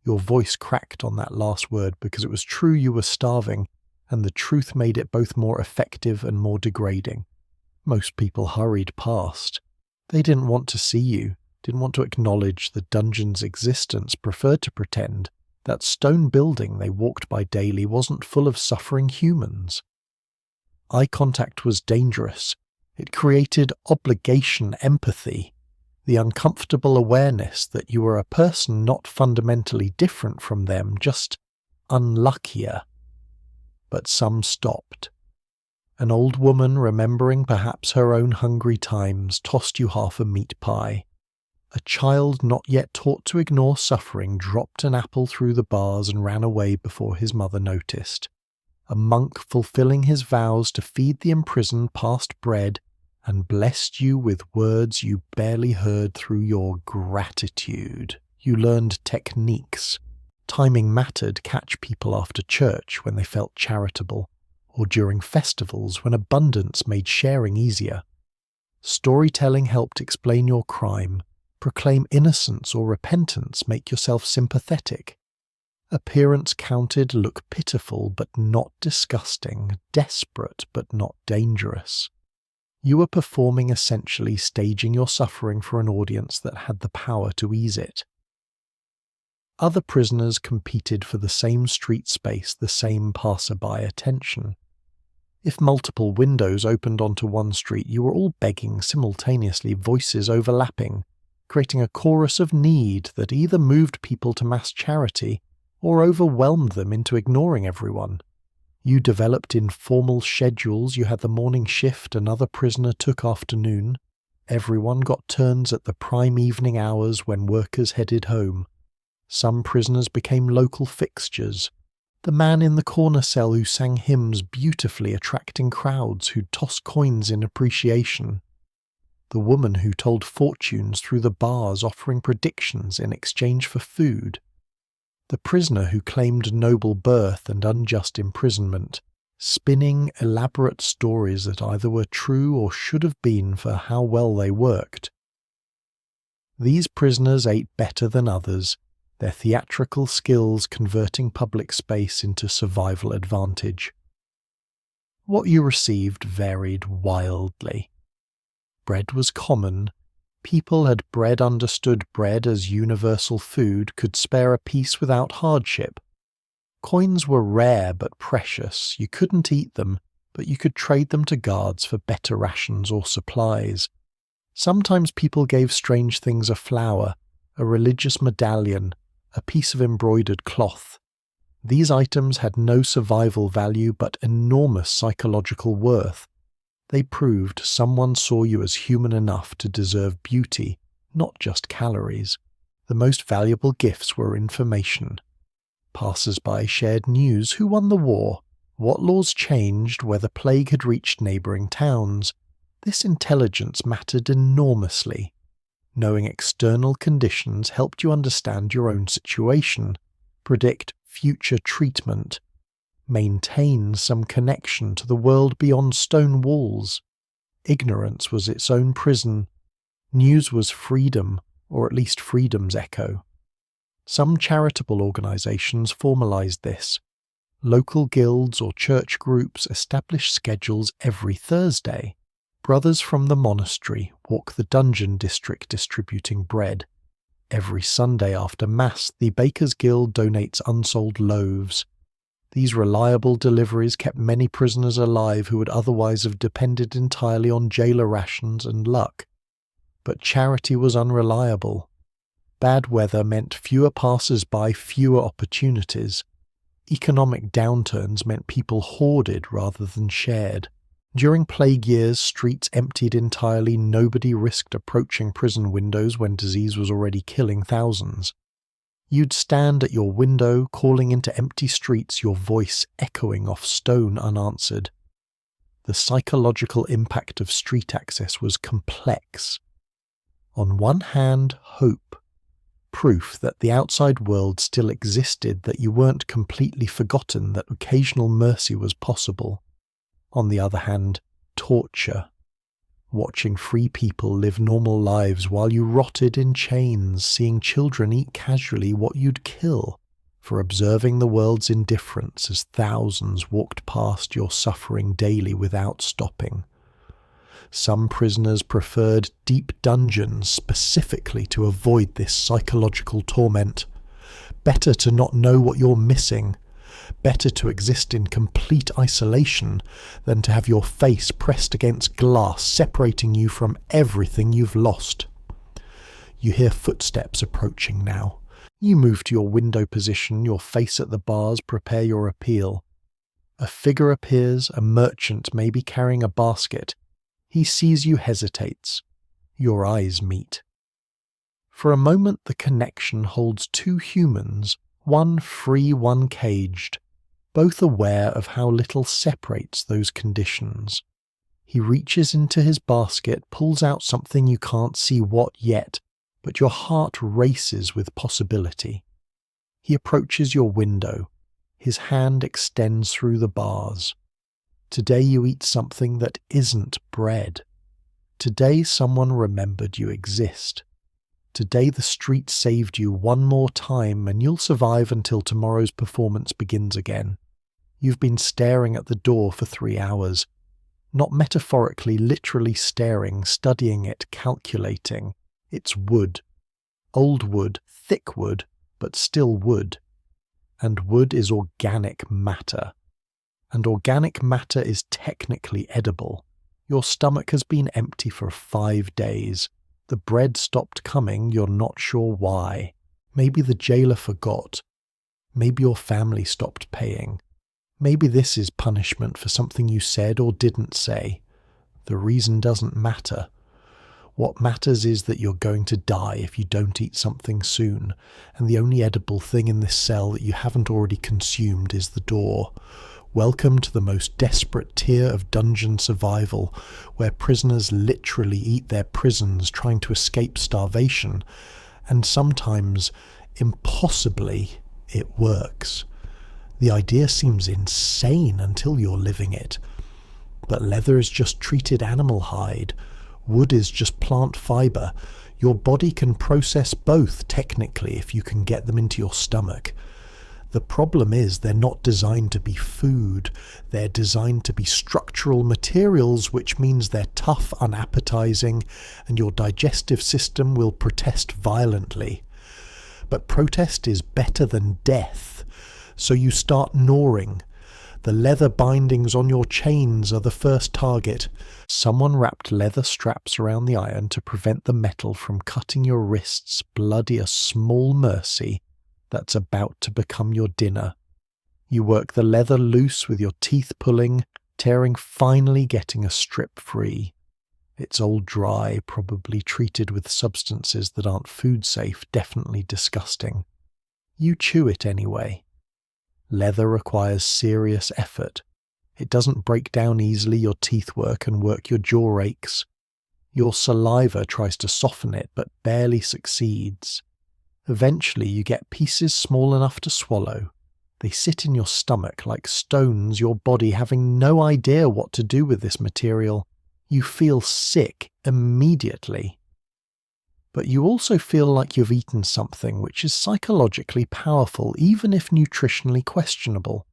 Your voice cracked on that last word because it was true you were starving, and the truth made it both more effective and more degrading. Most people hurried past. They didn't want to see you, didn't want to acknowledge the dungeon's existence, preferred to pretend that stone building they walked by daily wasn't full of suffering humans. Eye contact was dangerous. It created obligation empathy, the uncomfortable awareness that you were a person not fundamentally different from them, just unluckier. But some stopped. An old woman, remembering perhaps her own hungry times, tossed you half a meat pie. A child not yet taught to ignore suffering dropped an apple through the bars and ran away before his mother noticed. A monk fulfilling his vows to feed the imprisoned passed bread and blessed you with words you barely heard through your gratitude. You learned techniques. Timing mattered. Catch people after church when they felt charitable, or during festivals when abundance made sharing easier. Storytelling helped explain your crime, proclaim innocence or repentance, make yourself sympathetic. Appearance counted. Look pitiful but not disgusting, desperate but not dangerous. You were performing, essentially staging your suffering for an audience that had the power to ease it. Other prisoners competed for the same street space, the same passerby attention. If multiple windows opened onto one street, you were all begging simultaneously, voices overlapping, creating a chorus of need that either moved people to mass charity or overwhelmed them into ignoring everyone. You developed informal schedules. You had the morning shift, another prisoner took afternoon. Everyone got turns at the prime evening hours when workers headed home. Some prisoners became local fixtures. The man in the corner cell who sang hymns beautifully, attracting crowds who'd toss coins in appreciation. The woman who told fortunes through the bars, offering predictions in exchange for food. The prisoner who claimed noble birth and unjust imprisonment, spinning elaborate stories that either were true or should have been for how well they worked. These prisoners ate better than others, their theatrical skills converting public space into survival advantage. What you received varied wildly. Bread was common. People had understood bread as universal food, could spare a piece without hardship. Coins were rare but precious. You couldn't eat them, but you could trade them to guards for better rations or supplies. Sometimes people gave strange things: a flower, a religious medallion, a piece of embroidered cloth. These items had no survival value but enormous psychological worth. They proved someone saw you as human enough to deserve beauty, not just calories. The most valuable gifts were information. Passers-by shared news: who won the war, what laws changed, whether plague had reached neighbouring towns. This intelligence mattered enormously. Knowing external conditions helped you understand your own situation, predict future treatment, maintain some connection to the world beyond stone walls. Ignorance was its own prison. News was freedom, or at least freedom's echo. Some charitable organizations formalized this. Local guilds or church groups established schedules every Thursday. Brothers from the monastery walk the dungeon district distributing bread. Every Sunday after Mass, the Bakers' Guild donates unsold loaves. These reliable deliveries kept many prisoners alive who would otherwise have depended entirely on jailer rations and luck. But charity was unreliable. Bad weather meant fewer passers-by, fewer opportunities. Economic downturns meant people hoarded rather than shared. During plague years, streets emptied entirely. Nobody risked approaching prison windows when disease was already killing thousands. You'd stand at your window, calling into empty streets, your voice echoing off stone unanswered. The psychological impact of street access was complex. On one hand, hope. Proof that the outside world still existed, that you weren't completely forgotten, that occasional mercy was possible. On the other hand, torture. Watching free people live normal lives while you rotted in chains, seeing children eat casually what you'd kill, for observing the world's indifference as thousands walked past your suffering daily without stopping. Some prisoners preferred deep dungeons specifically to avoid this psychological torment. Better to not know what you're missing. Better to exist in complete isolation than to have your face pressed against glass, separating you from everything you've lost. You hear footsteps approaching now. You move to your window position, your face at the bars, prepare your appeal. A figure appears, a merchant maybe carrying a basket. He sees you, hesitates. Your eyes meet. For a moment the connection holds two humans, one free, one caged, both aware of how little separates those conditions. He reaches into his basket, pulls out something you can't see what yet, but your heart races with possibility. He approaches your window. His hand extends through the bars. Today you eat something that isn't bread. Today someone remembered you exist. Today the street saved you one more time, and you'll survive until tomorrow's performance begins again. You've been staring at the door for 3 hours. Not metaphorically, literally staring, studying it, calculating. It's wood. Old wood, thick wood, but still wood. And wood is organic matter. And organic matter is technically edible. Your stomach has been empty for 5 days. The bread stopped coming, you're not sure why. Maybe the jailer forgot. Maybe your family stopped paying. Maybe this is punishment for something you said or didn't say. The reason doesn't matter. What matters is that you're going to die if you don't eat something soon, and the only edible thing in this cell that you haven't already consumed is the door. Welcome to the most desperate tier of dungeon survival, where prisoners literally eat their prisons trying to escape starvation, and sometimes, impossibly, it works. The idea seems insane until you're living it. But leather is just treated animal hide. Wood is just plant fibre. Your body can process both, technically, if you can get them into your stomach. The problem is they're not designed to be food. They're designed to be structural materials, which means they're tough, unappetizing, and your digestive system will protest violently. But protest is better than death, so you start gnawing. The leather bindings on your chains are the first target. Someone wrapped leather straps around the iron to prevent the metal from cutting your wrists, bloody a small mercy that's about to become your dinner. You work the leather loose with your teeth pulling, tearing, finally getting a strip free. It's all dry, probably treated with substances that aren't food safe, definitely disgusting. You chew it anyway. Leather requires serious effort. It doesn't break down easily, your teeth work and work your jaw aches. Your saliva tries to soften it, but barely succeeds. Eventually you get pieces small enough to swallow. They sit in your stomach like stones, your body having no idea what to do with this material. You feel sick immediately. But you also feel like you've eaten something which is psychologically powerful, even if nutritionally questionable.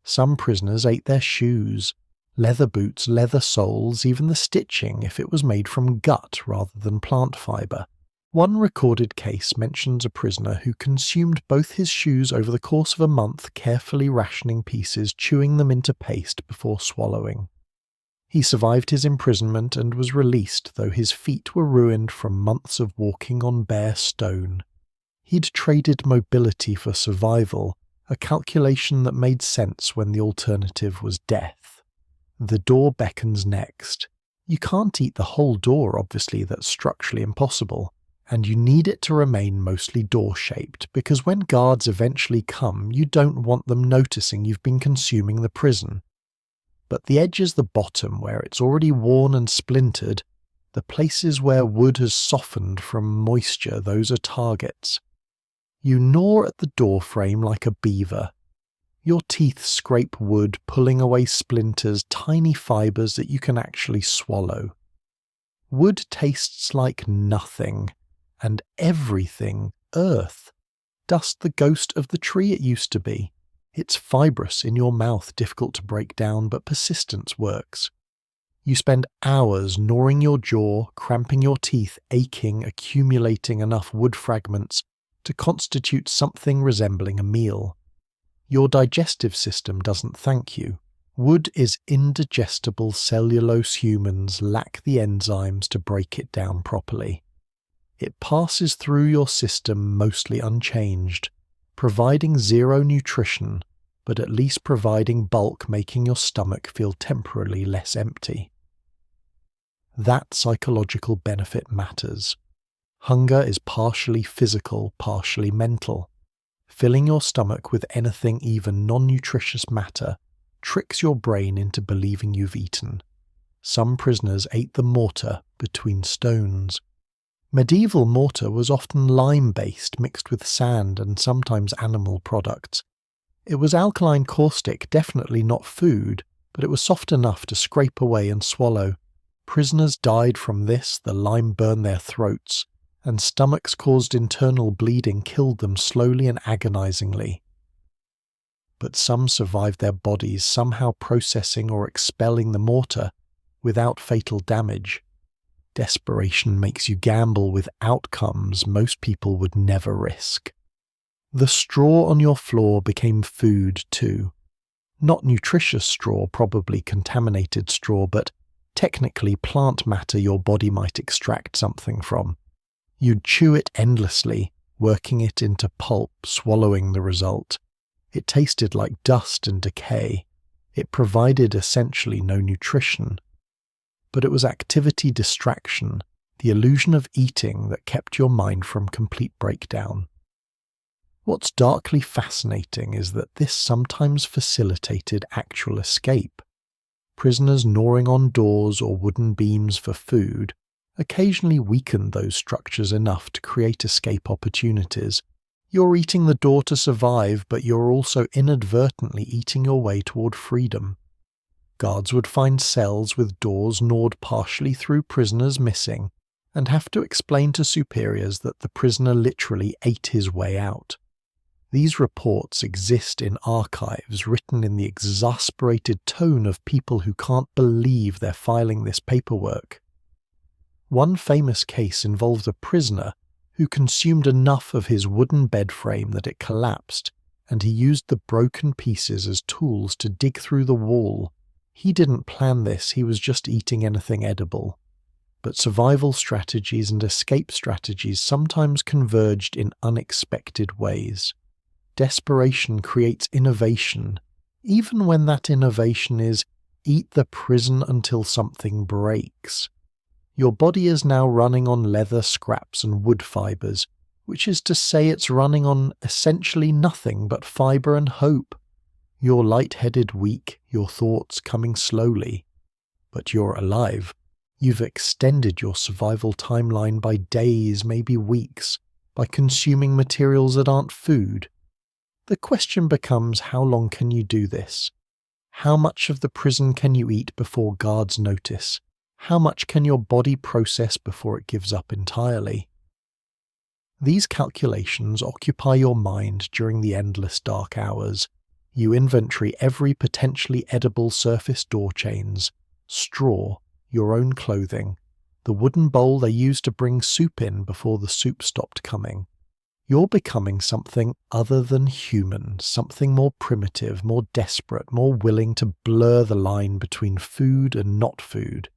Some prisoners ate their shoes. Leather boots, leather soles, even the stitching if it was made from gut rather than plant fibre. One recorded case mentions a prisoner who consumed both his shoes over the course of a month, carefully rationing pieces, chewing them into paste before swallowing. He survived his imprisonment and was released, though his feet were ruined from months of walking on bare stone. He'd traded mobility for survival, a calculation that made sense when the alternative was death. The door beckons next. You can't eat the whole door, obviously, that's structurally impossible, and you need it to remain mostly door-shaped, because when guards eventually come, you don't want them noticing you've been consuming the prison. But the edge is the bottom, where it's already worn and splintered. The places where wood has softened from moisture, those are targets. You gnaw at the door frame like a beaver. Your teeth scrape wood, pulling away splinters, tiny fibres that you can actually swallow. Wood tastes like nothing, and everything, earth. Dust the ghost of the tree it used to be. It's fibrous in your mouth, difficult to break down, but persistence works. You spend hours gnawing your jaw, cramping your teeth, aching, accumulating enough wood fragments to constitute something resembling a meal. Your digestive system doesn't thank you. Wood is indigestible. Cellulose humans lack the enzymes to break it down properly. It passes through your system mostly unchanged, providing zero nutrition, but at least providing bulk, making your stomach feel temporarily less empty. That psychological benefit matters. Hunger is partially physical, partially mental. Filling your stomach with anything, even non-nutritious matter, tricks your brain into believing you've eaten. Some prisoners ate the mortar between stones. Medieval mortar was often lime-based, mixed with sand and sometimes animal products. It was alkaline caustic, definitely not food, but it was soft enough to scrape away and swallow. Prisoners died from this, the lime burned their throats, and stomachs caused internal bleeding, killed them slowly and agonizingly. But some survived their bodies, somehow processing or expelling the mortar without fatal damage. Desperation makes you gamble with outcomes most people would never risk. The straw on your floor became food too. Not nutritious straw, probably contaminated straw, but technically plant matter your body might extract something from. You'd chew it endlessly, working it into pulp, swallowing the result. It tasted like dust and decay. It provided essentially no nutrition. But it was activity distraction, the illusion of eating that kept your mind from complete breakdown. What's darkly fascinating is that this sometimes facilitated actual escape. Prisoners gnawing on doors or wooden beams for food occasionally weakened those structures enough to create escape opportunities. You're eating the door to survive, but you're also inadvertently eating your way toward freedom. Guards would find cells with doors gnawed partially through, prisoners missing, and have to explain to superiors that the prisoner literally ate his way out. These reports exist in archives written in the exasperated tone of people who can't believe they're filing this paperwork. One famous case involved a prisoner who consumed enough of his wooden bed frame that it collapsed, and he used the broken pieces as tools to dig through the wall. He didn't plan this, he was just eating anything edible. But survival strategies and escape strategies sometimes converged in unexpected ways. Desperation creates innovation, even when that innovation is eat the prison until something breaks. Your body is now running on leather scraps and wood fibres, which is to say it's running on essentially nothing but fibre and hope. You're light-headed, weak, your thoughts coming slowly. But you're alive. You've extended your survival timeline by days, maybe weeks, by consuming materials that aren't food. The question becomes, how long can you do this? How much of the prison can you eat before guards notice? How much can your body process before it gives up entirely? These calculations occupy your mind during the endless dark hours. You inventory every potentially edible surface door chains, straw, your own clothing, the wooden bowl they used to bring soup in before the soup stopped coming. You're becoming something other than human, something more primitive, more desperate, more willing to blur the line between food and not food.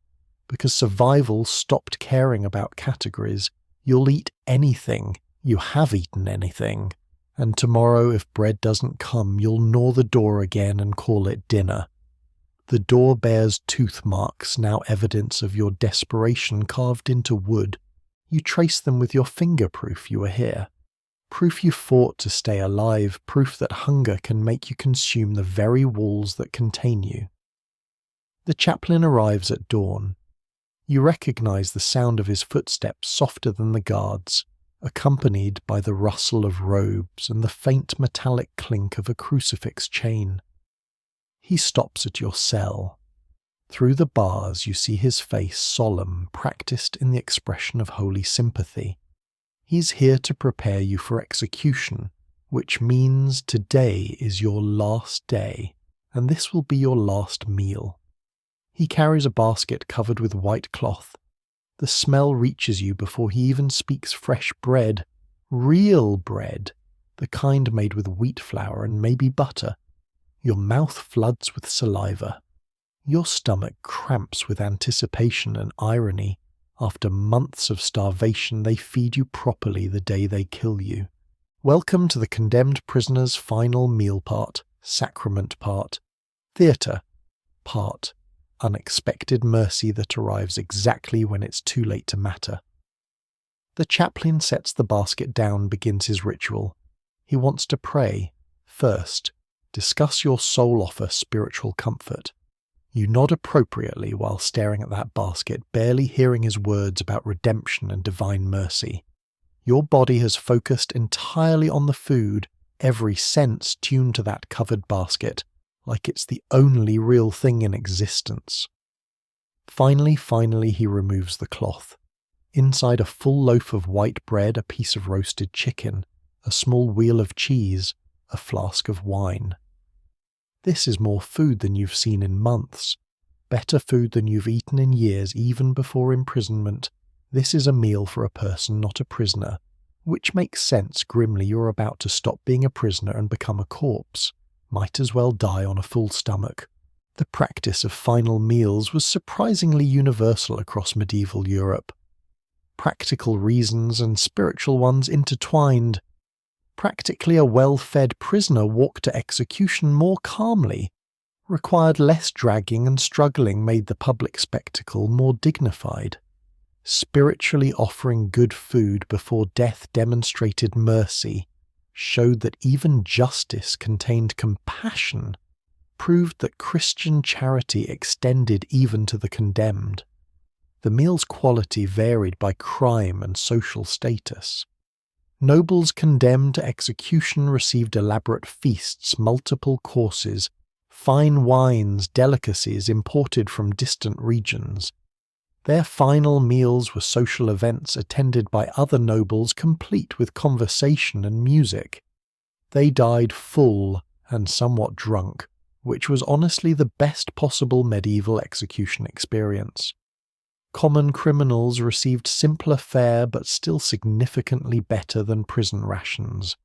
Because survival stopped caring about categories, you'll eat anything. You have eaten anything. And tomorrow, if bread doesn't come, you'll gnaw the door again and call it dinner. The door bears tooth marks, now evidence of your desperation carved into wood. You trace them with your finger, proof you were here. Proof you fought to stay alive, proof that hunger can make you consume the very walls that contain you. The chaplain arrives at dawn. You recognize the sound of his footsteps softer than the guards, accompanied by the rustle of robes and the faint metallic clink of a crucifix chain. He stops at your cell. Through the bars you see his face solemn, practiced in the expression of holy sympathy. He's here to prepare you for execution, which means today is your last day, and this will be your last meal. He carries a basket covered with white cloth. The smell reaches you before he even speaks fresh bread, real bread, the kind made with wheat flour and maybe butter. Your mouth floods with saliva. Your stomach cramps with anticipation and irony. After months of starvation, they feed you properly the day they kill you. Welcome to the condemned prisoner's final meal part, sacrament part, theatre part, unexpected mercy that arrives exactly when it's too late to matter. The chaplain sets the basket down, begins his ritual. He wants to pray. First, discuss your soul offer spiritual comfort. You nod appropriately while staring at that basket, barely hearing his words about redemption and divine mercy. Your body has focused entirely on the food, every sense tuned to that covered basket, like it's the only real thing in existence. Finally, he removes the cloth. Inside a full loaf of white bread, a piece of roasted chicken, a small wheel of cheese, a flask of wine. This is more food than you've seen in months. Better food than you've eaten in years, even before imprisonment. This is a meal for a person, not a prisoner. Which makes sense. Grimly, you're about to stop being a prisoner and become a corpse. Might as well die on a full stomach. The practice of final meals was surprisingly universal across medieval Europe. Practical reasons and spiritual ones intertwined. Practically a well-fed prisoner walked to execution more calmly, required less dragging and struggling, made the public spectacle more dignified. Spiritually offering good food before death demonstrated mercy, showed that even justice contained compassion, proved that Christian charity extended even to the condemned. The meal's quality varied by crime and social status. Nobles condemned to execution received elaborate feasts, multiple courses, fine wines, delicacies imported from distant regions. Their final meals were social events attended by other nobles, complete with conversation and music. They died full and somewhat drunk, which was honestly the best possible medieval execution experience. Common criminals received simpler fare but still significantly better than prison rations.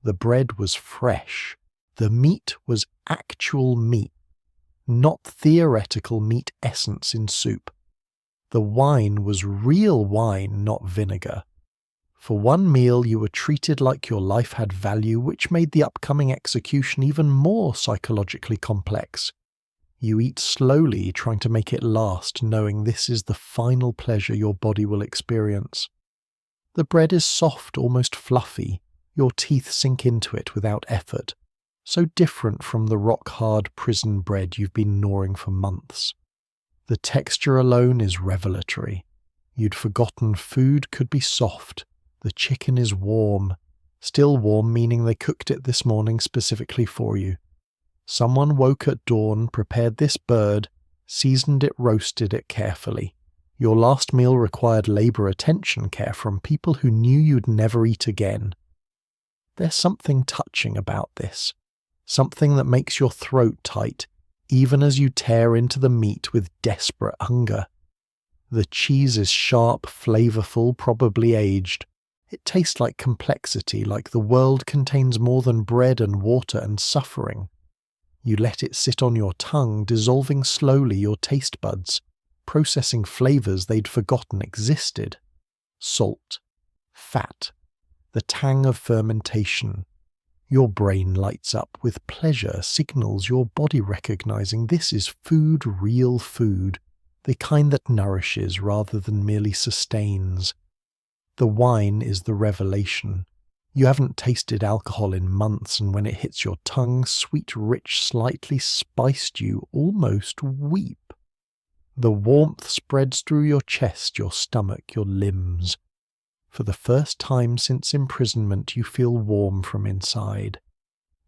The bread was fresh. The meat was actual meat, not theoretical meat essence in soup. The wine was real wine, not vinegar. For one meal you were treated like your life had value, which made the upcoming execution even more psychologically complex. You eat slowly, trying to make it last, knowing this is the final pleasure your body will experience. The bread is soft, almost fluffy. Your teeth sink into it without effort. So different from the rock-hard prison bread you've been gnawing for months. The texture alone is revelatory. You'd forgotten food could be soft. The chicken is warm. Still warm, meaning they cooked it this morning specifically for you. Someone woke at dawn, prepared this bird, seasoned it, roasted it carefully. Your last meal required labor attention care from people who knew you'd never eat again. There's something touching about this. something that makes your throat tight even as you tear into the meat with desperate hunger. The cheese is sharp, flavorful, probably aged. It tastes like complexity, like the world contains more than bread and water and suffering. You let it sit on your tongue, dissolving slowly your taste buds, processing flavors they'd forgotten existed. Salt, fat, the tang of fermentation. Your brain lights up with pleasure, signals your body recognizing this is food, real food, the kind that nourishes rather than merely sustains. The wine is the revelation. You haven't tasted alcohol in months, and when it hits your tongue, sweet, rich, slightly spiced, you almost weep. The warmth spreads through your chest, your stomach, your limbs. For the first time since imprisonment, you feel warm from inside.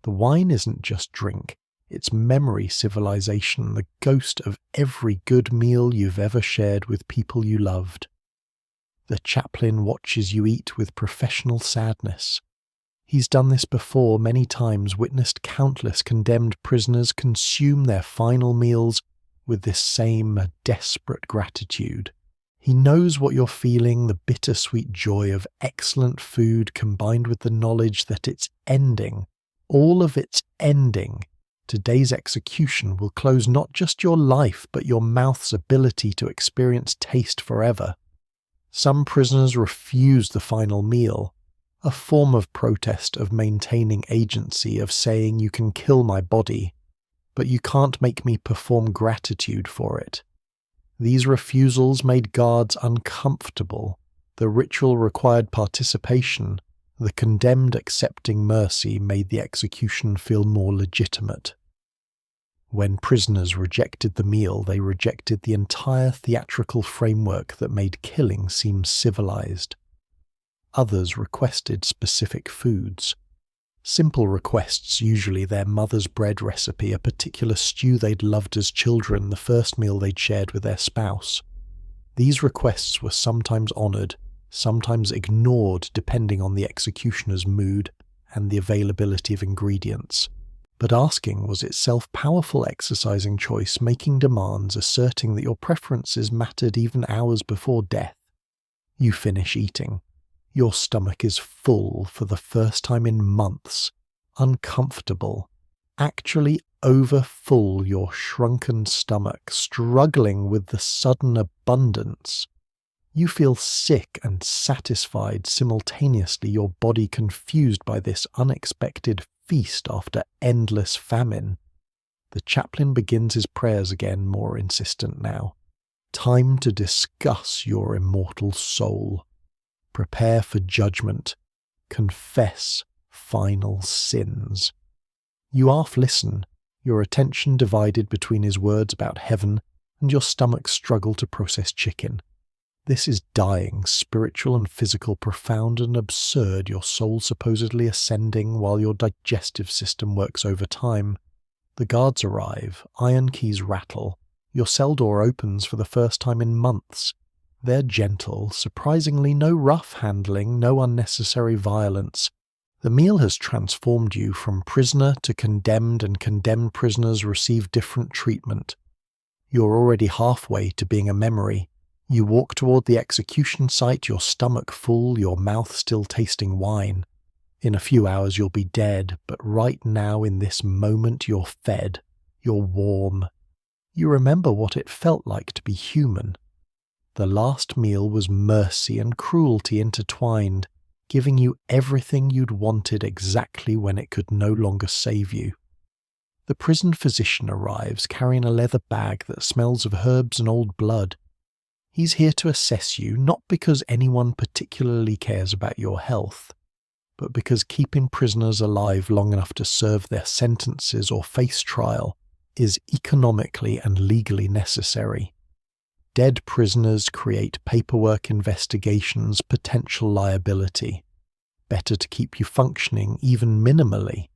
The wine isn't just drink, it's memory civilization, the ghost of every good meal you've ever shared with people you loved. The chaplain watches you eat with professional sadness. He's done this before many times, witnessed countless condemned prisoners consume their final meals with this same desperate gratitude. He knows what you're feeling, the bittersweet joy of excellent food combined with the knowledge that it's ending, all of it's ending. Today's execution will close not just your life, but your mouth's ability to experience taste forever. Some prisoners refuse the final meal, a form of protest, of maintaining agency, of saying you can kill my body, but you can't make me perform gratitude for it. These refusals made guards uncomfortable. The ritual required participation. The condemned accepting mercy made the execution feel more legitimate. When prisoners rejected the meal, they rejected the entire theatrical framework that made killing seem civilized. Others requested specific foods. Simple requests, usually their mother's bread recipe, a particular stew they'd loved as children, the first meal they'd shared with their spouse. These requests were sometimes honored, sometimes ignored depending on the executioner's mood and the availability of ingredients. But asking was itself powerful exercising choice, making demands, asserting that your preferences mattered even hours before death. You finish eating. Your stomach is full for the first time in months, uncomfortable, actually overfull, your shrunken stomach, struggling with the sudden abundance. You feel sick and satisfied simultaneously, your body confused by this unexpected feast after endless famine. The chaplain begins his prayers again, more insistent now. Time to discuss your immortal soul. Prepare for judgment. Confess final sins. You half listen, your attention divided between his words about heaven and your stomach's struggle to process chicken. This is dying, spiritual and physical, profound and absurd, your soul supposedly ascending while your digestive system works overtime. The guards arrive, iron keys rattle, your cell door opens for the first time in months. They're gentle, surprisingly no rough handling, no unnecessary violence. The meal has transformed you from prisoner to condemned, and condemned prisoners receive different treatment. You're already halfway to being a memory. You walk toward the execution site, your stomach full, your mouth still tasting wine. In a few hours you'll be dead, but right now in this moment you're fed. You're warm. You remember what it felt like to be human. The last meal was mercy and cruelty intertwined, giving you everything you'd wanted exactly when it could no longer save you. The prison physician arrives, carrying a leather bag that smells of herbs and old blood. He's here to assess you, not because anyone particularly cares about your health, but because keeping prisoners alive long enough to serve their sentences or face trial is economically and legally necessary. Dead prisoners create paperwork, investigations, potential liability. Better to keep you functioning, even minimally.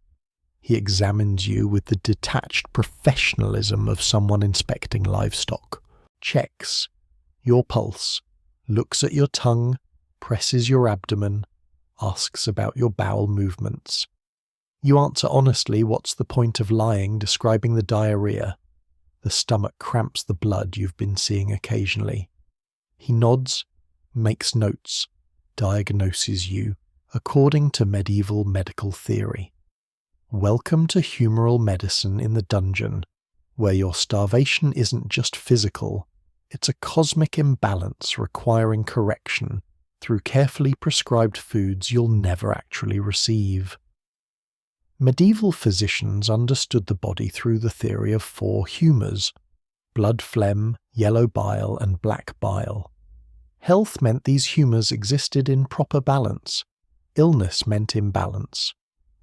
He examines you with the detached professionalism of someone inspecting livestock. Checks your pulse, looks at your tongue, presses your abdomen, asks about your bowel movements. You answer honestly, what's the point of lying, describing the diarrhea. The stomach cramps the blood you've been seeing occasionally. He nods, makes notes, diagnoses you, according to medieval medical theory. Welcome to humoral medicine in the dungeon, where your starvation isn't just physical, it's a cosmic imbalance requiring correction through carefully prescribed foods you'll never actually receive. Medieval physicians understood the body through the theory of 4 humours: blood phlegm, yellow bile, and black bile. Health meant these humours existed in proper balance. Illness meant imbalance.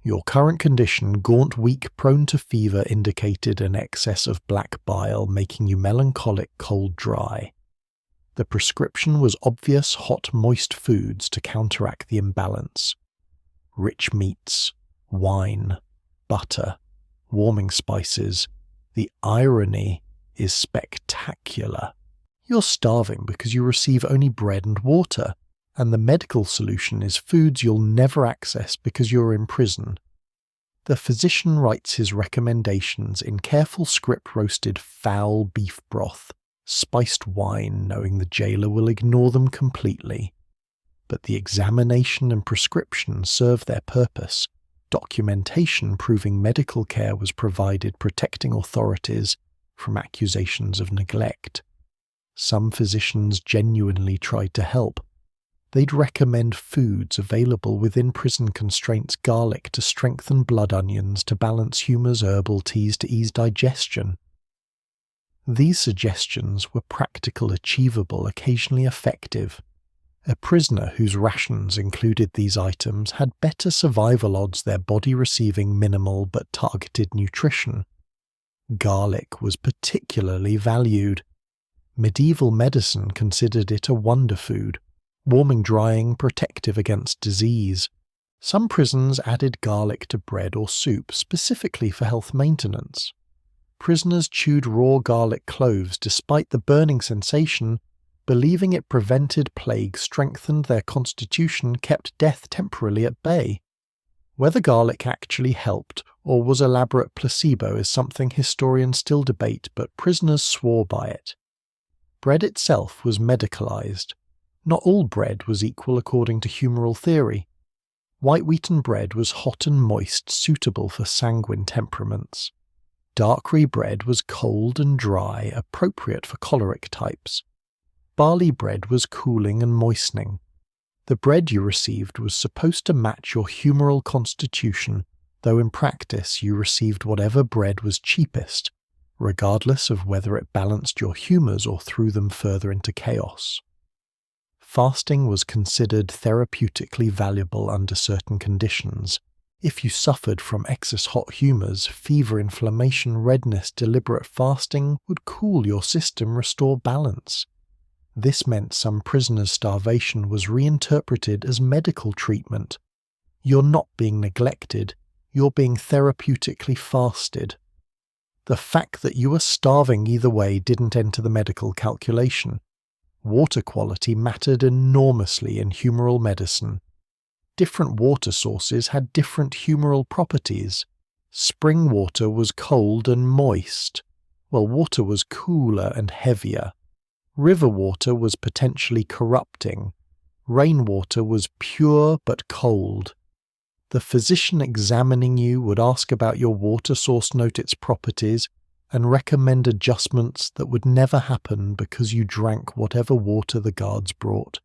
Your current condition, gaunt, weak, prone to fever, indicated an excess of black bile, making you melancholic, cold, dry. The prescription was obvious hot, moist foods to counteract the imbalance. Rich meats, wine, butter, warming spices. The irony is spectacular. You're starving because you receive only bread and water, and the medical solution is foods you'll never access because you're in prison. The physician writes his recommendations in careful script-roasted foul beef broth, spiced wine, knowing the jailer will ignore them completely. But the examination and prescription serve their purpose. Documentation proving medical care was provided, protecting authorities from accusations of neglect. Some physicians genuinely tried to help. They'd recommend foods available within prison constraints: garlic to strengthen blood, onions to balance humours, herbal teas to ease digestion. These suggestions were practical, achievable, occasionally effective. A prisoner whose rations included these items had better survival odds, their body receiving minimal but targeted nutrition. Garlic was particularly valued. Medieval medicine considered it a wonder food, warming, drying, protective against disease. Some prisons added garlic to bread or soup specifically for health maintenance. Prisoners chewed raw garlic cloves despite the burning sensation, believing it prevented plague, strengthened their constitution, kept death temporarily at bay. Whether garlic actually helped or was elaborate placebo is something historians still debate, but prisoners swore by it. Bread itself was medicalized. Not all bread was equal according to humoral theory. White wheaten bread was hot and moist, suitable for sanguine temperaments. Dark rye bread was cold and dry, appropriate for choleric types. Barley bread was cooling and moistening. The bread you received was supposed to match your humoral constitution, though in practice you received whatever bread was cheapest, regardless of whether it balanced your humours or threw them further into chaos. Fasting was considered therapeutically valuable under certain conditions. If you suffered from excess hot humours, fever, inflammation, redness, deliberate fasting would cool your system, restore balance. This meant some prisoners' starvation was reinterpreted as medical treatment. You're not being neglected, you're being therapeutically fasted. The fact that you were starving either way didn't enter the medical calculation. Water quality mattered enormously in humoral medicine. Different water sources had different humoral properties. Spring water was cold and moist, while water was cooler and heavier. River water was potentially corrupting. Rainwater was pure but cold. The physician examining you would ask about your water source, note its properties, and recommend adjustments that would never happen because you drank whatever water the guards brought.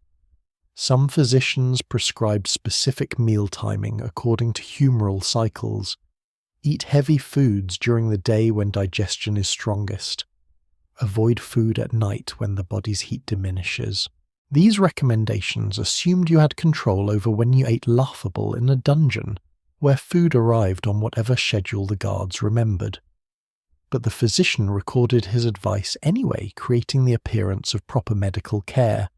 Some physicians prescribed specific meal timing according to humoral cycles. Eat heavy foods during the day when digestion is strongest. Avoid food at night when the body's heat diminishes. These recommendations assumed you had control over when you ate laughable in a dungeon, where food arrived on whatever schedule the guards remembered. But the physician recorded his advice anyway, creating the appearance of proper medical care.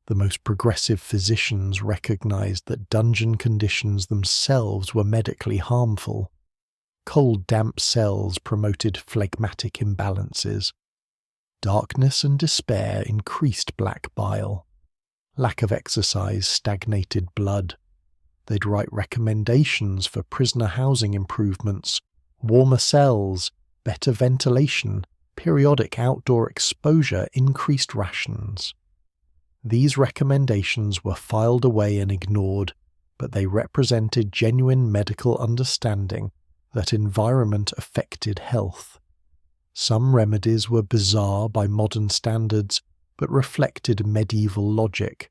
The most progressive physicians recognized that dungeon conditions themselves were medically harmful. Cold, damp cells promoted phlegmatic imbalances. Darkness and despair increased black bile. Lack of exercise stagnated blood. They'd write recommendations for prisoner housing improvements, warmer cells, better ventilation, periodic outdoor exposure, increased rations. These recommendations were filed away and ignored, but they represented genuine medical understanding that environment affected health. Some remedies were bizarre by modern standards, but reflected medieval logic.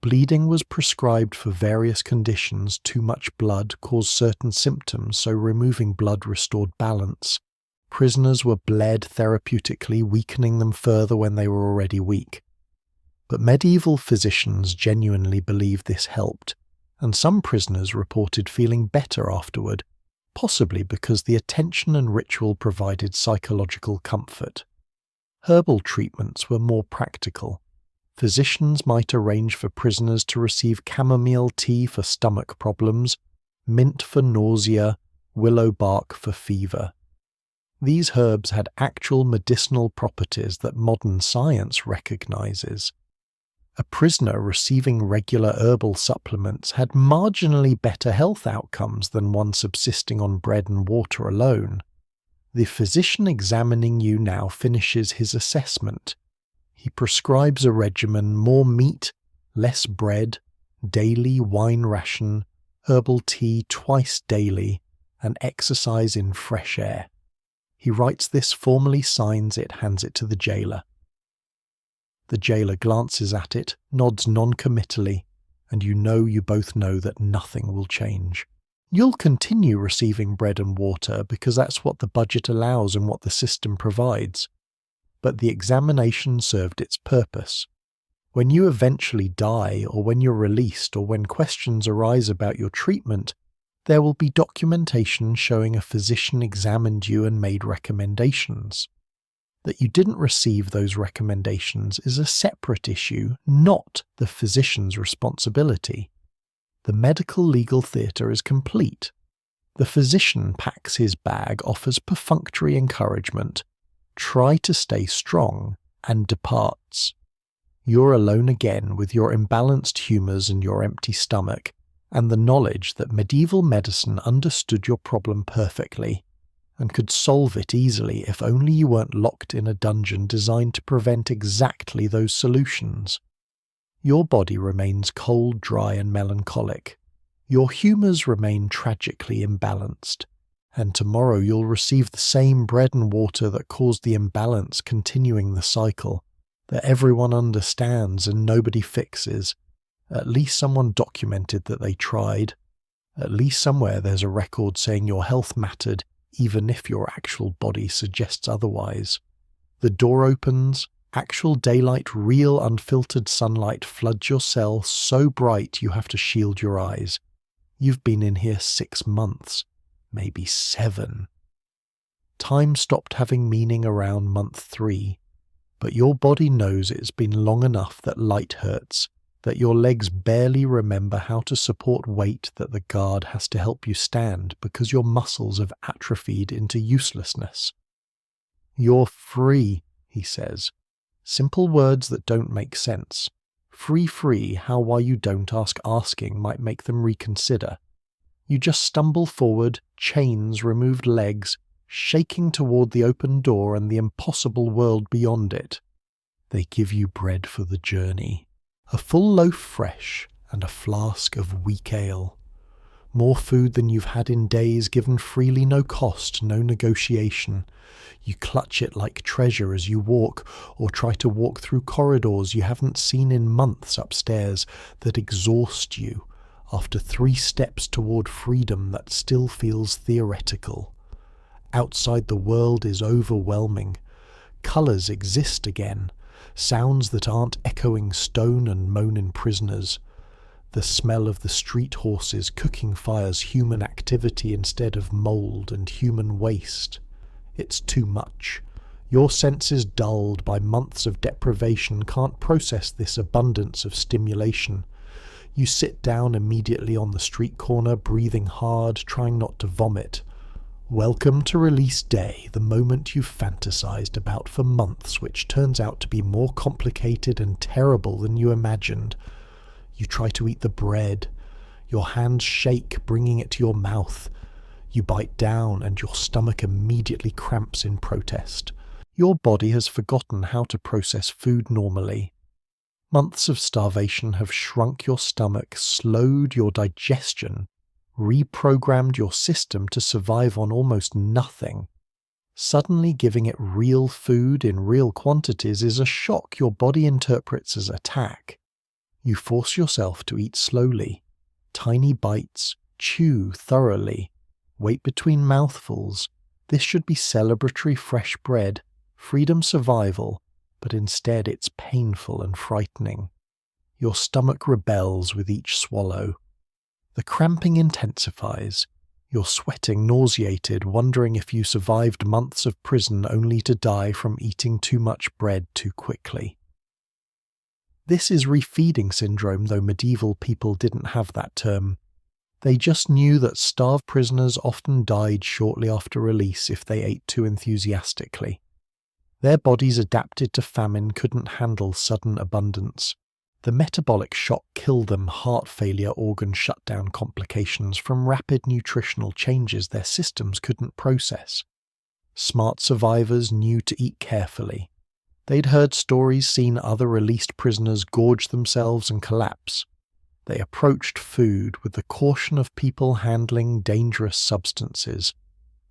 Bleeding was prescribed for various conditions. Too much blood caused certain symptoms, so removing blood restored balance. Prisoners were bled therapeutically, weakening them further when they were already weak. But medieval physicians genuinely believed this helped, and some prisoners reported feeling better afterward, possibly because the attention and ritual provided psychological comfort. Herbal treatments were more practical. Physicians might arrange for prisoners to receive chamomile tea for stomach problems, mint for nausea, willow bark for fever. These herbs had actual medicinal properties that modern science recognizes. A prisoner receiving regular herbal supplements had marginally better health outcomes than one subsisting on bread and water alone. The physician examining you now finishes his assessment. He prescribes a regimen: more meat, less bread, daily wine ration, herbal tea twice daily, and exercise in fresh air. He writes this, formally signs it, hands it to the jailer. The jailer glances at it, nods non-committally, and you both know that nothing will change. You'll continue receiving bread and water because that's what the budget allows and what the system provides. But the examination served its purpose. When you eventually die, or when you're released, or when questions arise about your treatment, there will be documentation showing a physician examined you and made recommendations. That you didn't receive those recommendations is a separate issue, not the physician's responsibility. The medical legal theatre is complete. The physician packs his bag, offers perfunctory encouragement, try to stay strong, and departs. You're alone again with your imbalanced humours and your empty stomach, and the knowledge that medieval medicine understood your problem perfectly, and could solve it easily if only you weren't locked in a dungeon designed to prevent exactly those solutions. Your body remains cold, dry, and melancholic. Your humours remain tragically imbalanced, and tomorrow you'll receive the same bread and water that caused the imbalance, continuing the cycle that everyone understands and nobody fixes. At least someone documented that they tried. At least somewhere there's a record saying your health mattered, even if your actual body suggests otherwise. The door opens, actual daylight, real unfiltered sunlight floods your cell so bright you have to shield your eyes. You've been in here 6 months, maybe 7. Time stopped having meaning around month 3, but your body knows it's been long enough that light hurts, that your legs barely remember how to support weight, that the guard has to help you stand because your muscles have atrophied into uselessness. You're free, he says. Simple words that don't make sense. Free, how why you don't asking might make them reconsider. You just stumble forward, chains, removed legs, shaking toward the open door and the impossible world beyond it. They give you bread for the journey. A full loaf fresh, and a flask of weak ale. More food than you've had in days, given freely, no cost, no negotiation. You clutch it like treasure as you walk, or try to walk through corridors you haven't seen in months upstairs that exhaust you, after 3 steps toward freedom that still feels theoretical. Outside the world is overwhelming. Colours exist again. Sounds that aren't echoing stone and moaning prisoners. The smell of the street horses cooking fires, human activity instead of mould and human waste. It's too much. Your senses, dulled by months of deprivation, can't process this abundance of stimulation. You sit down immediately on the street corner, breathing hard, trying not to vomit. Welcome to release day, the moment you've fantasized about for months, which turns out to be more complicated and terrible than you imagined. You try to eat the bread. Your hands shake, bringing it to your mouth. You bite down and your stomach immediately cramps in protest. Your body has forgotten how to process food normally. Months of starvation have shrunk your stomach, slowed your digestion, reprogrammed your system to survive on almost nothing. Suddenly giving it real food in real quantities is a shock your body interprets as attack. You force yourself to eat slowly, tiny bites, chew thoroughly, wait between mouthfuls. This should be celebratory fresh bread, freedom survival, but instead it's painful and frightening. Your stomach rebels with each swallow. The cramping intensifies. You're sweating, nauseated, wondering if you survived months of prison only to die from eating too much bread too quickly. This is refeeding syndrome, though medieval people didn't have that term. They just knew that starved prisoners often died shortly after release if they ate too enthusiastically. Their bodies adapted to famine couldn't handle sudden abundance. The metabolic shock killed them, heart failure, organ shutdown complications from rapid nutritional changes their systems couldn't process. Smart survivors knew to eat carefully. They'd heard stories, seen other released prisoners gorge themselves and collapse. They approached food with the caution of people handling dangerous substances.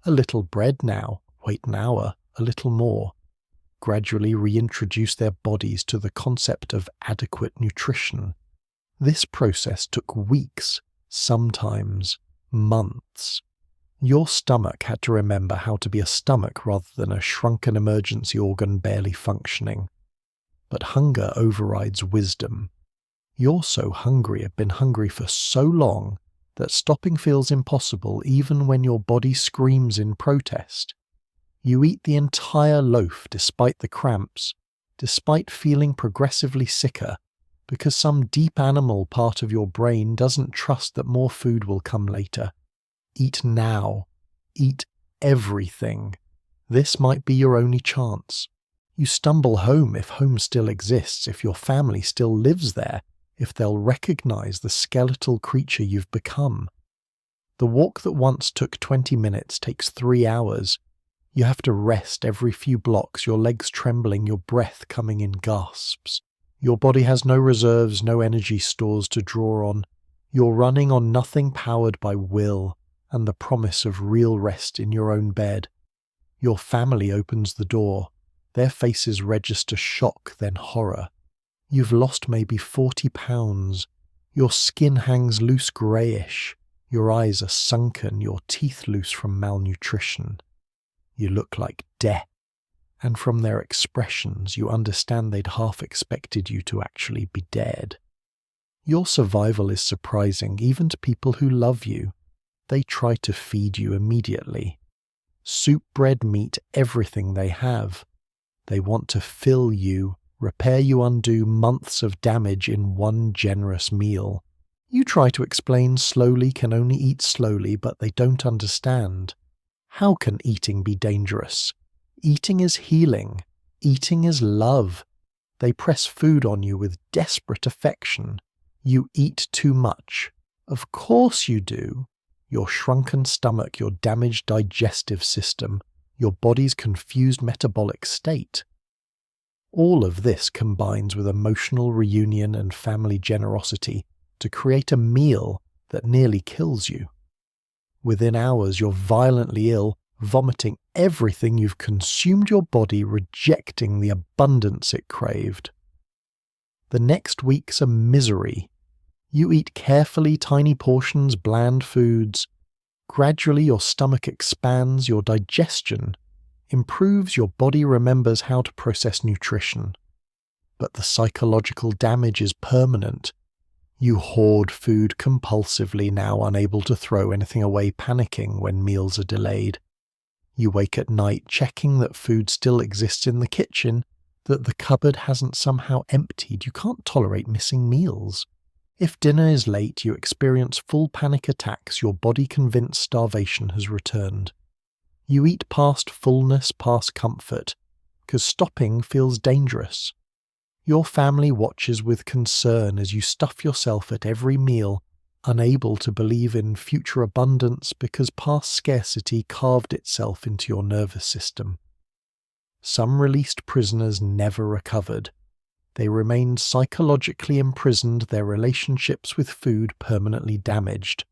A little bread now, wait an hour, a little more. Gradually reintroduce their bodies to the concept of adequate nutrition. This process took weeks, sometimes months. Your stomach had to remember how to be a stomach rather than a shrunken emergency organ barely functioning. But hunger overrides wisdom. You're so hungry, have been hungry for so long, that stopping feels impossible even when your body screams in protest. You eat the entire loaf despite the cramps, despite feeling progressively sicker, because some deep animal part of your brain doesn't trust that more food will come later. Eat now. Eat everything. This might be your only chance. You stumble home if home still exists, if your family still lives there, if they'll recognize the skeletal creature you've become. The walk that once took 20 minutes takes 3 hours. You have to rest every few blocks, your legs trembling, your breath coming in gasps. Your body has no reserves, no energy stores to draw on. You're running on nothing powered by will and the promise of real rest in your own bed. Your family opens the door. Their faces register shock, then horror. You've lost maybe 40 pounds. Your skin hangs loose greyish. Your eyes are sunken, your teeth loose from malnutrition. You look like death, and from their expressions you understand they'd half expected you to actually be dead. Your survival is surprising even to people who love you. They try to feed you immediately. Soup, bread, meat, everything they have. They want to fill you, repair you, undo months of damage in one generous meal. You try to explain slowly, can only eat slowly, but they don't understand. How can eating be dangerous? Eating is healing. Eating is love. They press food on you with desperate affection. You eat too much. Of course you do. Your shrunken stomach, your damaged digestive system, your body's confused metabolic state. All of this combines with emotional reunion and family generosity to create a meal that nearly kills you. Within hours, you're violently ill, vomiting everything you've consumed, your body rejecting the abundance it craved. The next week's a misery. You eat carefully, tiny portions, bland foods. Gradually, your stomach expands, your digestion improves, your body remembers how to process nutrition. But the psychological damage is permanent. You hoard food compulsively, now unable to throw anything away, panicking when meals are delayed. You wake at night checking that food still exists in the kitchen, that the cupboard hasn't somehow emptied. You can't tolerate missing meals. If dinner is late, you experience full panic attacks, your body convinced starvation has returned. You eat past fullness, past comfort, because stopping feels dangerous. Your family watches with concern as you stuff yourself at every meal, unable to believe in future abundance because past scarcity carved itself into your nervous system. Some released prisoners never recovered. They remained psychologically imprisoned, their relationships with food permanently damaged.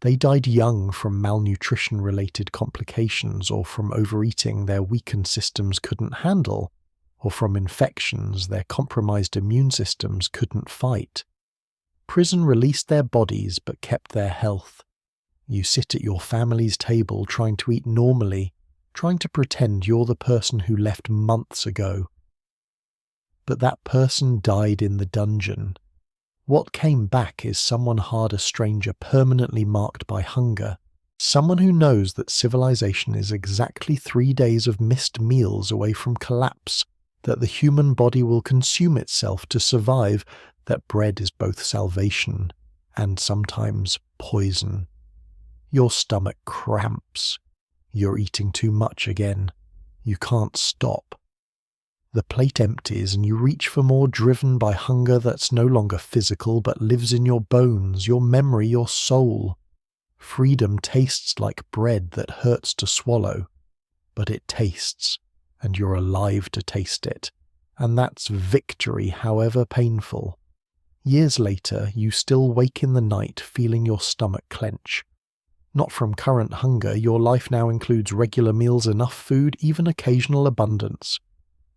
They died young from malnutrition-related complications, or from overeating their weakened systems couldn't handle, or from infections their compromised immune systems couldn't fight. Prison released their bodies but kept their health. You sit at your family's table trying to eat normally, trying to pretend you're the person who left months ago. But that person died in the dungeon. What came back is someone hard a stranger, permanently marked by hunger. Someone who knows that civilization is exactly 3 days of missed meals away from collapse, that the human body will consume itself to survive, that bread is both salvation and sometimes poison. Your stomach cramps. You're eating too much again. You can't stop. The plate empties and you reach for more, driven by hunger that's no longer physical but lives in your bones, your memory, your soul. Freedom tastes like bread that hurts to swallow, but it tastes, and you're alive to taste it, and that's victory, however painful. Years later, you still wake in the night feeling your stomach clench. Not from current hunger, your life now includes regular meals, enough food, even occasional abundance.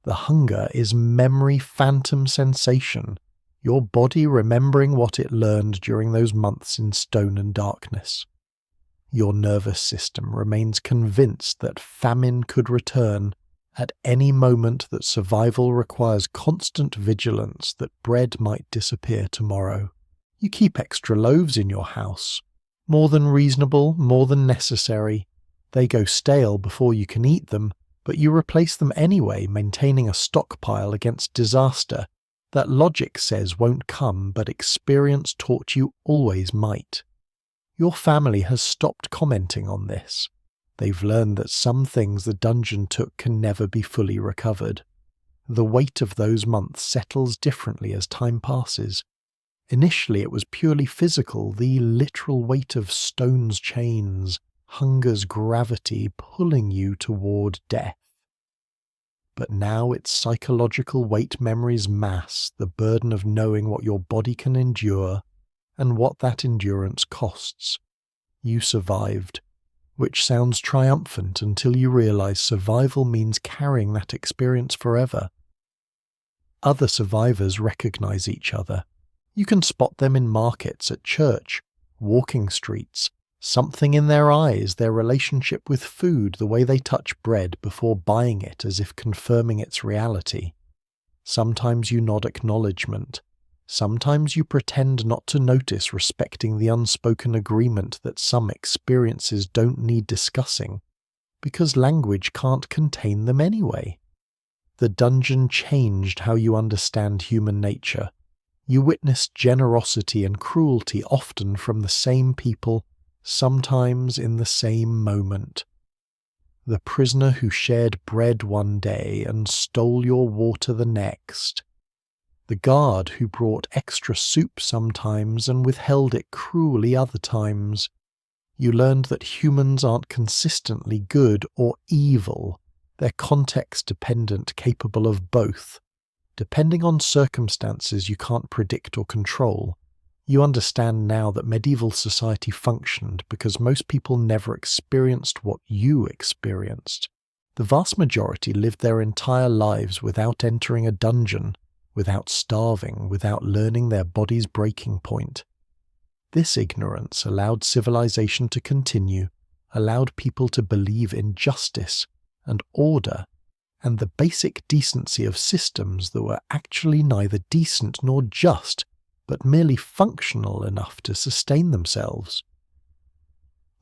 The hunger is memory phantom sensation, your body remembering what it learned during those months in stone and darkness. Your nervous system remains convinced that famine could return at any moment, that survival requires constant vigilance, that bread might disappear tomorrow. You keep extra loaves in your house. More than reasonable, more than necessary. They go stale before you can eat them, but you replace them anyway, maintaining a stockpile against disaster that logic says won't come, but experience taught you always might. Your family has stopped commenting on this. They've learned that some things the dungeon took can never be fully recovered. The weight of those months settles differently as time passes. Initially it was purely physical, the literal weight of stone's chains, hunger's gravity pulling you toward death. But now it's psychological weight, memory's mass, the burden of knowing what your body can endure and what that endurance costs. You survived, which sounds triumphant until you realize survival means carrying that experience forever. Other survivors recognize each other. You can spot them in markets, at church, walking streets. Something in their eyes, their relationship with food, the way they touch bread before buying it as if confirming its reality. Sometimes you nod acknowledgement. Sometimes you pretend not to notice, respecting the unspoken agreement that some experiences don't need discussing, because language can't contain them anyway. The dungeon changed how you understand human nature. You witnessed generosity and cruelty, often from the same people, sometimes in the same moment. The prisoner who shared bread one day and stole your water the next. The guard who brought extra soup sometimes and withheld it cruelly other times. You learned that humans aren't consistently good or evil. They're context-dependent, capable of both. Depending on circumstances you can't predict or control. You understand now that medieval society functioned because most people never experienced what you experienced. The vast majority lived their entire lives without entering a dungeon, without starving, without learning their body's breaking point. This ignorance allowed civilization to continue, allowed people to believe in justice and order, and the basic decency of systems that were actually neither decent nor just, but merely functional enough to sustain themselves.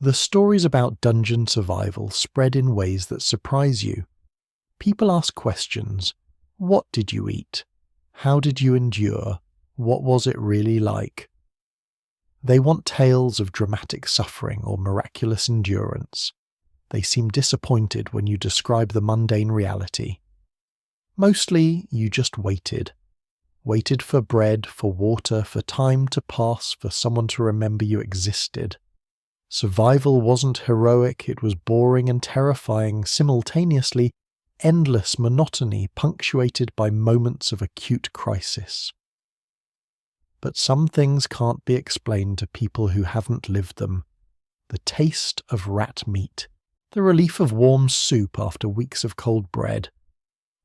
The stories about dungeon survival spread in ways that surprise you. People ask questions. What did you eat? How did you endure? What was it really like? They want tales of dramatic suffering or miraculous endurance. They seem disappointed when you describe the mundane reality. Mostly, you just waited. waited for bread, for water, for time to pass, for someone to remember you existed. Survival wasn't heroic, it was boring and terrifying, simultaneously endless monotony punctuated by moments of acute crisis. But some things can't be explained to people who haven't lived them. The taste of rat meat, the relief of warm soup after weeks of cold bread,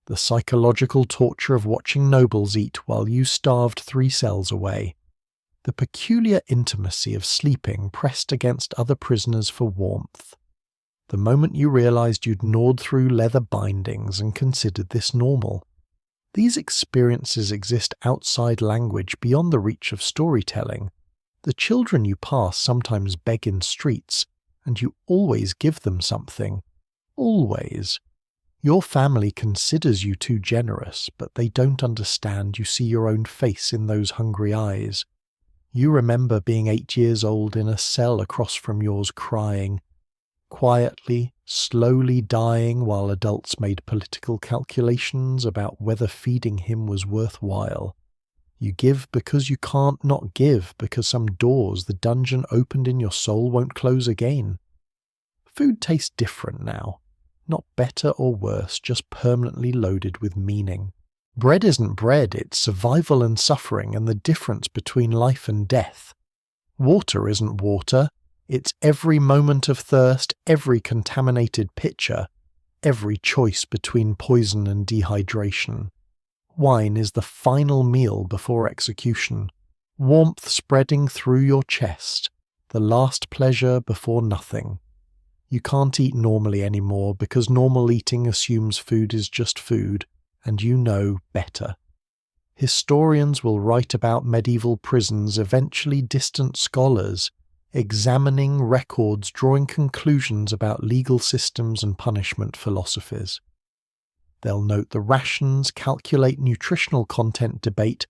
the psychological torture of watching nobles eat while you starved 3 cells away, the peculiar intimacy of sleeping pressed against other prisoners for warmth. The moment you realized you'd gnawed through leather bindings and considered this normal. These experiences exist outside language, beyond the reach of storytelling. The children you pass sometimes beg in streets, and you always give them something. Always. Your family considers you too generous, but they don't understand you see your own face in those hungry eyes. You remember being 8 years old in a cell across from yours crying, quietly, slowly dying while adults made political calculations about whether feeding him was worthwhile. You give because you can't not give, because some doors the dungeon opened in your soul won't close again. Food tastes different now. Not better or worse, just permanently loaded with meaning. Bread isn't bread, it's survival and suffering and the difference between life and death. Water isn't water, it's every moment of thirst, every contaminated pitcher, every choice between poison and dehydration. Wine is the final meal before execution, warmth spreading through your chest, the last pleasure before nothing. You can't eat normally anymore because normal eating assumes food is just food, and you know better. Historians will write about medieval prisons, eventually distant scholars, examining records, drawing conclusions about legal systems and punishment philosophies. They'll note the rations, calculate nutritional content, debate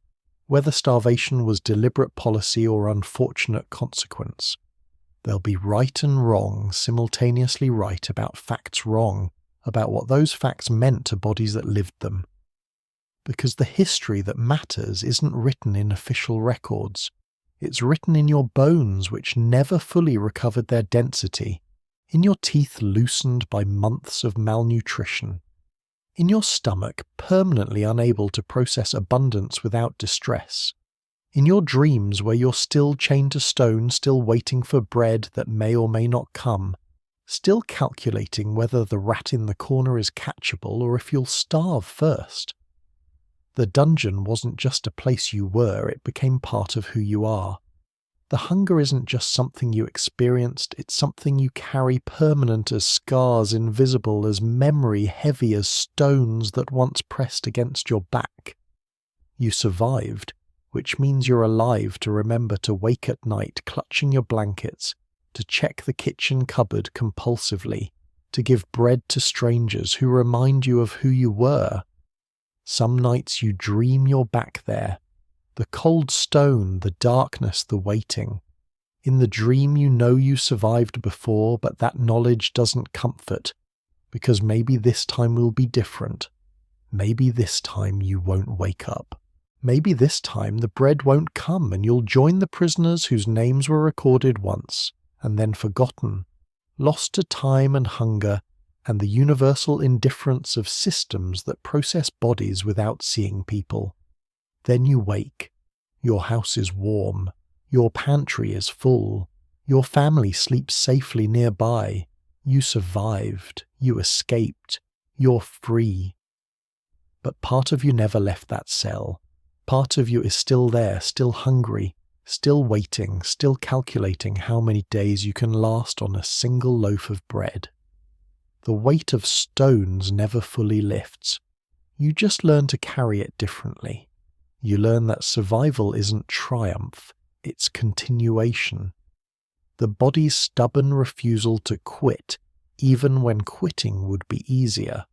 whether starvation was deliberate policy or unfortunate consequence. They'll be right and wrong, simultaneously right about facts wrong, about what those facts meant to bodies that lived them. Because the history that matters isn't written in official records. It's written in your bones, which never fully recovered their density, in your teeth loosened by months of malnutrition, in your stomach permanently unable to process abundance without distress, in your dreams where you're still chained to stone, still waiting for bread that may or may not come, still calculating whether the rat in the corner is catchable or if you'll starve first. The dungeon wasn't just a place you were, it became part of who you are. The hunger isn't just something you experienced, it's something you carry permanent as scars, invisible as memory, heavy as stones that once pressed against your back. You survived, which means you're alive to remember to wake at night clutching your blankets, to check the kitchen cupboard compulsively, to give bread to strangers who remind you of who you were. Some nights you dream you're back there. The cold stone, the darkness, the waiting. In the dream you know you survived before, but that knowledge doesn't comfort, because maybe this time will be different. Maybe this time you won't wake up. Maybe this time the bread won't come and you'll join the prisoners whose names were recorded once, and then forgotten, lost to time and hunger, and the universal indifference of systems that process bodies without seeing people. Then you wake. Your house is warm. Your pantry is full. Your family sleeps safely nearby. You survived. You escaped. You're free. But part of you never left that cell. Part of you is still there, still hungry, still waiting, still calculating how many days you can last on a single loaf of bread. The weight of stones never fully lifts. You just learn to carry it differently. You learn that survival isn't triumph, it's continuation. The body's stubborn refusal to quit, even when quitting would be easier.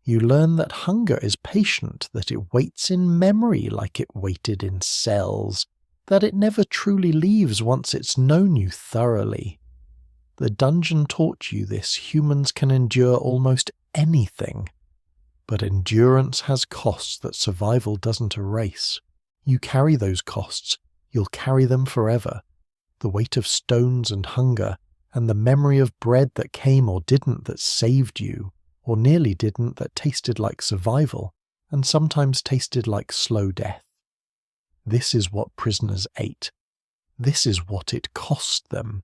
You learn that hunger is patient, that it waits in memory like it waited in cells, that it never truly leaves once it's known you thoroughly. The dungeon taught you this. Humans can endure almost anything. But endurance has costs that survival doesn't erase. You carry those costs, you'll carry them forever. The weight of stones and hunger, and the memory of bread that came or didn't that saved you, or nearly didn't that tasted like survival, and sometimes tasted like slow death. This is what prisoners ate. This is what it cost them.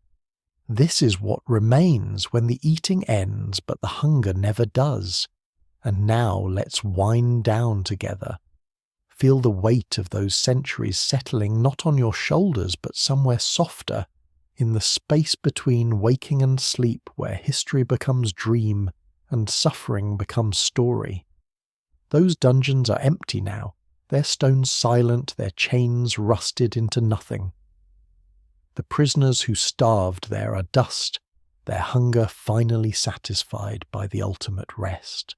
This is what remains when the eating ends but the hunger never does. And now let's wind down together. Feel the weight of those centuries settling not on your shoulders but somewhere softer, in the space between waking and sleep where history becomes dream and suffering becomes story. Those dungeons are empty now, their stones silent, their chains rusted into nothing. The prisoners who starved there are dust, their hunger finally satisfied by the ultimate rest.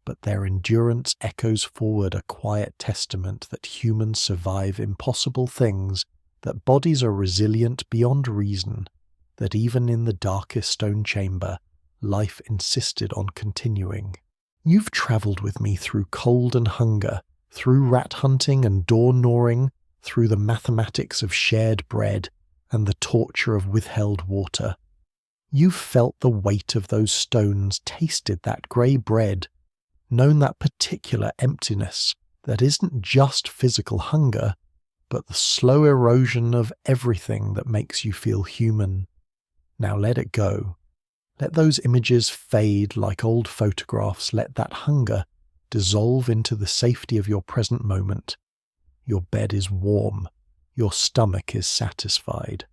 But their endurance echoes forward a quiet testament that humans survive impossible things, that bodies are resilient beyond reason, that even in the darkest stone chamber, life insisted on continuing. You've travelled with me through cold and hunger, through rat hunting and door gnawing, through the mathematics of shared bread and the torture of withheld water. You've felt the weight of those stones, tasted that grey bread, known that particular emptiness that isn't just physical hunger, but the slow erosion of everything that makes you feel human. Now let it go. Let those images fade like old photographs. Let that hunger dissolve into the safety of your present moment. Your bed is warm. Your stomach is satisfied.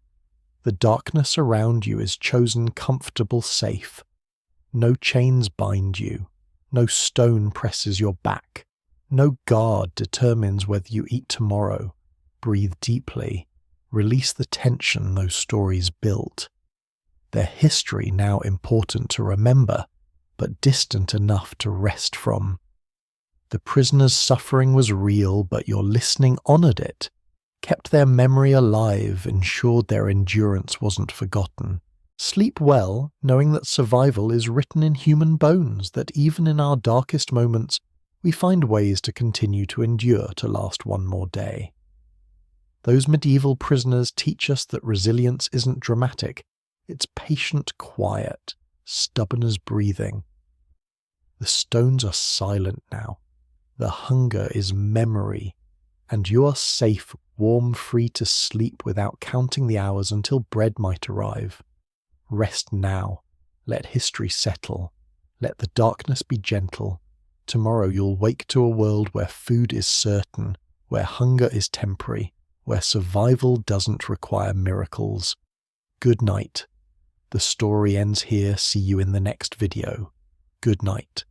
The darkness around you is chosen comfortable safe. No chains bind you. No stone presses your back. No guard determines whether you eat tomorrow. Breathe deeply. Release the tension those stories built. Their history now important to remember, but distant enough to rest from. The prisoner's suffering was real, but your listening honoured it, kept their memory alive, ensured their endurance wasn't forgotten. Sleep well, knowing that survival is written in human bones, that even in our darkest moments, we find ways to continue to endure to last one more day. Those medieval prisoners teach us that resilience isn't dramatic. It's patient, quiet, stubborn as breathing. The stones are silent now. The hunger is memory, and you are safe, warm, free to sleep without counting the hours until bread might arrive. Rest now. Let history settle. Let the darkness be gentle. Tomorrow you'll wake to a world where food is certain, where hunger is temporary, where survival doesn't require miracles. Good night. The story ends here. See you in the next video. Good night.